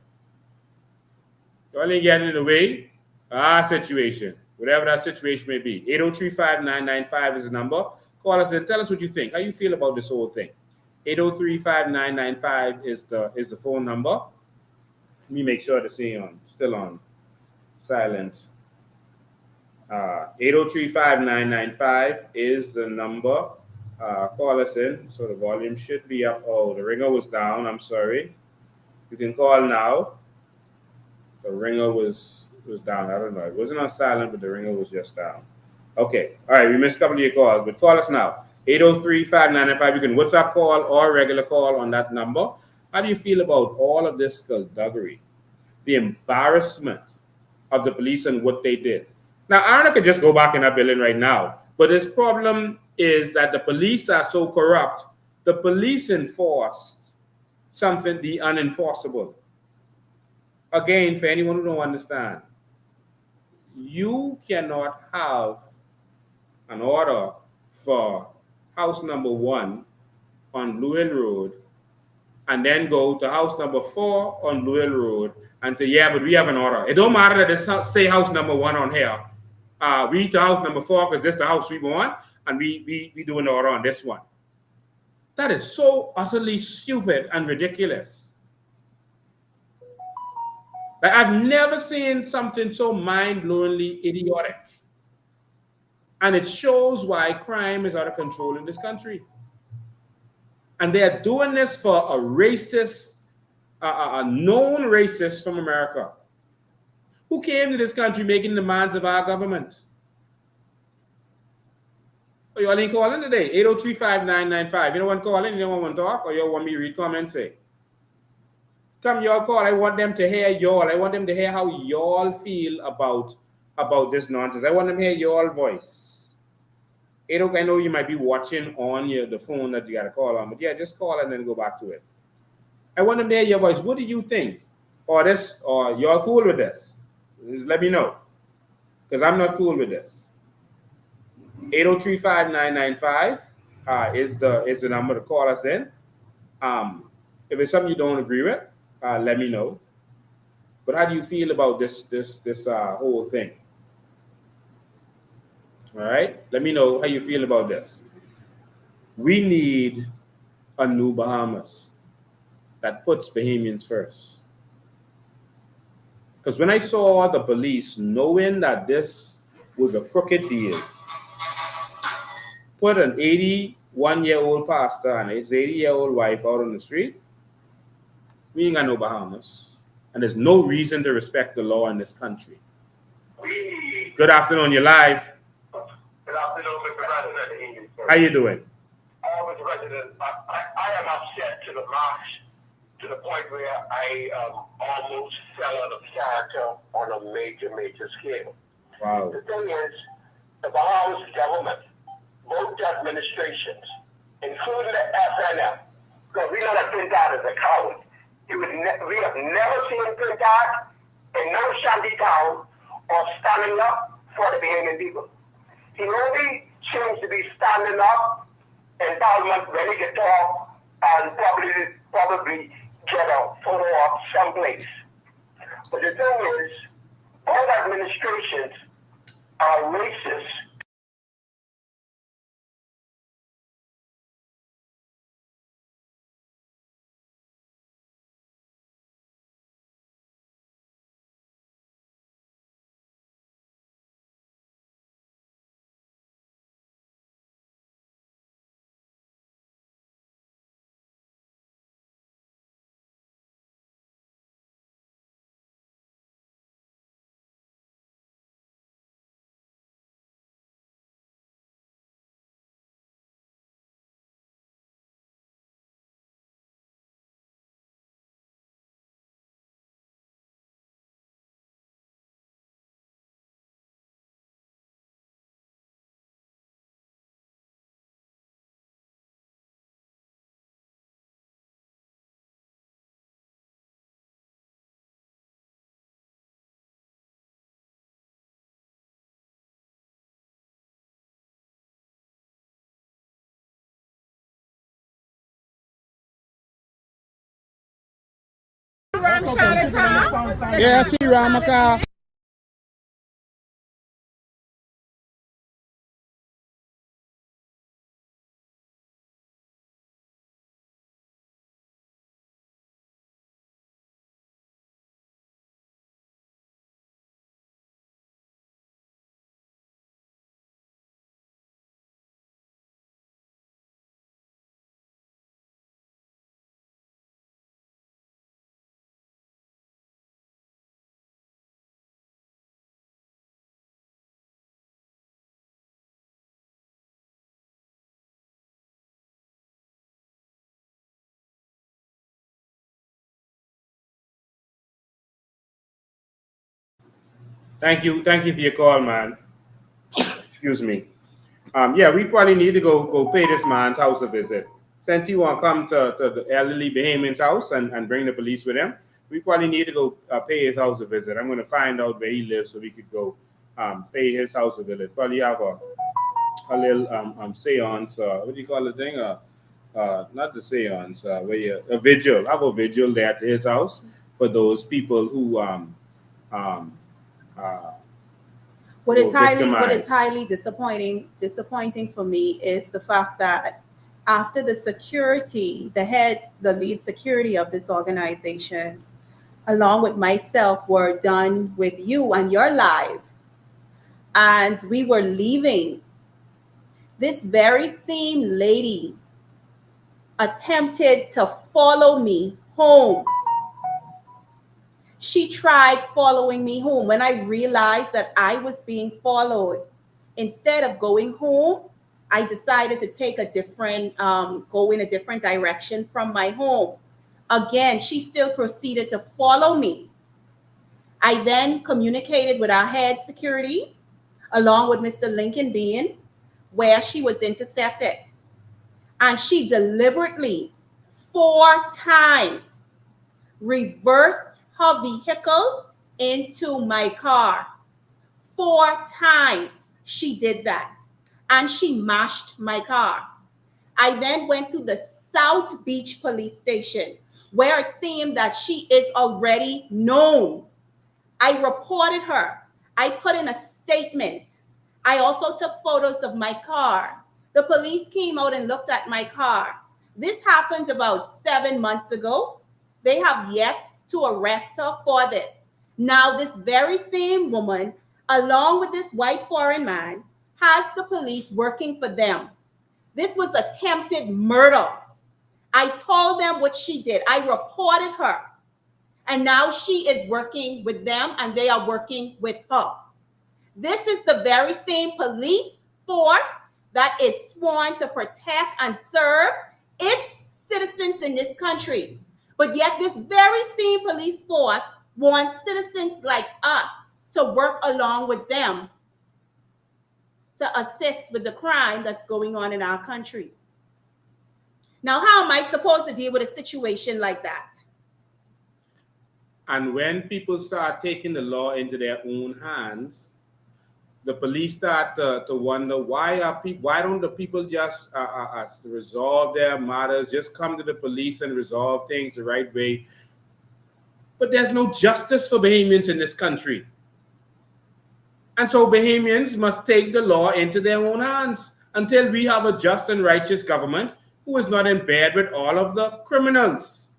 You only get in the way of our situation, whatever that situation may be. 803-5995 is the number. Call us and tell us what you think. How you feel about this whole thing? 803-5995 is the phone number. Let me make sure to see still on silent. 803-5995 is the number. Call us in. So the volume should be up. Oh, the ringer was down. I'm sorry. You can call now. The ringer was down. I don't know. It wasn't on silent, but the ringer was just down. Okay. All right. We missed a couple of your calls, but call us now. 803-5995. You can WhatsApp call or regular call on that number. How do you feel about all of this skullduggery? The embarrassment of the police and what they did. Now, Aaron could just go back in that building right now, but his problem is that the police are so corrupt. The police enforced something, the unenforceable. Again, for anyone who don't understand, you cannot have an order for house number 1 on Blue Hill Road and then go to house number 4 on Blue Hill Road and say, yeah, but we have an order. It don't matter that it's say house number 1 on here. We need to house number 4 because this is the house we want, and we do an order on this one. That is so utterly stupid and ridiculous. Like, I've never seen something so mind-blowingly idiotic. And it shows why crime is out of control in this country. And they're doing this for a racist, a known racist from America, who came to this country making demands of our government. Oh, you all ain't calling today. 803-5995. You don't want to call in? You don't want to talk? Or you want me to read comments? Say, come, y'all call. I want them to hear y'all. I want them to hear how y'all feel about this nonsense. I want them to hear y'all voice. I know you might be watching on the phone that you got to call on, but yeah, just call and then go back to it. I want them to hear your voice. What do you think? Or y'all cool with this? Just let me know, because I'm not cool with this. 803-5995 is the number to call us in. If it's something you don't agree with, let me know. But how do you feel about this whole thing? All right, let me know how you feel about this. We need a new Bahamas that puts Bahamians first. Because when I saw the police, knowing that this was a crooked deal, put an 81-year-old pastor and his 80-year-old wife out on the street, we ain't got no Bahamas. And there's no reason to respect the law in this country. Good afternoon, you're live. Good afternoon, Mr. President. How you doing? Mr. President, I am upset to the max, to the point where I almost fell out of character on a major scale. Wow. The thing is, the Bahamas government, both administrations, including the FNF, because we know that Trinidad is a coward, We have never seen him print out in no shanty town or standing up for the Bahamian people. He only seems to be standing up in Parliament when he can talk and probably get a photo op someplace. But the thing is, all administrations are racist. Yeah, I see Ramaka. Thank you for your call, man. Excuse me. Yeah, we probably need to go pay this man's house a visit. Since he won't come to the elderly Bahamian's house and bring the police with him, we probably need to go pay his house a visit. I'm going to find out where he lives so we could go pay his house a visit. Probably have a little seance. What do you call the thing? Not the seance. Where a vigil. Have a vigil there at his house for those people who What is highly disappointing for me is the fact that after the lead security of this organization, along with myself, were done with you and your live, and we were leaving, this very same lady attempted to follow me home. She tried following me home. When I realized that I was being followed, instead of going home, I decided to take go in a different direction from my home. Again, she still proceeded to follow me. I then communicated with our head security, along with Mr. Lincoln Bean, where she was intercepted. And she deliberately 4 times reversed her vehicle into my car. 4 times she did that. And she mashed my car. I then went to the South Beach police station, where it seemed that she is already known. I reported her. I put in a statement. I also took photos of my car. The police came out and looked at my car. This happened about 7 months ago. They have yet to arrest her for this. Now, this very same woman, along with this white foreign man, has the police working for them. This was attempted murder. I told them what she did. I reported her. And now she is working with them and they are working with her. This is the very same police force that is sworn to protect and serve its citizens in this country. But yet this very same police force wants citizens like us to work along with them to assist with the crime that's going on in our country. Now, how am I supposed to deal with a situation like that? And when people start taking the law into their own hands, the police start to wonder why don't the people just resolve their matters, just come to the police and resolve things the right way. But there's no justice for Bahamians in this country. And so Bahamians must take the law into their own hands until we have a just and righteous government who is not in bed with all of the criminals.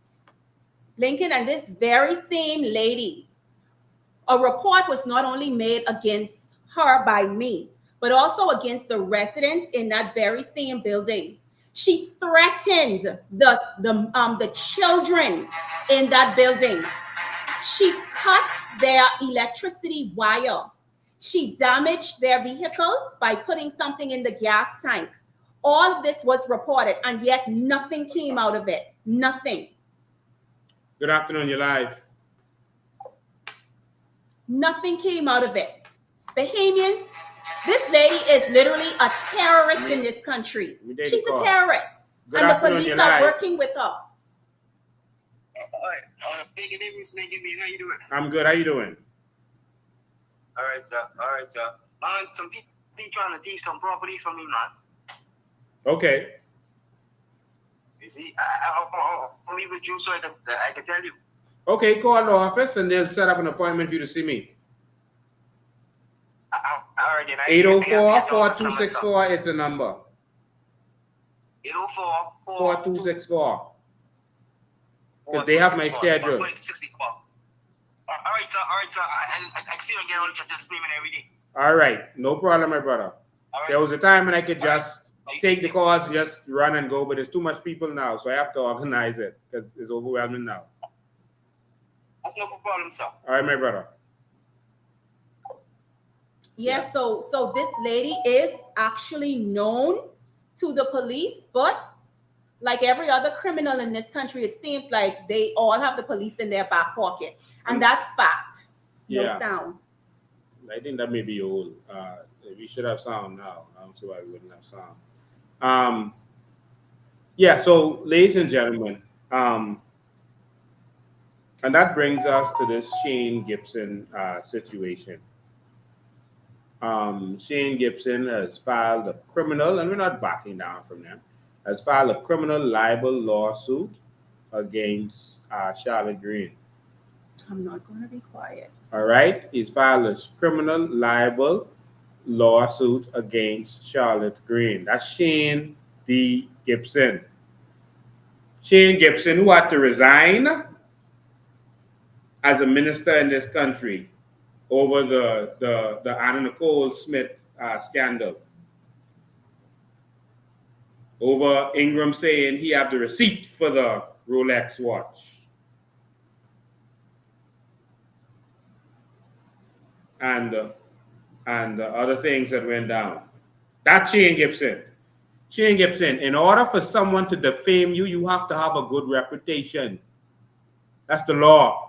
Lincoln, and this very same lady, a report was not only made against her by me, but also against the residents in that very same building. She threatened the children in that building. She cut their electricity wire. She damaged their vehicles by putting something in the gas tank. All of this was reported, and yet nothing came out of it. Nothing. Good afternoon, you're live. Nothing came out of it. Bahamians, this lady is literally a terrorist in this country. She's a terrorist. Good and the afternoon, police you're are live. working with her. How you doing? I'm good. How you doing? All right, sir. Man, some people been trying to take some property from me, man. Okay. You see, I'll meet with you so I can tell you. Okay, call the office and they'll set up an appointment for you to see me. All right, then. 804-4264 is the number. 804-4264. Because they have my schedule. All right, sir. I still get on this payment every day. All right, no problem, my brother. There was a time when I could just take the calls and just run and go, but there's too much people now, so I have to organize it because it's overwhelming now. That's no problem, sir. All right, my brother. Yes, so this lady is actually known to the police, but like every other criminal in this country, it seems like they all have the police in their back pocket. And that's fact. Yeah. No sound. I think that may be old. We should have sound now. I don't see why we wouldn't have sound. Yeah, so ladies and gentlemen, and that brings us to this Shane Gibson situation. Shane Gibson has filed a criminal, and we're not backing down from them, has filed a criminal libel lawsuit against Charlotte Green. I'm not going to be quiet. All right. He's filed a criminal libel lawsuit against Charlotte Green. That's Shane D. Gibson. Shane Gibson, who had to resign as a minister in this country over the Anna Nicole Smith scandal. Over Ingram saying he had the receipt for the Rolex watch. And other things that went down. That's Shane Gibson. Shane Gibson, in order for someone to defame you, you have to have a good reputation. That's the law.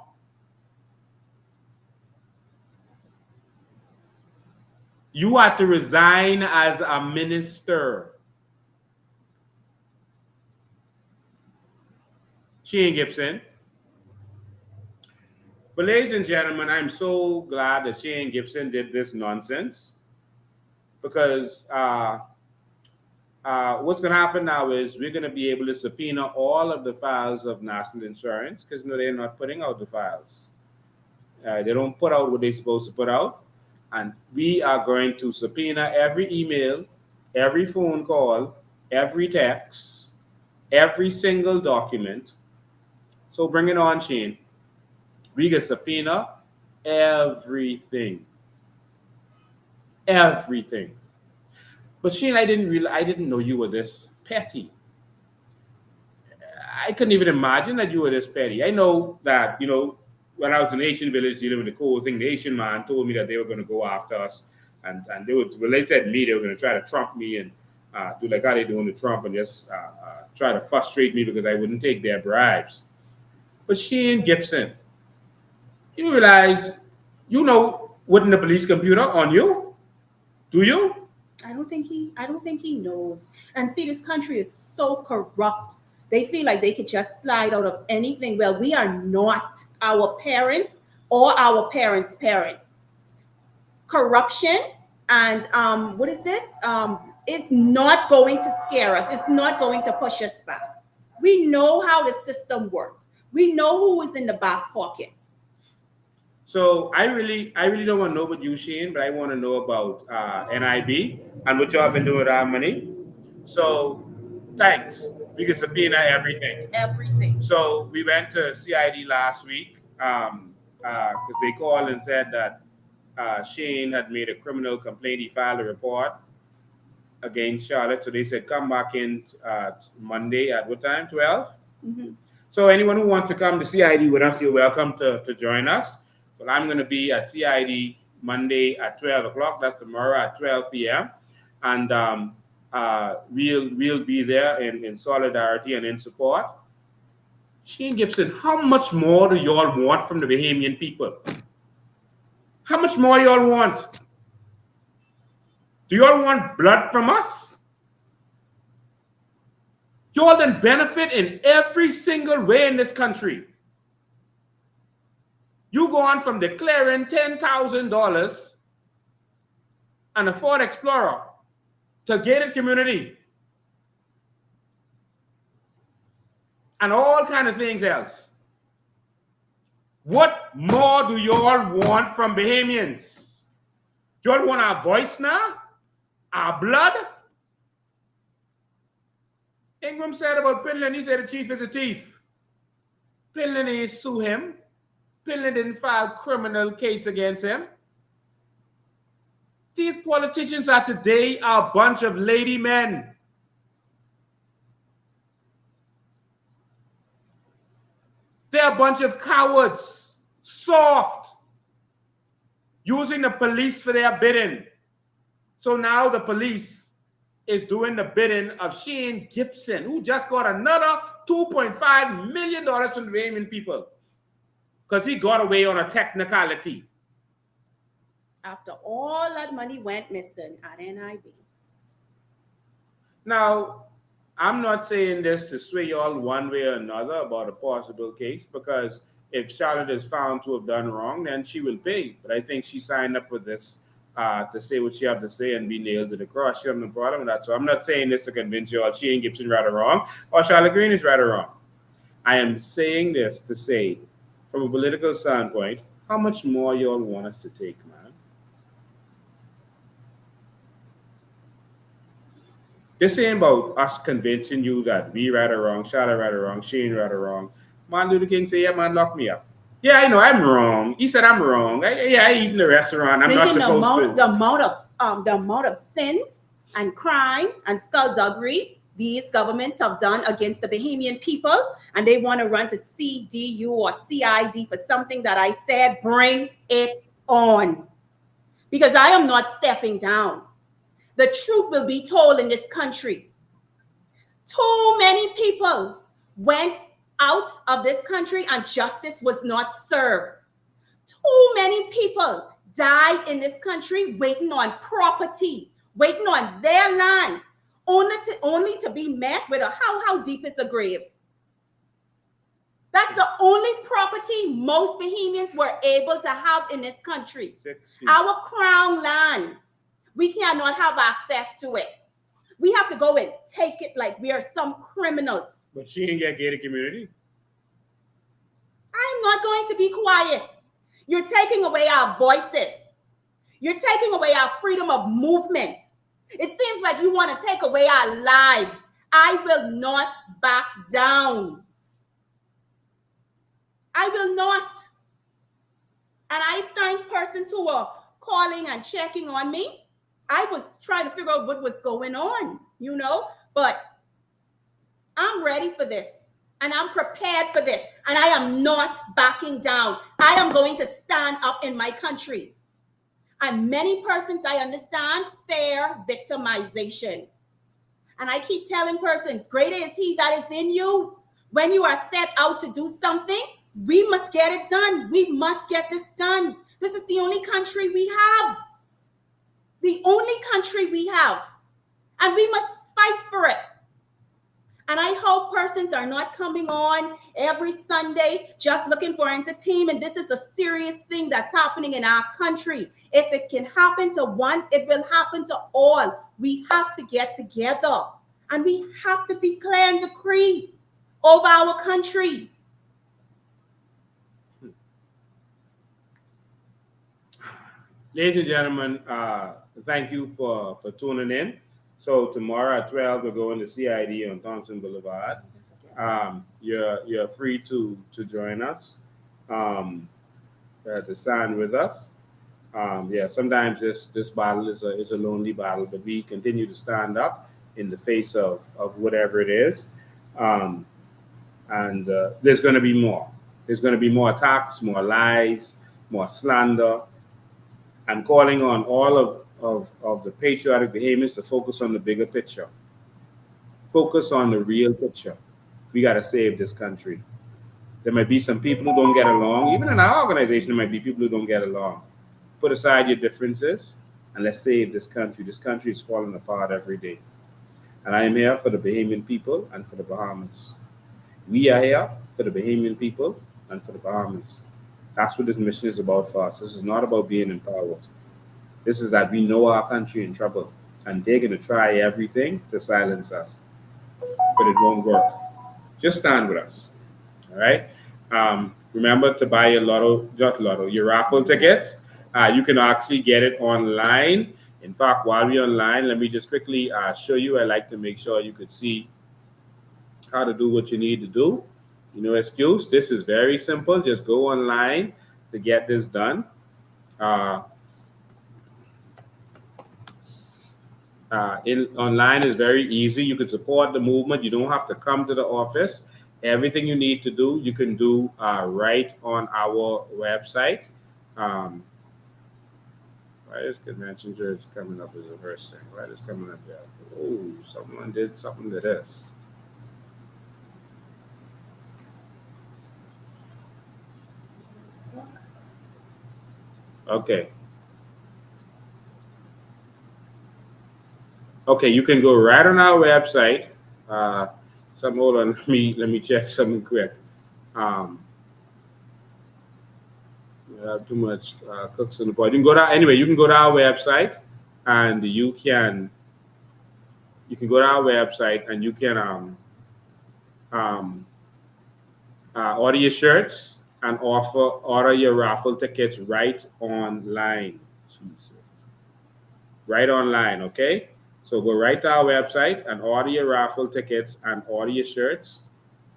You had to resign as a minister. Shane Gibson. But ladies and gentlemen, I'm so glad that Shane Gibson did this nonsense because what's going to happen now is we're going to be able to subpoena all of the files of National Insurance because they're not putting out the files. They don't put out what they're supposed to put out. And we are going to subpoena every email, every phone call, every text, every single document. So bring it on, Shane. We can subpoena everything. Everything. But Shane, I didn't know you were this petty. I couldn't even imagine that you were this petty. I know that, when I was in the Asian village dealing with the cool thing, the Asian man told me that they were going to go after us. And they said me, they were going to try to trump me and do like how they doing to Trump and just try to frustrate me because I wouldn't take their bribes. But Shane Gibson, you realize, wouldn't the police computer on you? Do you? I don't think he knows. And see, this country is so corrupt They feel like they could just slide out of anything. Well, we are not our parents or our parents' parents. Corruption and what is it? It's not going to scare us. It's not going to push us back. We know how the system works. We know who is in the back pockets. So I really don't want to know about you, Shane, but I want to know about NIB and what y'all been doing with our money. So thanks. We can subpoena everything. Everything. So we went to CID last week because they called and said that Shane had made a criminal complaint. He filed a report against Charlotte. So they said, come back in Monday at what time? 12? Mm-hmm. So anyone who wants to come to CID with us, you're welcome to join us. But I'm going to be at CID Monday at 12 o'clock. That's tomorrow at 12 p.m. And we'll be there in solidarity and in support. Shane Gibson, how much more do y'all want from the Bahamian people? How much more y'all want? Do y'all want blood from us? Y'all then benefit in every single way in this country. You go on from declaring $10,000 and a Ford Explorer to gated community and all kind of things else. What more do y'all want from Bahamians? Y'all want our voice now? Our blood? Ingram said about Pindling, he said the chief is a thief. Pindling didn't sue him. Pindling didn't file a criminal case against him. These politicians are today a bunch of lady men. They're a bunch of cowards, soft, using the police for their bidding. So now the police is doing the bidding of Shane Gibson, who just got another $2.5 million from the Bahamian people because he got away on a technicality. After all that money went missing at NIB. Now, I'm not saying this to sway y'all one way or another about a possible case, because if Charlotte is found to have done wrong, then she will pay. But I think she signed up for this to say what she had to say and be nailed to the cross. She has no problem with that. So I'm not saying this to convince y'all Shane Gibson right or wrong, or Charlotte Green is right or wrong. I am saying this to say, from a political standpoint, how much more y'all want us to take, man? This ain't about us convincing you that we right or wrong, Charlotte right or wrong, Shane right or wrong. Martin Luther King say, yeah, man, lock me up. Yeah, I know, I'm wrong. He said I'm wrong. I eat in the restaurant. I'm not supposed to. The amount of sins and crime and skullduggery these governments have done against the Bahamian people, and they want to run to CDU or CID for something that I said, bring it on. Because I am not stepping down. The truth will be told in this country. Too many people went out of this country and justice was not served. Too many people died in this country waiting on property, waiting on their land, only to be met with a how deep is the grave. That's the only property most Bahamians were able to have in this country. Our crown land. We cannot have access to it. We have to go and take it like we are some criminals. But she ain't get gated community. I'm not going to be quiet. You're taking away our voices. You're taking away our freedom of movement. It seems like you want to take away our lives. I will not back down. I will not. And I thank persons who are calling and checking on me. I was trying to figure out what was going on, but I'm ready for this and I'm prepared for this, and I am not backing down. I am going to stand up in my country. And many persons, I understand, fair victimization. And I keep telling persons, greater is he that is in you. When you are set out to do something, we must get it done. We must get this done. This is the only country we have. The only country we have. And we must fight for it. And I hope persons are not coming on every Sunday just looking for entertainment. This is a serious thing that's happening in our country. If it can happen to one, it will happen to all. We have to get together and we have to declare and decree over our country. Ladies and gentlemen, thank you for tuning in. So tomorrow at 12, we're going to CID on Thompson Boulevard. You're free to join us, to stand with us. Sometimes this battle is a lonely battle, but we continue to stand up in the face of whatever it is. And there's going to be more. There's going to be more attacks, more lies, more slander. I'm calling on all of the patriotic Bahamians to focus on the bigger picture. Focus on the real picture. We got to save this country. There might be some people who don't get along. Even in our organization, there might be people who don't get along. Put aside your differences and let's save this country. This country is falling apart every day. And I am here for the Bahamian people and for the Bahamas. We are here for the Bahamian people and for the Bahamas. That's what this mission is about for us. This is not about being empowered. This is that we know our country in trouble, and they're going to try everything to silence us. But it won't work. Just stand with us. All right? Remember to buy your raffle tickets. You can actually get it online. In fact, while we're online, let me just quickly show you. I like to make sure you could see how to do what you need to do. No excuse. This is very simple. Just go online to get this done. Online is very easy. You can support the movement. You don't have to come to the office. Everything you need to do, you can do right on our website. Why is convention just coming up as the first thing? Why is coming up there? Oh, someone did something to this. Okay. Okay, you can go right on our website. Hold on, let me check something quick. We have too much cooks on the board. You can go to you can go to our website and you can go to our website and you can order your shirts and order your raffle tickets right online. Jesus. Right online, okay? So go right to our website and order your raffle tickets and order your shirts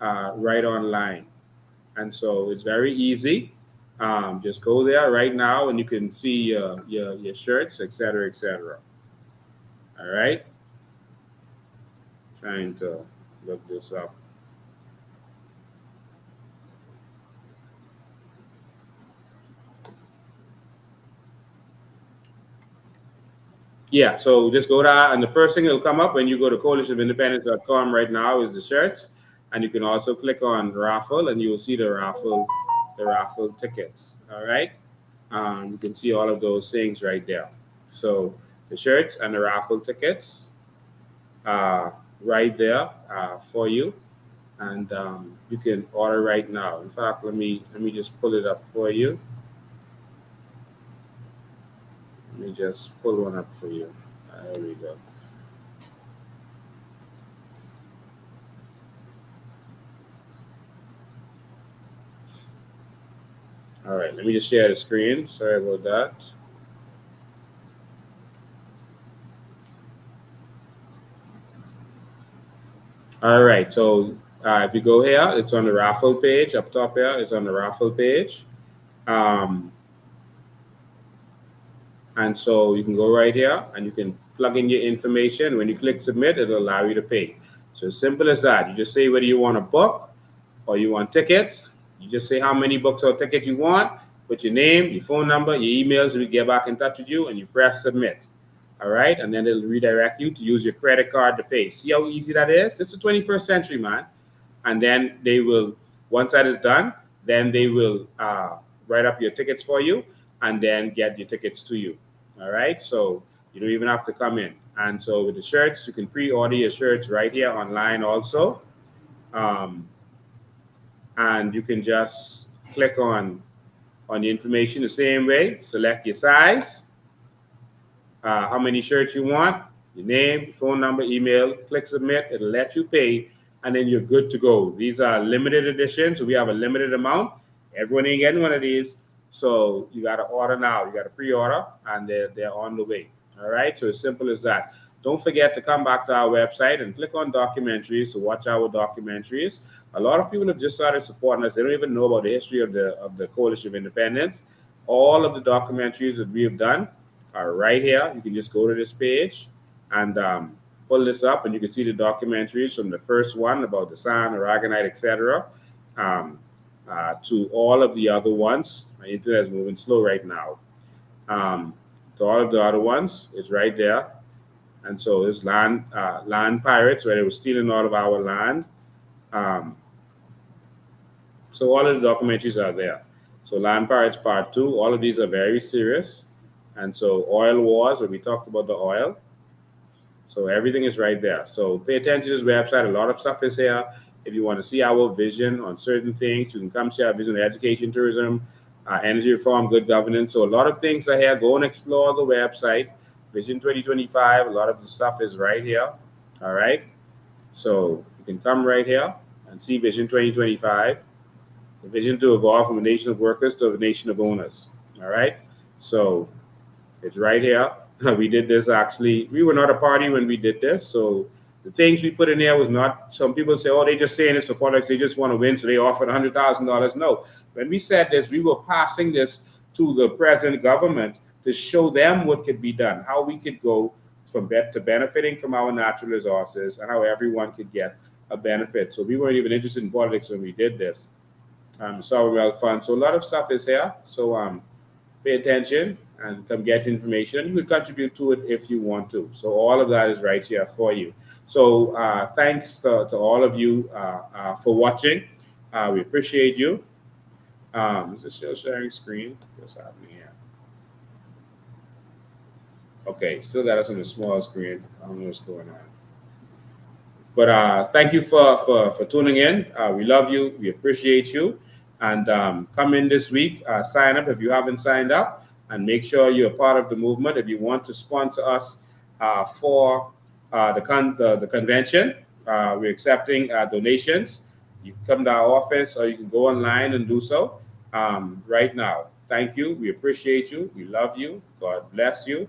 right online. And so it's very easy. Just go there right now and you can see your shirts, etc., etc. All right? Trying to look this up. Yeah, so just go there, and the first thing that'll come up when you go to coalitionofindependence.com right now is the shirts, and you can also click on raffle, and you will see the raffle tickets. All right, you can see all of those things right there. So the shirts and the raffle tickets right there for you, and you can order right now. In fact, let me just pull it up for you. Let me just pull one up for you. There we go. All right, let me just share the screen. Sorry about that. All right, so if you go here, it's on the raffle page. Up top here, it's on the raffle page. And so you can go right here and you can plug in your information. When you click submit, it'll allow you to pay. So as simple as that. You just say whether you want a book or you want tickets. You just say how many books or tickets you want, put your name, your phone number, your emails, we get back in touch with you, and you press submit. All right, and then it'll redirect you to use your credit card to pay. See how easy that is? This is the 21st century, man. And then they will, once that is done, then they will write up your tickets for you and then get your tickets to you. All right, so You don't even have to come in. And so with the shirts, you can pre-order your shirts right here online also. And you can just click on the information the same way. Select your size, how many shirts you want, your name, phone number, email, click submit. It'll let you pay, and then you're good to go. These are limited editions, so we have a limited amount. Everyone ain't getting one of these, so you got to order now. You got to pre-order, and they're on the way. All right, so as simple as that. Don't forget to come back to our website and click on documentaries to watch our documentaries. A lot of people have just started supporting us. They don't even know about the history of the Coalition of Independence. All of the documentaries that we have done are right here. You can just go to this page and pull this up, and you can see the documentaries from the first one about the San, Aragonite, etc., to all of the other ones. My internet is moving slow right now. To all of the other ones, it's right there. And so there's land pirates, where they were stealing all of our land. So all of the documentaries are there. So Land Pirates Part 2, all of these are very serious. And so oil wars, where we talked about the oil. So everything is right there. So pay attention to this website. A lot of stuff is here. If you want to see our vision on certain things, you can come see our vision on education, tourism, energy reform, good governance. So a lot of things are here. Go and explore the website. Vision 2025, a lot of the stuff is right here. All right. So you can come right here and see Vision 2025. The vision to evolve from a nation of workers to a nation of owners. All right. So it's right here. We did this actually. We were not a party when we did this. So the things we put in there was not, some people say, oh, they just saying this for politics. They just want to win. So they offered $100,000. No. When we said this, we were passing this to the present government to show them what could be done, how we could go from to benefiting from our natural resources, and how everyone could get a benefit. So we weren't even interested in politics when we did this. Sovereign Wealth Fund. So a lot of stuff is here. So pay attention and come get information. You could contribute to it if you want to. So all of that is right here for you. So thanks to all of you for watching. We appreciate you. Is this still sharing screen? What's happening here? Okay, still got us on the small screen. I don't know what's going on. But thank you for tuning in. We love you. We appreciate you. And come in this week. Sign up if you haven't signed up. And make sure you're part of the movement. If you want to sponsor us for the convention, we're accepting donations. You can come to our office, or you can go online and do so right now. Thank you. We appreciate you. We love you. God bless you.